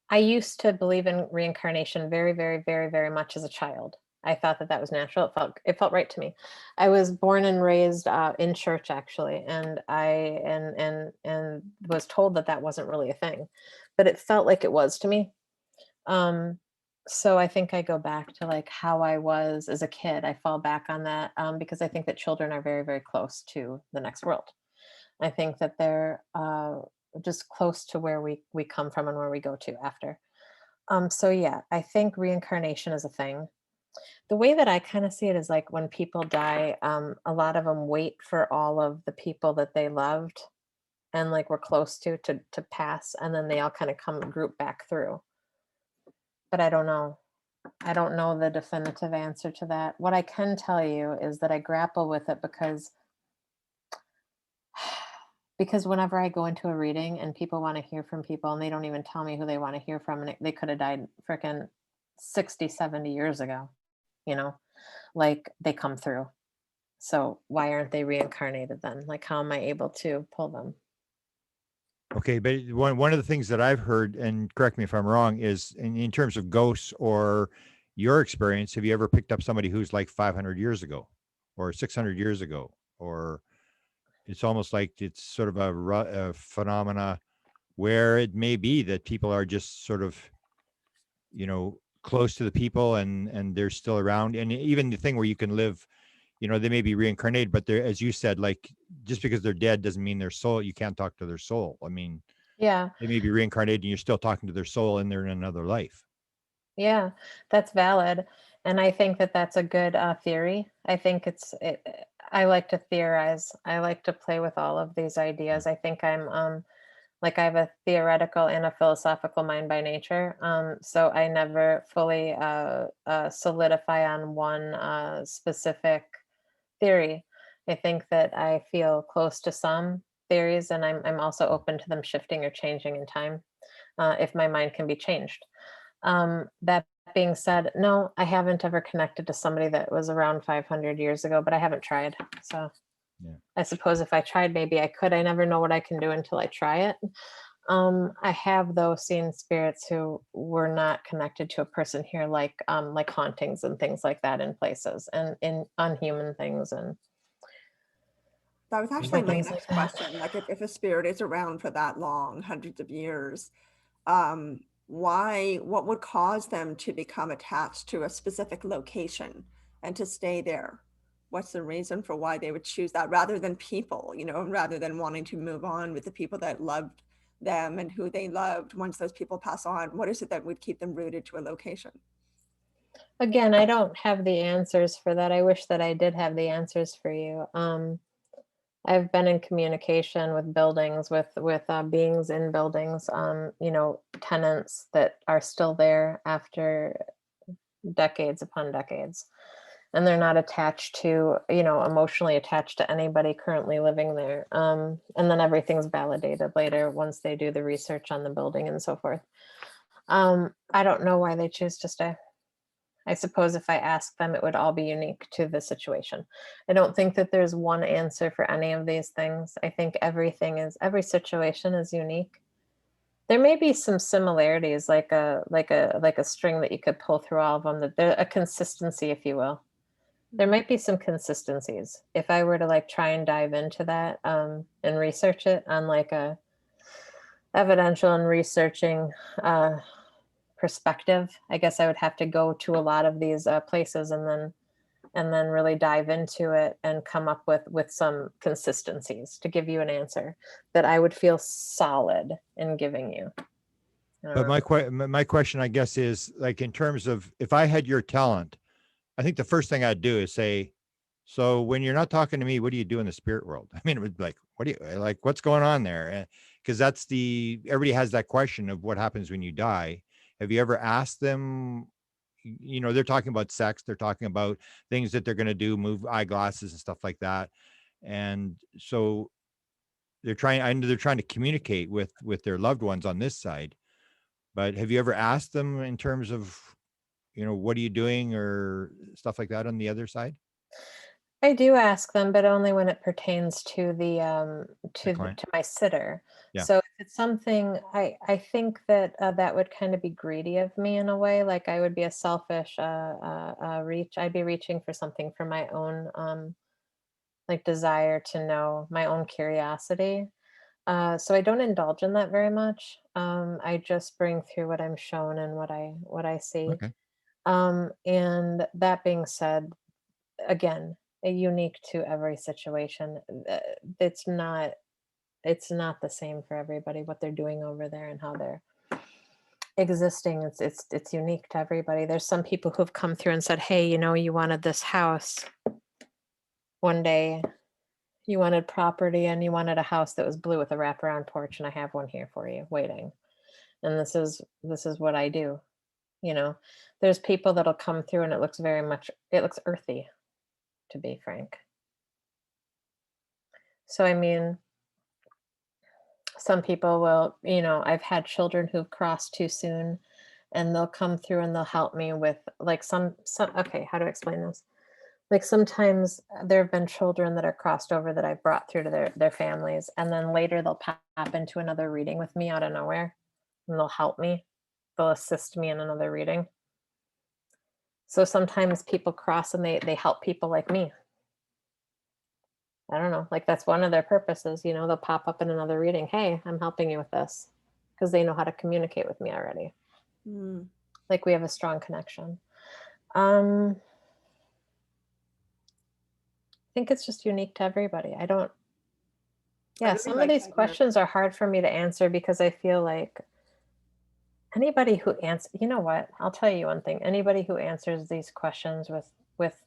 I used to believe in reincarnation very, very, very, very much as a child. I thought that was natural. It felt right to me. I was born and raised in church, actually, and I and was told that wasn't really a thing, but it felt like it was to me. Um, so I think I go back to like how I was as a kid. I fall back on that, because I think that children are very, very close to the next world. I think that they're just close to where we come from and where we go to after. So yeah, I think reincarnation is a thing. The way that I kind of see it is like when people die, a lot of them wait for all of the people that they loved and like were close to pass, and then they all kind of come group back through. But I don't know. I don't know the definitive answer to that. What I can tell you is that I grapple with it because whenever I go into a reading and people want to hear from people and they don't even tell me who they want to hear from, and they could have died freaking 60, 70 years ago, you know, like they come through. So why aren't they reincarnated then? Like, how am I able to pull them? Okay, but one of the things that I've heard, and correct me if I'm wrong, is in terms of ghosts or your experience, have you ever picked up somebody who's like 500 years ago or 600 years ago? Or it's almost like it's sort of a phenomena where it may be that people are just sort of, close to the people, and they're still around. And even the thing where you can live, they may be reincarnated, but they're, as you said, like, just because they're dead doesn't mean their soul, you can't talk to their soul. I mean, Yeah. they may be reincarnated and you're still talking to their soul and they're in another life. Yeah, that's valid. And I think that that's a good theory. I think I like to theorize. I like to play with all of these ideas. I think I'm like I have a theoretical and a philosophical mind by nature. So I never fully solidify on one specific theory. I think that I feel close to some theories, and I'm also open to them shifting or changing in time if my mind can be changed. That being said, no, I haven't ever connected to somebody that was around 500 years ago, but I haven't tried. So Yeah. I suppose if I tried, maybe I could. I never know what I can do until I try it. I have though seen spirits who were not connected to a person here, like hauntings and things like that in places and in unhuman things and That was actually my things like next that. question. Like if a spirit is around for that long, hundreds of years, what would cause them to become attached to a specific location and to stay there? What's the reason for why they would choose that rather than people, rather than wanting to move on with the people that loved them and who they loved once those people pass on? What is it that would keep them rooted to a location? Again, I don't have the answers for that. I wish that I did have the answers for you. I've been in communication with buildings, with beings in buildings, tenants that are still there after decades upon decades, and they're not attached to, emotionally attached to anybody currently living there. And then everything's validated later once they do the research on the building and so forth. I don't know why they choose to stay. I suppose if I asked them, it would all be unique to the situation. I don't think that there's one answer for any of these things. I think every situation is unique. There may be some similarities, like a string that you could pull through all of them. That there a consistency, if you will. There might be some consistencies. If I were to like try and dive into that and research it on like a evidential and researching perspective, I guess I would have to go to a lot of these places and then really dive into it and come up with some consistencies to give you an answer that I would feel solid in giving you. But my question, I guess, is like, in terms of, if I had your talent, I think the first thing I'd do is say, so when you're not talking to me, what do you do in the spirit world? I mean, it would be like, what do you like? What's going on there? Because everybody has that question of what happens when you die. Have you ever asked them? They're talking about sex. They're talking about things that they're going to do, move eyeglasses and stuff like that. And so I know they're trying to communicate with their loved ones on this side. But have you ever asked them in terms of, what are you doing or stuff like that on the other side? I do ask them, but only when it pertains to The client? to my sitter. Yeah. So if it's something, I think that that would kind of be greedy of me in a way. Like I would be a selfish reach. I'd be reaching for something for my own like desire to know, my own curiosity. So I don't indulge in that very much. I just bring through what I'm shown and what I see. Okay. And that being said, again, unique to every situation. It's not the same for everybody what they're doing over there and how they're existing. It's unique to everybody. There's some people who've come through and said, "Hey, you wanted this house one day. You wanted property and you wanted a house that was blue with a wraparound porch, and I have one here for you, waiting. And this is what I do." There's people that'll come through and it looks earthy, to be frank. So I mean, some people will, I've had children who've crossed too soon and they'll come through and they'll help me with like some okay, how to explain this? Like sometimes there have been children that are crossed over that I've brought through to their families, and then later they'll pop into another reading with me out of nowhere and they'll help me. They'll assist me in another reading. So sometimes people cross and they help people like me. I don't know, like that's one of their purposes, you know, they'll pop up in another reading. Hey, I'm helping you with this, because they know how to communicate with me already. Mm. Like we have a strong connection. I think it's just unique to everybody. I don't, I yeah, really some of like these that questions are hard for me to answer because I feel like anybody who answers, you know what? I'll tell you one thing. Anybody who answers these questions with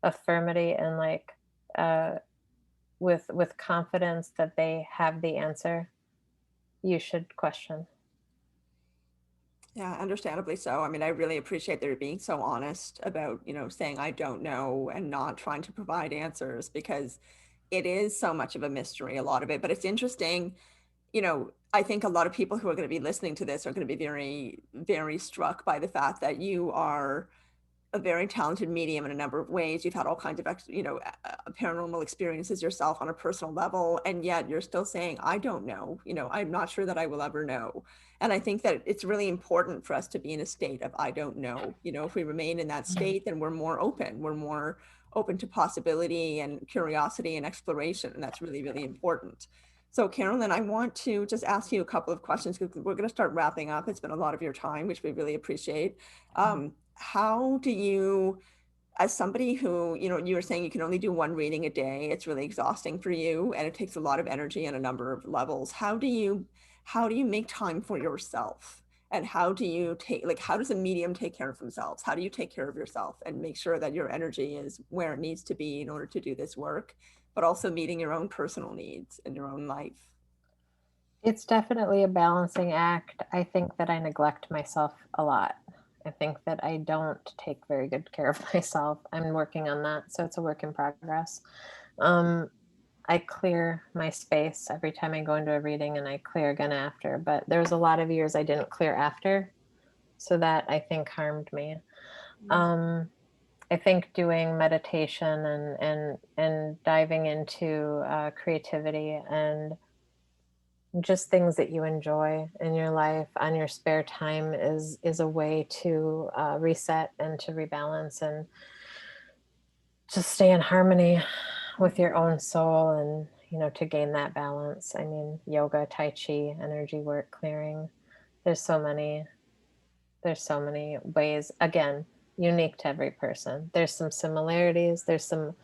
affirmity and like uh with confidence that they have the answer, you should question. Yeah, understandably so. I mean, I really appreciate their being so honest about, saying I don't know and not trying to provide answers because it is so much of a mystery, a lot of it. But it's interesting, I think a lot of people who are going to be listening to this are going to be very, very struck by the fact that you are a very talented medium in a number of ways. You've had all kinds of, paranormal experiences yourself on a personal level, and yet you're still saying, I don't know, I'm not sure that I will ever know. And I think that it's really important for us to be in a state of, I don't know, if we remain in that state, then we're more open. We're more open to possibility and curiosity and exploration. And that's really, really important. So Carolyn, I want to just ask you a couple of questions because we're going to start wrapping up. It's been a lot of your time, which we really appreciate. How do you, as somebody who, you were saying you can only do one reading a day, it's really exhausting for you and it takes a lot of energy on a number of levels. How do you make time for yourself? And how do you how does a medium take care of themselves? How do you take care of yourself and make sure that your energy is where it needs to be in order to do this work, but also meeting your own personal needs in your own life? It's definitely a balancing act. I think that I neglect myself a lot. I think that I don't take very good care of myself. I'm working on that, so it's a work in progress. Um, I clear my space every time I go into a reading and I clear again after, but there was a lot of years I didn't clear after, so that I think harmed me. Um, I think doing meditation and diving into creativity and just things that you enjoy in your life on your spare time is a way to reset and to rebalance and just stay in harmony with your own soul, and to gain that balance. I mean, yoga, tai chi, energy work, clearing, there's so many ways, again, unique to every person. There's some similarities, there's some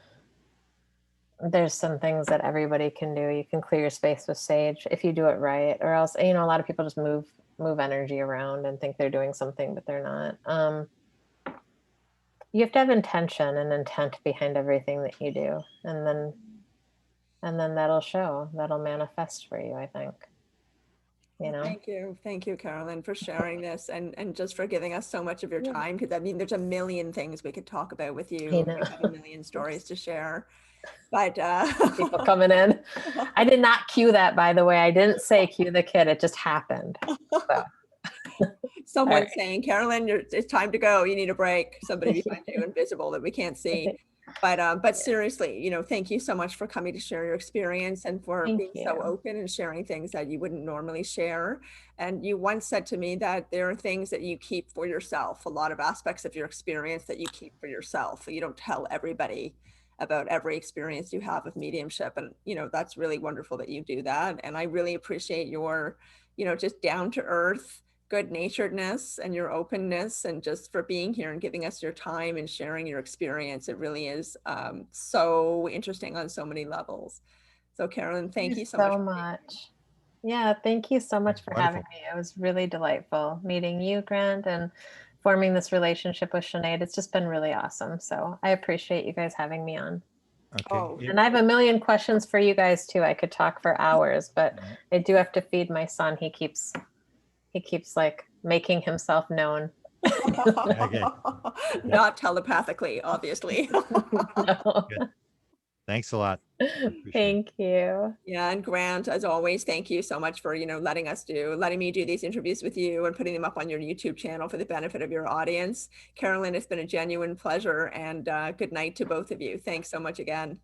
things that everybody can do. You can clear your space with sage if you do it right, or else, a lot of people just move energy around and think they're doing something, but they're not. You have to have intention and intent behind everything that you do, and then that'll manifest for you, I think. Thank you, Carolyn, for sharing this and just for giving us so much of your time. Because I mean, there's a million things we could talk about with you. I know. You have a million stories to share. But People coming in. I did not cue that, by the way. I didn't say cue the kid. It just happened. So. Someone Right. saying, Carolyn, it's time to go. You need a break. Somebody behind you invisible that we can't see. But seriously, thank you so much for coming to share your experience and for Thank being you. so open and sharing things that you wouldn't normally share. And you once said to me that there are things that you keep for yourself, a lot of aspects of your experience that you keep for yourself. You don't tell everybody about every experience you have of mediumship. And, that's really wonderful that you do that. And I really appreciate your, just down to earth, good naturedness and your openness, and just for being here and giving us your time and sharing your experience. It really is so interesting on so many levels. So Carolyn, thank you so much. Yeah, thank you so much for Wonderful. having me. It was really delightful meeting you, Grant, and forming this relationship with Sinead. It's just been really awesome. So I appreciate you guys having me on. Okay. Oh, And I have a million questions for you guys too. I could talk for hours, but I do have to feed my son. He keeps like making himself known. Okay. Not telepathically, obviously. No. Good. Thanks a lot. Appreciate it. Thank you. Yeah, and Grant, as always, thank you so much for, letting me do these interviews with you and putting them up on your YouTube channel for the benefit of your audience. Carolyn, it's been a genuine pleasure, and good night to both of you. Thanks so much again.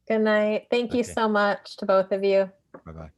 Good night. Thank you Okay. so much to both of you. Bye-bye.